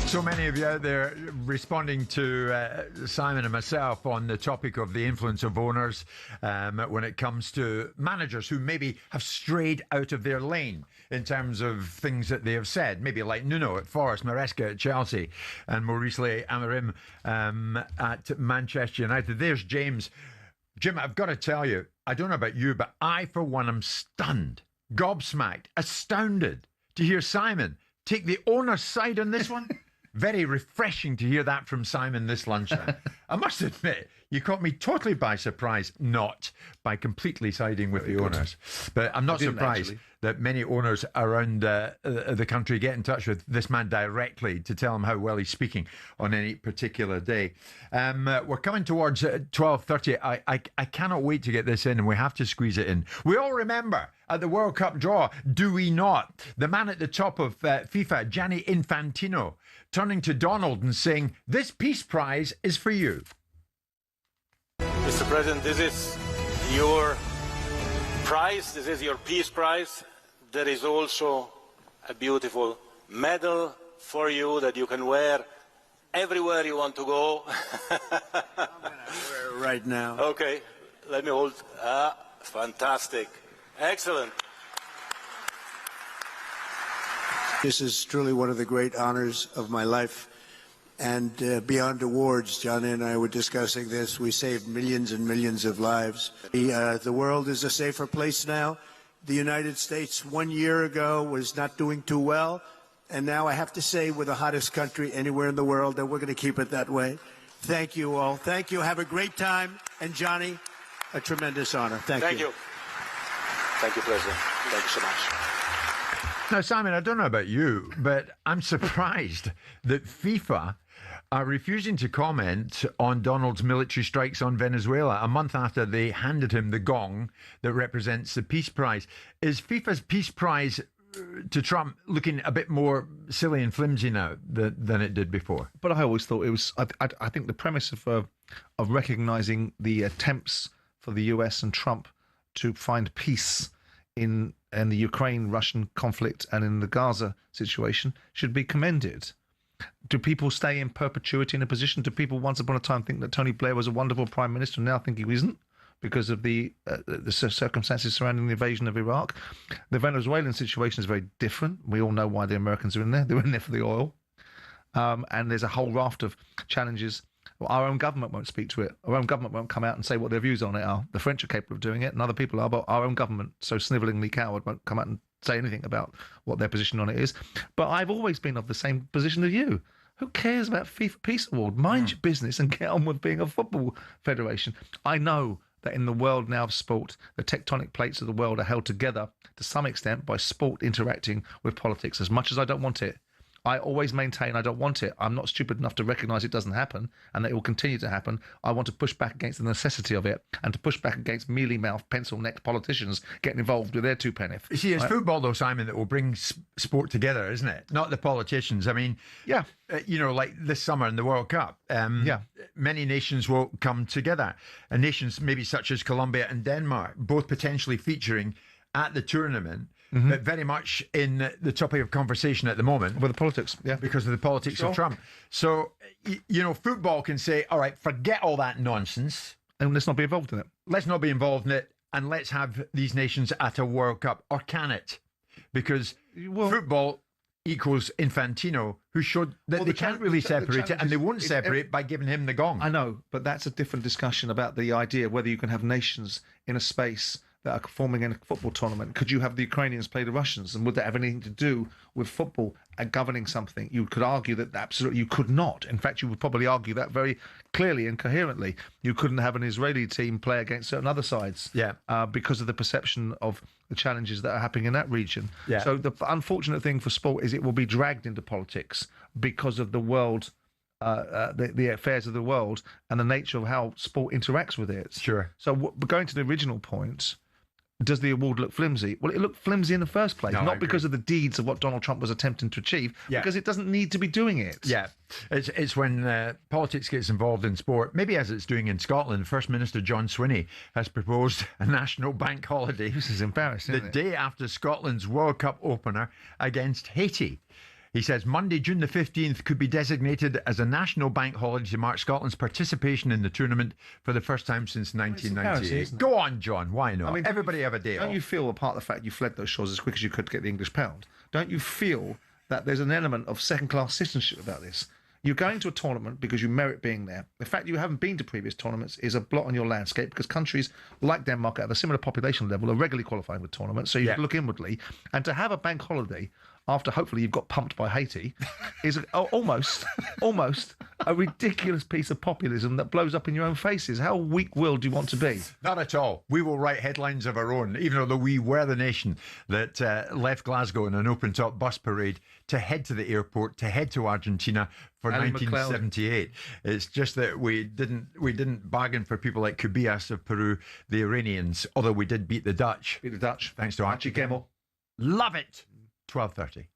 So many of you out there responding to Simon and myself on the topic of the influence of owners when it comes to managers who maybe have strayed out of their lane in terms of things that they have said, maybe like Nuno at Forest, Maresca at Chelsea, and more recently Amorim at Manchester United. There's James. Jim, I've got to tell you, I don't know about you, but I, for one, am stunned, gobsmacked, astounded to hear Simon take the owner's side on this one. Very refreshing to hear that from Simon this lunchtime. I must admit, you caught me totally by surprise, not by completely siding with the owners. But I'm not surprised that many owners around the country get in touch with this man directly to tell him how well he's speaking on any particular day. We're coming towards 12:30. I cannot wait to get this in, and we have to squeeze it in. We all remember at the World Cup draw, do we not? The man at the top of FIFA, Gianni Infantino, turning to Donald and saying, "This peace prize is for you." Mr. President, this is your prize. This is your peace prize. There is also a beautiful medal for you that you can wear everywhere you want to go. I'm gonna wear it right now. Okay, let me hold. Fantastic. Excellent. This is truly one of the great honors of my life. And beyond awards, Johnny and I were discussing this. We saved millions and millions of lives. The world is a safer place now. The United States 1 year ago was not doing too well. And now I have to say we're the hottest country anywhere in the world, and we're going to keep it that way. Thank you all. Thank you. Have a great time. And Johnny, a tremendous honor. Thank you. Thank you, President. Thank you so much. Now, Simon, I don't know about you, but I'm surprised that FIFA are refusing to comment on Donald's military strikes on Venezuela a month after they handed him the gong that represents the Peace Prize. Is FIFA's Peace Prize to Trump looking a bit more silly and flimsy now than it did before? But I always thought it was. I think the premise of recognising the attempts for the US and Trump to find peace in the Ukraine-Russian conflict and in the Gaza situation should be commended. Do people stay in perpetuity in a position? Do people once upon a time think that Tony Blair was a wonderful prime minister and now think he isn't because of the circumstances surrounding the invasion of Iraq? The Venezuelan situation is very different. We all know why the Americans are in there. They're in there for the oil. And there's a whole raft of challenges. Well, our own government won't speak to it. Our own government won't come out and say what their views on it are. The French are capable of doing it and other people are, but our own government, so snivelingly coward, won't come out and say anything about what their position on it is. But I've always been of the same position as you. Who cares about FIFA Peace Award? Mind your business and get on with being a football federation. I know that in the world now of sport, the tectonic plates of the world are held together to some extent by sport interacting with politics. As much as I don't want it, I always maintain I don't want it. I'm not stupid enough to recognise it doesn't happen and that it will continue to happen. I want to push back against the necessity of it and to push back against mealy-mouthed, pencil-necked politicians getting involved with their two penneth. You see, it's football, though, Simon, that will bring sport together, isn't it? Not the politicians. I mean, yeah, like this summer in the World Cup, many nations will come together. And nations maybe such as Colombia and Denmark, both potentially featuring at the tournament, but very much in the topic of conversation at the moment. With the politics, yeah. Because of the politics of Trump. So, football can say, all right, forget all that nonsense. And let's not be involved in it. Let's not be involved in it, and let's have these nations at a World Cup. Or can it? Because football equals Infantino, who showed that they can't really separate it, and they won't separate by giving him the gong. I know, but that's a different discussion about the idea of whether you can have nations in a space that are forming in a football tournament? Could you have the Ukrainians play the Russians? And would that have anything to do with football and governing something? You could argue that absolutely you could not. In fact, you would probably argue that very clearly and coherently. You couldn't have an Israeli team play against certain other sides because of the perception of the challenges that are happening in that region. Yeah. So the unfortunate thing for sport is it will be dragged into politics because of the world, the affairs of the world and the nature of how sport interacts with it. Sure. So going to the original point, does the award look flimsy? Well, it looked flimsy in the first place, No, not because of the deeds of what Donald Trump was attempting to achieve, because it doesn't need to be doing it. Yeah, it's when politics gets involved in sport, maybe as it's doing in Scotland. First Minister John Swinney has proposed a national bank holiday. This is embarrassing, the day after Scotland's World Cup opener against Haiti. He says Monday, June the 15th, could be designated as a national bank holiday to mark Scotland's participation in the tournament for the first time since 1998. Go on, John. Why not? I mean, everybody have a day off. Don't you feel, apart from the fact you fled those shores as quick as you could to get the English pound, don't you feel that there's an element of second-class citizenship about this? You're going to a tournament because you merit being there. The fact that you haven't been to previous tournaments is a blot on your landscape because countries like Denmark at a similar population level are regularly qualifying with tournaments, so you can look inwardly. And to have a bank holiday after hopefully you've got pumped by Haiti is almost a ridiculous piece of populism that blows up in your own faces. How weak-willed do you want to be? Not at all. We will write headlines of our own, even though we were the nation that left Glasgow in an open-top bus parade to head to the airport, to head to Argentina for Ali 1978. It's just that we didn't bargain for people like Cubillas of Peru, the Iranians, although we did beat the Dutch. Beat the Dutch. Thanks to Archie Gemmell. Love it. 12:30.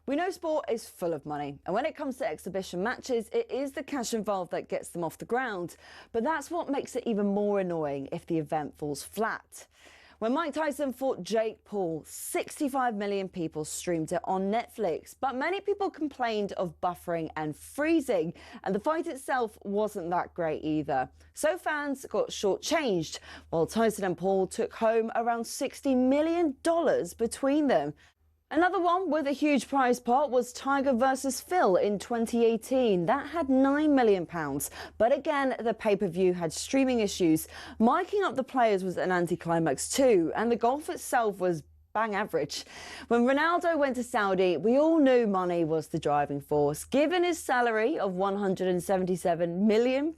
We know sport is full of money, and when it comes to exhibition matches, it is the cash involved that gets them off the ground. But that's what makes it even more annoying if the event falls flat. When Mike Tyson fought Jake Paul, 65 million people streamed it on Netflix. But many people complained of buffering and freezing, and the fight itself wasn't that great either. So fans got shortchanged, while Tyson and Paul took home around $60 million between them. Another one with a huge prize pot was Tiger versus Phil in 2018. That had £9 million. But again, the pay-per-view had streaming issues. Miking up the players was an anticlimax too, and the golf itself was bang average. When Ronaldo went to Saudi, we all knew money was the driving force, given his salary of £177 million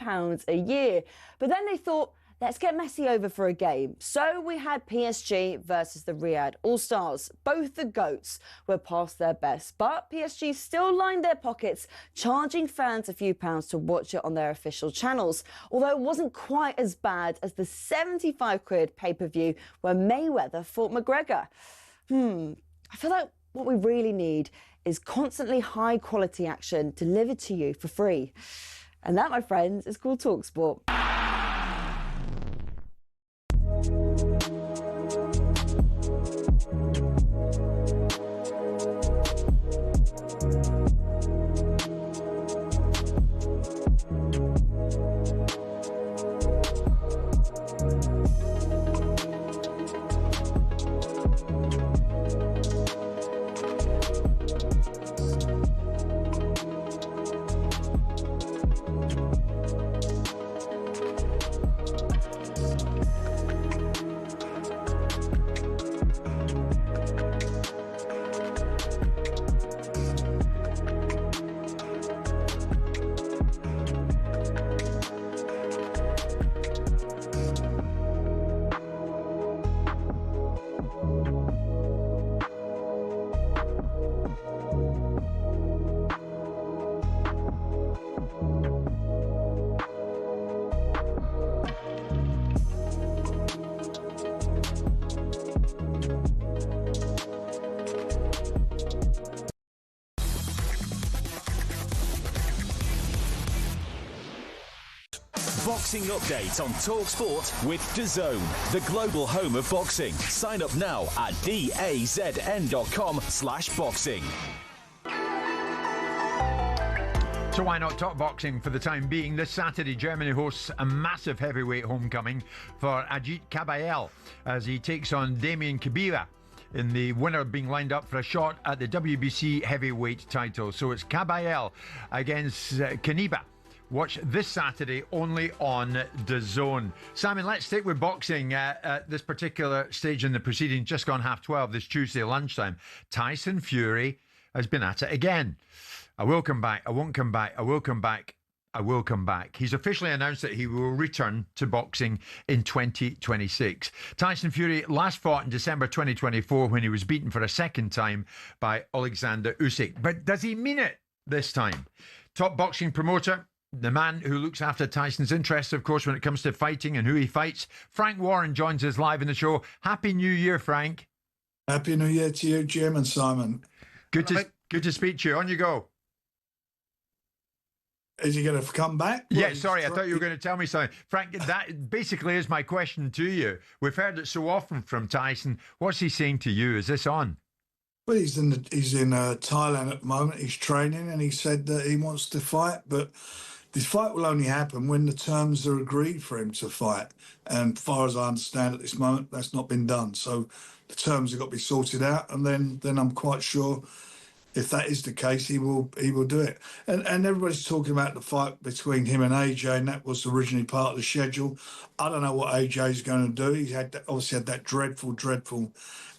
a year. But then they thought, let's get Messi over for a game. So we had PSG versus the Riyadh All-Stars. Both the GOATs were past their best, but PSG still lined their pockets, charging fans a few pounds to watch it on their official channels. Although it wasn't quite as bad as the 75 quid pay-per-view where Mayweather fought McGregor. I feel like what we really need is constantly high-quality action delivered to you for free. And that, my friends, is called talkSPORT. Boxing update on talkSPORT with DAZN, the global home of boxing. Sign up now at dazn.com/boxing. So why not talk boxing for the time being? This Saturday, Germany hosts a massive heavyweight homecoming for Ajit Kabayel as he takes on Damien Kabila, in the winner being lined up for a shot at the WBC heavyweight title. So it's Kabayel against Kaniba. Watch this Saturday only on DAZN. Simon, let's stick with boxing at this particular stage in the proceedings, just gone 12:30 this Tuesday lunchtime. Tyson Fury has been at it again. I will come back, I won't come back, I will come back, I will come back. He's officially announced that he will return to boxing in 2026. Tyson Fury last fought in December 2024 when he was beaten for a second time by Alexander Usyk. But does he mean it this time? Top boxing promoter, the man who looks after Tyson's interests, of course, when it comes to fighting and who he fights, Frank Warren joins us live in the show. Happy New Year, Frank. Happy New Year to you, Jim and Simon. Good to speak to you. On you go. Is he going to come back? Yeah, sorry, I thought you were going to tell me something. Frank, that basically is my question to you. We've heard it so often from Tyson. What's he saying to you? Is this on? Well, he's in Thailand at the moment. He's training, and he said that he wants to fight, but this fight will only happen when the terms are agreed for him to fight. And as far as I understand at this moment, that's not been done. So the terms have got to be sorted out, and then I'm quite sure if that is the case, he will do it. And everybody's talking about the fight between him and AJ, and that was originally part of the schedule. I don't know what AJ is going to do. He obviously had that dreadful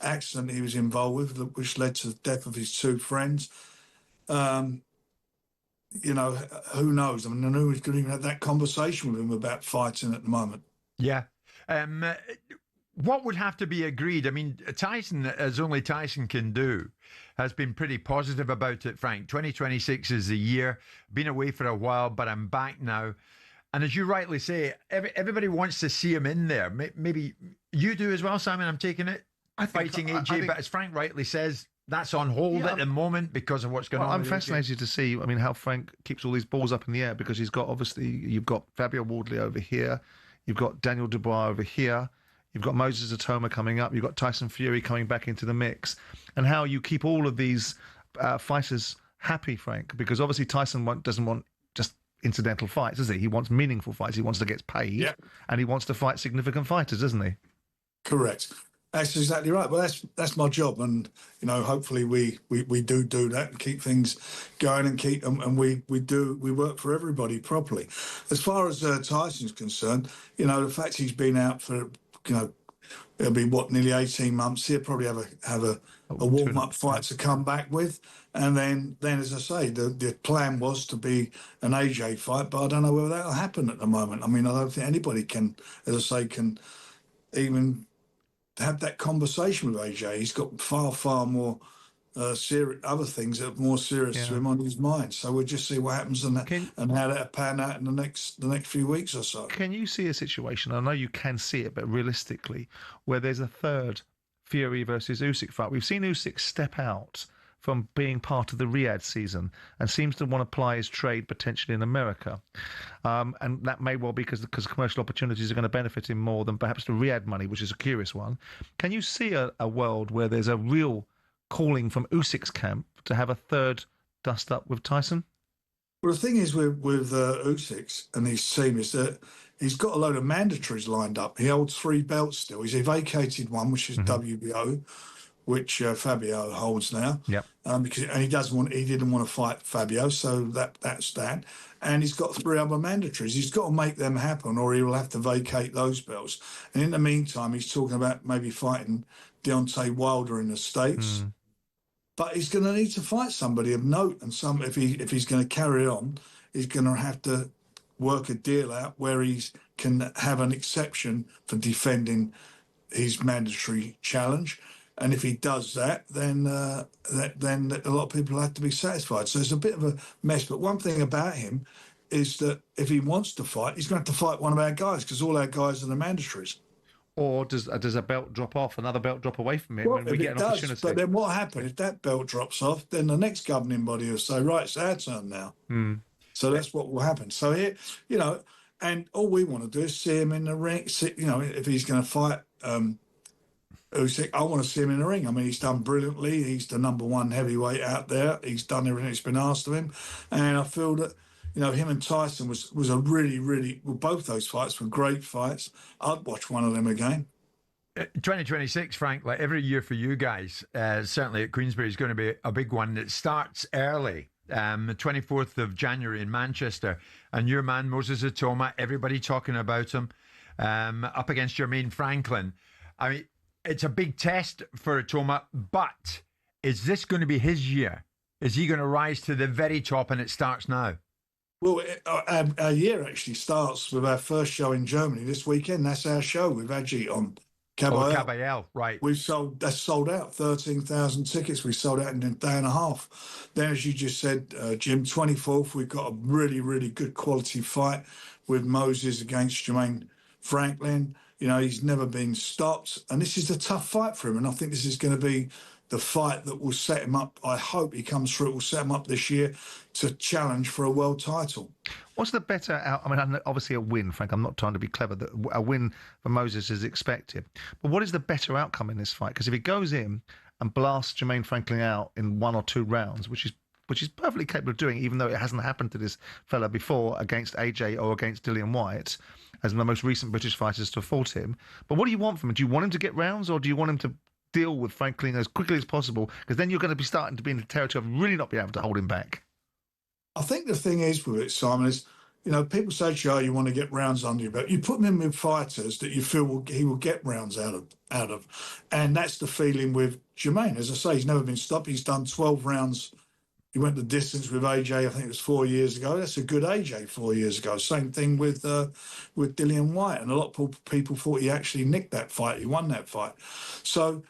accident he was involved with, which led to the death of his two friends. Who knows? I mean, I know he's going to even have that conversation with him about fighting at the moment. Yeah. What would have to be agreed? I mean, Tyson, as only Tyson can do, has been pretty positive about it, Frank. 2026 is the year. Been away for a while, but I'm back now. And as you rightly say, everybody wants to see him in there. Maybe you do as well, Simon, I'm taking it. Fighting AJ, but as Frank rightly says, that's on hold at the moment because of what's going on. I'm fascinated to see, how Frank keeps all these balls up in the air, because he's got, obviously, you've got Fabio Wardley over here, you've got Daniel Dubois over here, You've got Moses Atoma coming up. You've got Tyson Fury coming back into the mix. And how you keep all of these fighters happy, Frank, because obviously Tyson doesn't want just incidental fights, does he? He wants meaningful fights. He wants to get paid, and he wants to fight significant fighters, doesn't he? Correct. That's exactly right. Well, that's my job, and hopefully we do that and keep things going and we work for everybody properly. As far as Tyson's concerned, the fact he's been out for it'll be nearly 18 months. He'll probably have a warm-up fight to come back with, and then as I say, the plan was to be an AJ fight, but I don't know whether that'll happen at the moment. I mean, I don't think anybody can, as I say, can even have that conversation with AJ. He's got far more serious other things that are more serious to him on his mind. So we'll just see what happens and how that pan out in the next few weeks or so. Can you see a situation? I know you can see it, but realistically, where there's a third Fury versus Usyk fight. We've seen Usyk step out from being part of the Riyadh season and seems to want to ply his trade potentially in America. And that may well be because commercial opportunities are going to benefit him more than perhaps the Riyadh money, which is a curious one. Can you see a world where there's a real calling from Usyk's camp to have a third dust up with Tyson? Well, the thing is with Usyk and his team is that he's got a load of mandatories lined up. He holds 3 belts still. He's vacated one, which is WBO, which Fabio holds now. Yep. Because he didn't want to fight Fabio, so that's that. And he's got 3 other mandatories. He's got to make them happen, or he will have to vacate those belts. And in the meantime, he's talking about maybe fighting Deontay Wilder in the States. But he's going to need to fight somebody of note, and if he's going to carry on, he's going to have to work a deal out where he can have an exception for defending his mandatory challenge. And if he does that, then a lot of people have to be satisfied. So it's a bit of a mess. But one thing about him is that if he wants to fight, he's going to have to fight one of our guys, because all our guys are the mandatories. Or does a belt drop off, another belt drop away from him, Well, and we get an opportunity? But then what happens if that belt drops off? Then the next governing body will say, right, it's our turn now. So that's what will happen. So here, and all we want to do is see him in the ring. If he's going to fight Usyk, I want to see him in the ring. I mean, he's done brilliantly. He's the #1 heavyweight out there. He's done everything that's been asked of him, and I feel that him and Tyson was a really both those fights were great fights. I'd watch one of them again. 2026, Frank, like every year for you guys, certainly at Queensberry is going to be a big one. It starts early, the 24th of January in Manchester, and your man Moses Atoma, everybody talking about him, up against Jermaine Franklin. I mean, it's a big test for Atoma, but is this going to be his year? Is he going to rise to the very top, and it starts now? Well, our year actually starts with our first show in Germany this weekend. That's our show with Ajit on Caballero. Caballero, right. That's sold out, 13,000 tickets. We sold out in a day and a half. Then, as you just said, Jim, 24th, we've got a really good quality fight with Moses against Jermaine Franklin. He's never been stopped, and this is a tough fight for him, and I think this is going to be the fight that will set him up. I hope he comes through. It will set him up this year to challenge for a world title. What's the better I mean, obviously a win, Frank. I'm not trying to be clever. A win for Moses is expected. But what is the better outcome in this fight? Because if he goes in and blasts Jermaine Franklin out in 1 or 2 rounds, which is perfectly capable of doing, even though it hasn't happened to this fella before against AJ or against Dillian Whyte, as the most recent British fighters to have fought him. But what do you want from him? Do you want him to get rounds, or do you want him to deal with Franklin as quickly as possible? Because then you're going to be starting to be in the territory of really not being able to hold him back. I think the thing is with it, Simon, is people say to you, you want to get rounds under your belt. You put him in with fighters that you feel he will get rounds out of, and that's the feeling with Jermaine. As I say, he's never been stopped. He's done 12 rounds. He went the distance with AJ. I think it was 4 years ago. That's a good AJ 4 years ago. Same thing with Dillian Whyte, and a lot of people thought he actually nicked that fight. He won that fight. So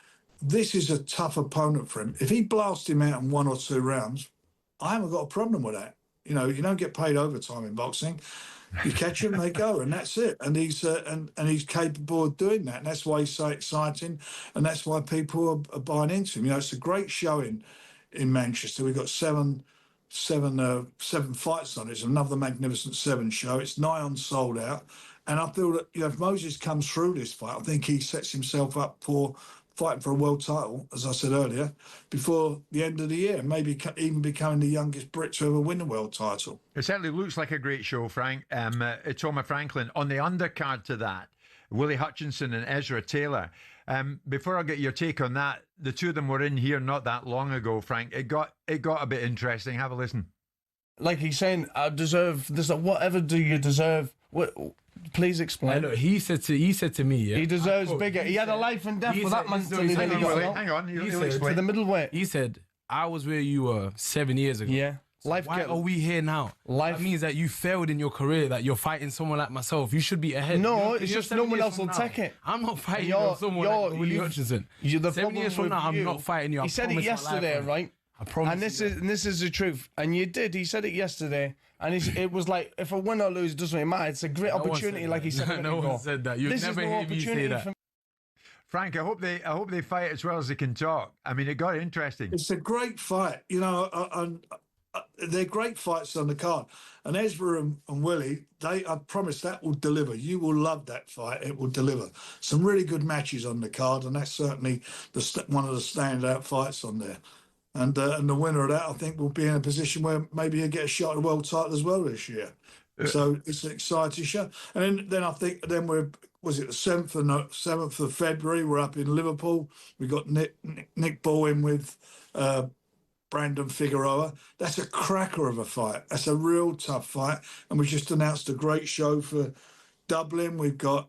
this is a tough opponent for him. If he blasts him out in 1 or 2 rounds, I haven't got a problem with that. You don't get paid overtime in boxing. You catch him, they go, and that's it. And he's he's capable of doing that, and that's why he's so exciting, and that's why people are buying into him. It's a great showing in Manchester. We've got seven fights on it. It's another magnificent 7 show. It's nigh on sold out, And I feel that if Moses comes through this fight, I think he sets himself up for fighting for a world title, as I said earlier, before the end of the year, maybe even becoming the youngest Brit to ever win a world title. It certainly looks like a great show, Frank. Thomas Franklin. On the undercard to that, Willie Hutchinson and Ezra Taylor. Before I get your take on that, the two of them were in here not that long ago, Frank. It got a bit interesting. Have a listen. Like he's saying, I deserve this. Whatever do you deserve? What? Please explain. Look, he said to me, yeah, he deserves bigger. He had a life and death for that man. Hang on, he said, to the middleweight. He said, I was where you were 7 years ago. Yeah. So why are we here now? That means that you failed in your career, that you're fighting someone like myself. You should be ahead. No, it's just no one else will take it. I'm not fighting someone like Willie Hutchinson. 7 years from now, I'm not fighting you. He said it yesterday, right? I promise. And this is the truth. And you did. He said it yesterday. And it was like, if I win or lose, it doesn't really matter. It's a great opportunity, like he said. No one said that. You've never heard me say that. Frank, I hope they fight as well as they can talk. I mean, it got interesting. It's a great fight, they're great fights on the card. And Ezra and Willie, I promise that will deliver. You will love that fight. It will deliver. Some really good matches on the card, and that's certainly one of the standout fights on there. And the winner of that, I think, will be in a position where maybe he'll get a shot at the world title as well this year. So it's an exciting show. And then I think was it the 7th of February? We're up in Liverpool. We got Nick Ball in with Brandon Figueroa. That's a cracker of a fight. That's a real tough fight. And we just announced a great show for Dublin. We've got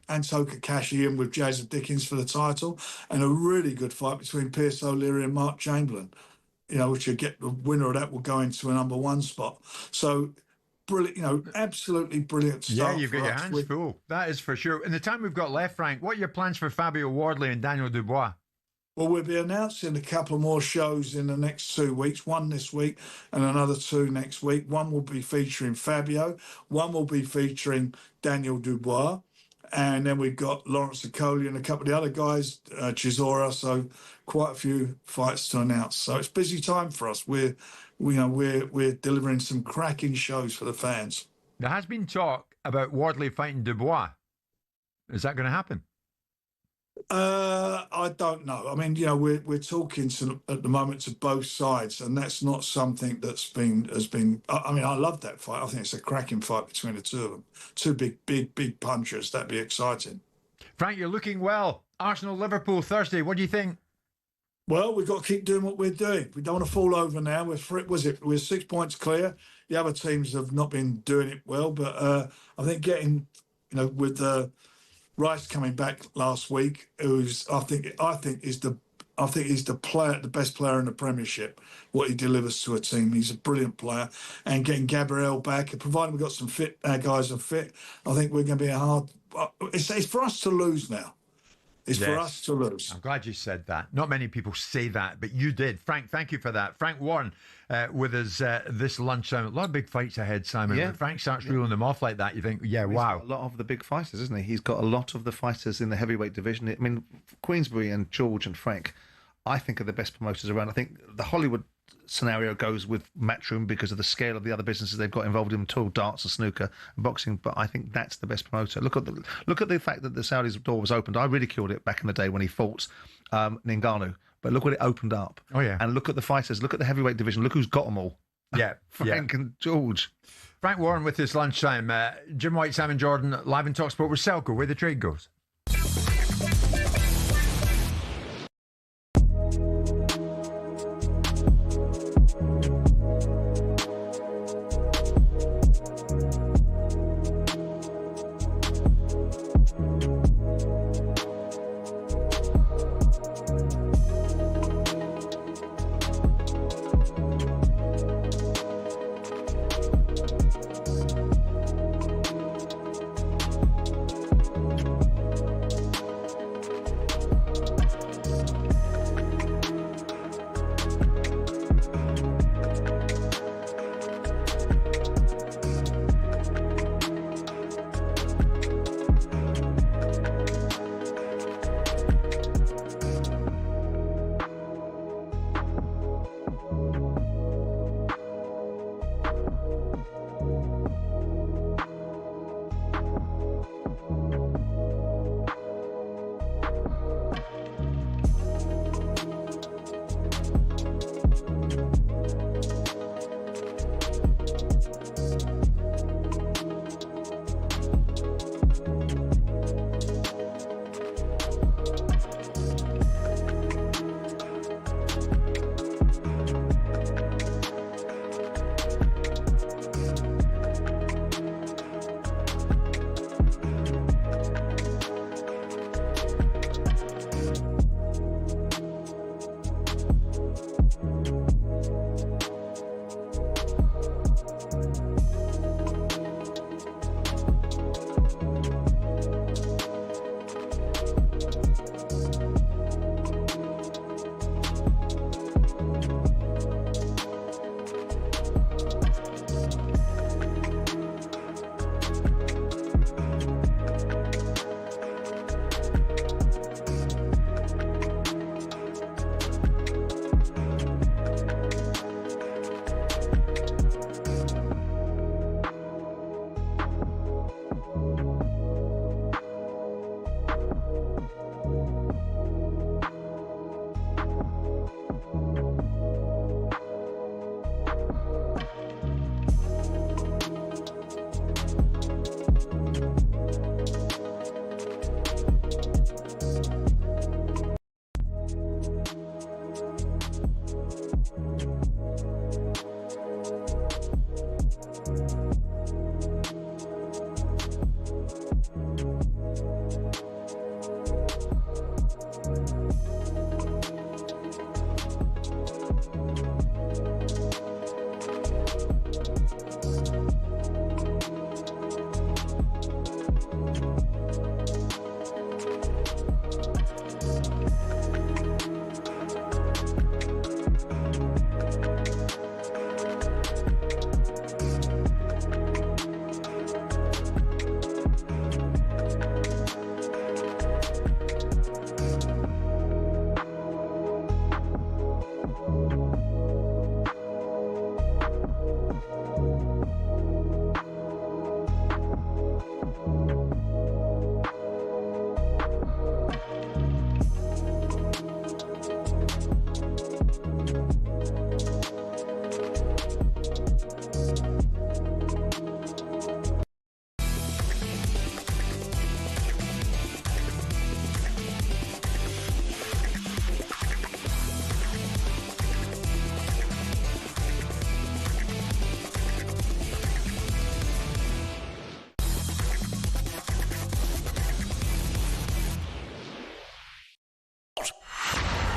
Anto Kakashi in with Jazza Dickens for the title, and a really good fight between Pierce O'Leary and Mark Chamberlain, which will get the winner of that will go into a #1 spot. So brilliant, absolutely brilliant start. Yeah, you've got your hands full. That is for sure. In the time we've got left, Frank, what are your plans for Fabio Wardley and Daniel Dubois? Well, we'll be announcing a couple more shows in the next 2 weeks, one this week and another 2 next week. One will be featuring Fabio, one will be featuring Daniel Dubois, and then we've got Lawrence Okoli and a couple of the other guys, Chisora, so quite a few fights to announce. So it's busy time for us. We're delivering some cracking shows for the fans. There has been talk about Wardley fighting Dubois. Is that going to happen? I don't know. I mean, we're talking at the moment to both sides, and that's not something has been. I mean, I love that fight. I think it's a cracking fight between the two of them. Two big punchers. That'd be exciting. Frank, you're looking well. Arsenal, Liverpool, Thursday. What do you think? Well, we've got to keep doing what we're doing. We don't want to fall over now. We're 6 points clear. The other teams have not been doing it well, but I think getting, with Rice coming back last week, who's I think is the best player in the Premiership. What he delivers to a team, he's a brilliant player. And getting Gabriel back, provided we've got some fit guys are fit, I think we're going to be a hard. It's for us to lose now. It's for us to lose. I'm glad you said that. Not many people say that, but you did. Frank, thank you for that. Frank Warren with us this lunchtime. A lot of big fights ahead, Simon. Yeah. When Frank starts reeling them off like that, you think, yeah, wow. He's got a lot of the big fighters, isn't he? He's got a lot of the fighters in the heavyweight division. I mean, Queensbury and George and Frank, I think, are the best promoters around. I think the Hollywood scenario goes with Matchroom because of the scale of the other businesses they've got involved in, tall, darts and snooker and boxing, but I think that's the best promoter. Look at the fact that the Saudis' door was opened. I ridiculed it back in the day when he fought Ngannou, but look what it opened up. Oh yeah. And look at the fighters, look at the heavyweight division, look who's got them all. Yeah. Frank and George. Frank Warren with us lunchtime. Jim White, Simon Jordan, live in talkSPORT with Selco, where the trade goes.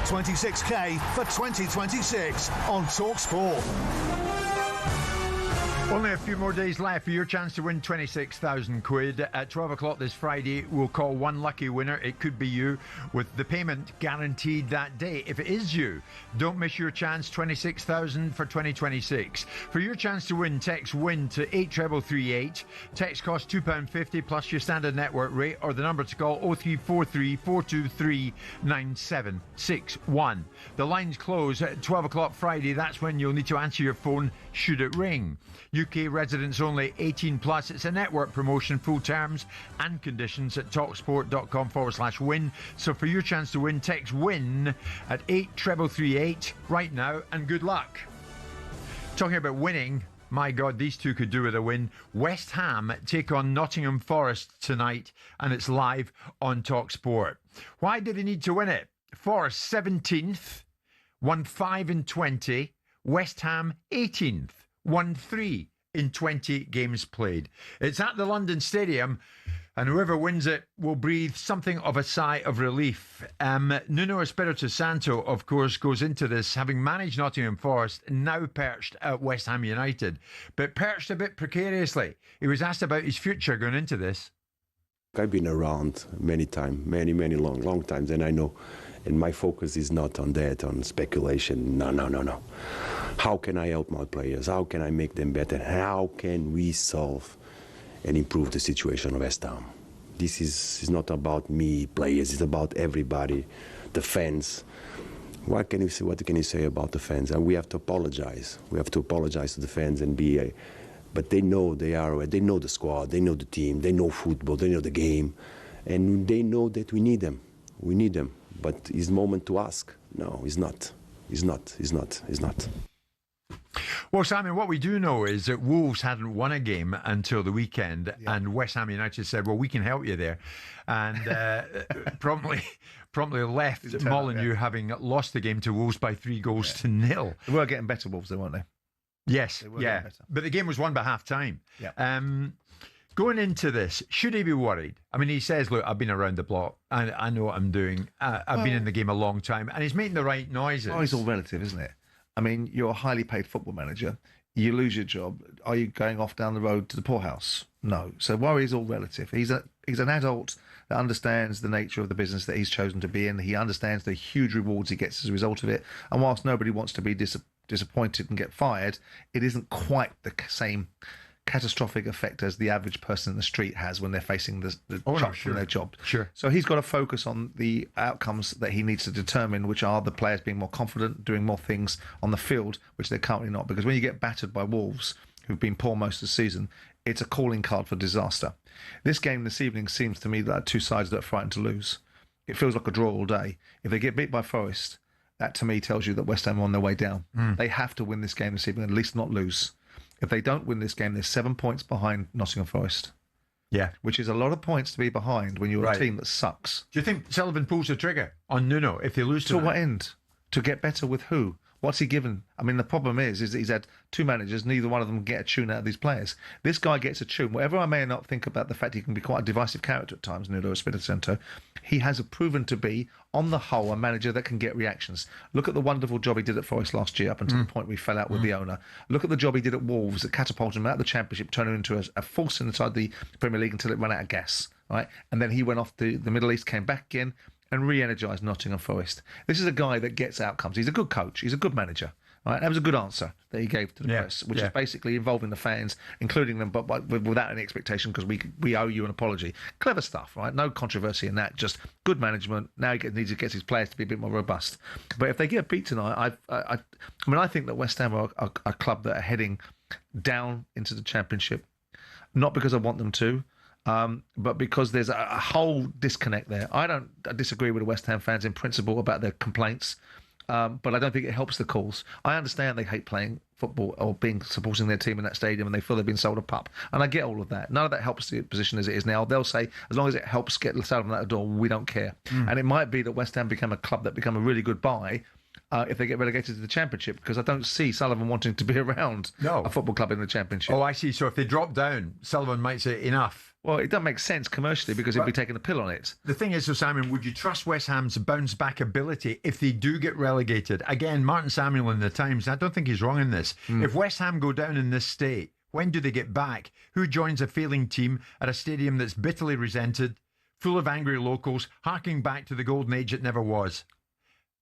26k for 2026 on talkSPORT. Only a few more days left for your chance to win 26,000 quid. At 12 o'clock this Friday, we'll call one lucky winner. It could be you, with the payment guaranteed that day. If it is you, don't miss your chance. 26,000 for 2026. For your chance to win, text WIN to 83338. Text costs £2.50 plus your standard network rate, or the number to call 0343 423 9761. The lines close at 12 o'clock Friday. That's when you'll need to answer your phone should it ring. UK residents only, 18 plus. It's a network promotion. Full terms and conditions at talksport.com/win. So for your chance to win, text WIN at 83338 right now, and good luck. Talking about winning, my God, these two could do with a win. West Ham take on Nottingham Forest tonight, and it's live on talkSPORT. Why do they need to win it? Forest 17th, won 5 in 20. West Ham 18th. 1-3 in 20 games played. It's at the London Stadium, and whoever wins it will breathe something of a sigh of relief. Nuno Espirito Santo, of course, goes into this having managed Nottingham Forest, now perched at West Ham United, but perched a bit precariously. He was asked about his future going into this. I've been around many times, many long times, and I know, and my focus is not on that, on speculation. No. How can I help my players? How can I make them better? How can we solve and improve the situation of West Ham? This is not about me, players. It's about everybody, the fans. What can you say about the fans? And we have to apologize. We have to apologize to the fans and be. But they know they know the squad, they know the team, they know football, they know the game, and they know that we need them. We need them. But it's moment to ask. No, it's not. It's not. Well, Simon, what we do know is that Wolves hadn't won a game until the weekend, and West Ham United said, well, we can help you there. And promptly left Molineux, having lost the game to Wolves by 3-0. They were getting better, Wolves, though, weren't they? Yes, yeah. But the game was won by half-time. Yeah. Going into this, should he be worried? I mean, he says, look, I've been around the block. I know what I'm doing. I've been in the game a long time. And he's making the right noises. Oh, it's all relative, isn't it? I mean, you're a highly paid football manager. You lose your job. Are you going off down the road to the poorhouse? No. So worry is all relative. He's an adult that understands the nature of the business that he's chosen to be in. He understands the huge rewards he gets as a result of it. And whilst nobody wants to be disappointed and get fired, it isn't quite the same catastrophic effect as the average person in the street has when they're facing the chop from their job. Sure. So he's got to focus on the outcomes that he needs to determine, which are the players being more confident, doing more things on the field, which they're currently not. Because when you get battered by Wolves, who've been poor most of the season, it's a calling card for disaster. This game this evening seems to me like two sides that are frightened to lose. It feels like a draw all day. If they get beat by Forest, that to me tells you that West Ham are on their way down. They have to win this game this evening, at least not lose. If they don't win this game, they're 7 points behind Nottingham Forest. Yeah. Which is a lot of points to be behind when you're a team that sucks. Do you think Sullivan pulls the trigger on Nuno if they lose to what end? To get better with who? What's he given? I mean, the problem is that he's had two managers, neither one of them get a tune out of these players. This guy gets a tune. Whatever I may not think about the fact he can be quite a divisive character at times, Nuno Espirito Santo, he has proven to be, on the whole, a manager that can get reactions. Look at the wonderful job he did at Forest last year up until the point we fell out with the owner. Look at the job he did at Wolves that catapulted him out of the Championship, turning him into a force inside the Premier League until it ran out of gas. Right? And then he went off to the Middle East, came back again and re-energised Nottingham Forest. This is a guy that gets outcomes. He's a good coach. He's a good manager. Right, that was a good answer that he gave to the press, which is basically involving the fans, including them, but without any expectation, because we owe you an apology. Clever stuff, right? No controversy in that. Just good management. Now he needs to get his players to be a bit more robust. But if they get beat tonight, I think that West Ham are a club that are heading down into the Championship, not because I want them to, but because there's a whole disconnect there. I disagree with the West Ham fans in principle about their complaints. But I don't think it helps the cause. I understand they hate playing football or supporting their team in that stadium, and they feel they've been sold a pup. And I get all of that. None of that helps the position as it is now. They'll say, as long as it helps get Sullivan out the door, we don't care. And it might be that West Ham become a club that become a really good buy if they get relegated to the Championship, because I don't see Sullivan wanting to be around a football club in the Championship. Oh, I see. So if they drop down, Sullivan might say, enough. Well, it doesn't make sense commercially because he'd be taking a pill on it. The thing is, so Simon, would you trust West Ham's bounce back ability if they do get relegated? Again, Martin Samuel in the Times, I don't think he's wrong in this. If West Ham go down in this state, when do they get back? Who joins a failing team at a stadium that's bitterly resented, full of angry locals, harking back to the golden age it never was?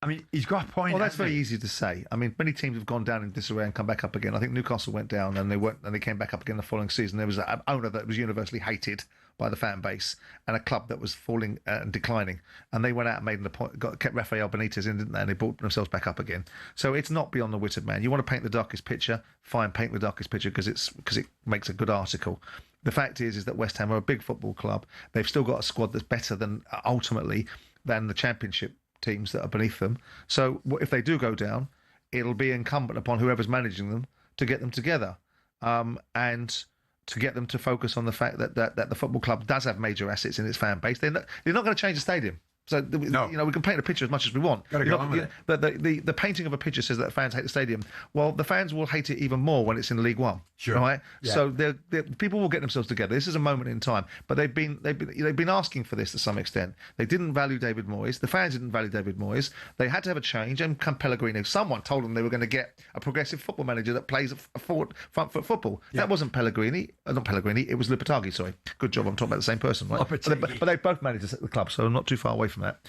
I mean, he's got a point. Well, that's very easy to say. I mean, many teams have gone down in disarray and come back up again. I think Newcastle went down and they came back up again the following season. There was an owner that was universally hated by the fan base and a club that was falling and declining. And they went out and made the point, kept Rafael Benitez in, didn't they? And they brought themselves back up again. So it's not beyond the wit of man. You want to paint the darkest picture? Fine, paint the darkest picture because it makes a good article. The fact is that West Ham are a big football club. They've still got a squad that's better than ultimately than the Championship teams that are beneath them. So if they do go down, it'll be incumbent upon whoever's managing them to get them together and to get them to focus on the fact that the football club does have major assets in its fan base. They're not going to change the stadium. So, no. We can paint a picture as much as we want. Got to go on with it. But the painting of a picture says that fans hate the stadium. Well, the fans will hate it even more when it's in League One. Sure. Right? Yeah. So people will get themselves together. This is a moment in time. But they've been asking for this to some extent. They didn't value David Moyes. The fans didn't value David Moyes. They had to have a change. And come Pellegrini. Someone told them they were going to get a progressive football manager that plays a front foot football. Yeah. That wasn't Pellegrini. Not Pellegrini. It was Lopetegui. Sorry. Good job. I'm talking about the same person. Right? But they both managed the club, so I'm not too far away from that.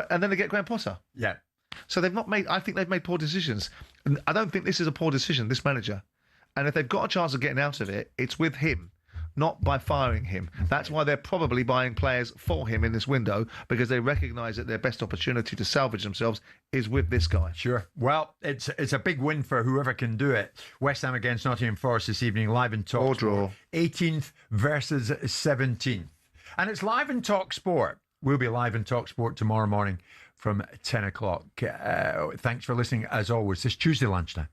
And then they get Graham Potter. Yeah. So I think they've made poor decisions. And I don't think this is a poor decision, this manager. And if they've got a chance of getting out of it, it's with him, not by firing him. That's why they're probably buying players for him in this window, because they recognise that their best opportunity to salvage themselves is with this guy. Sure. Well, it's a big win for whoever can do it. West Ham against Nottingham Forest this evening, live in talkSPORT. Draw. 18th versus 17th. And it's live in talkSPORT. We'll be live in talkSPORT tomorrow morning from 10 o'clock. Thanks for listening, as always, this Tuesday lunchtime.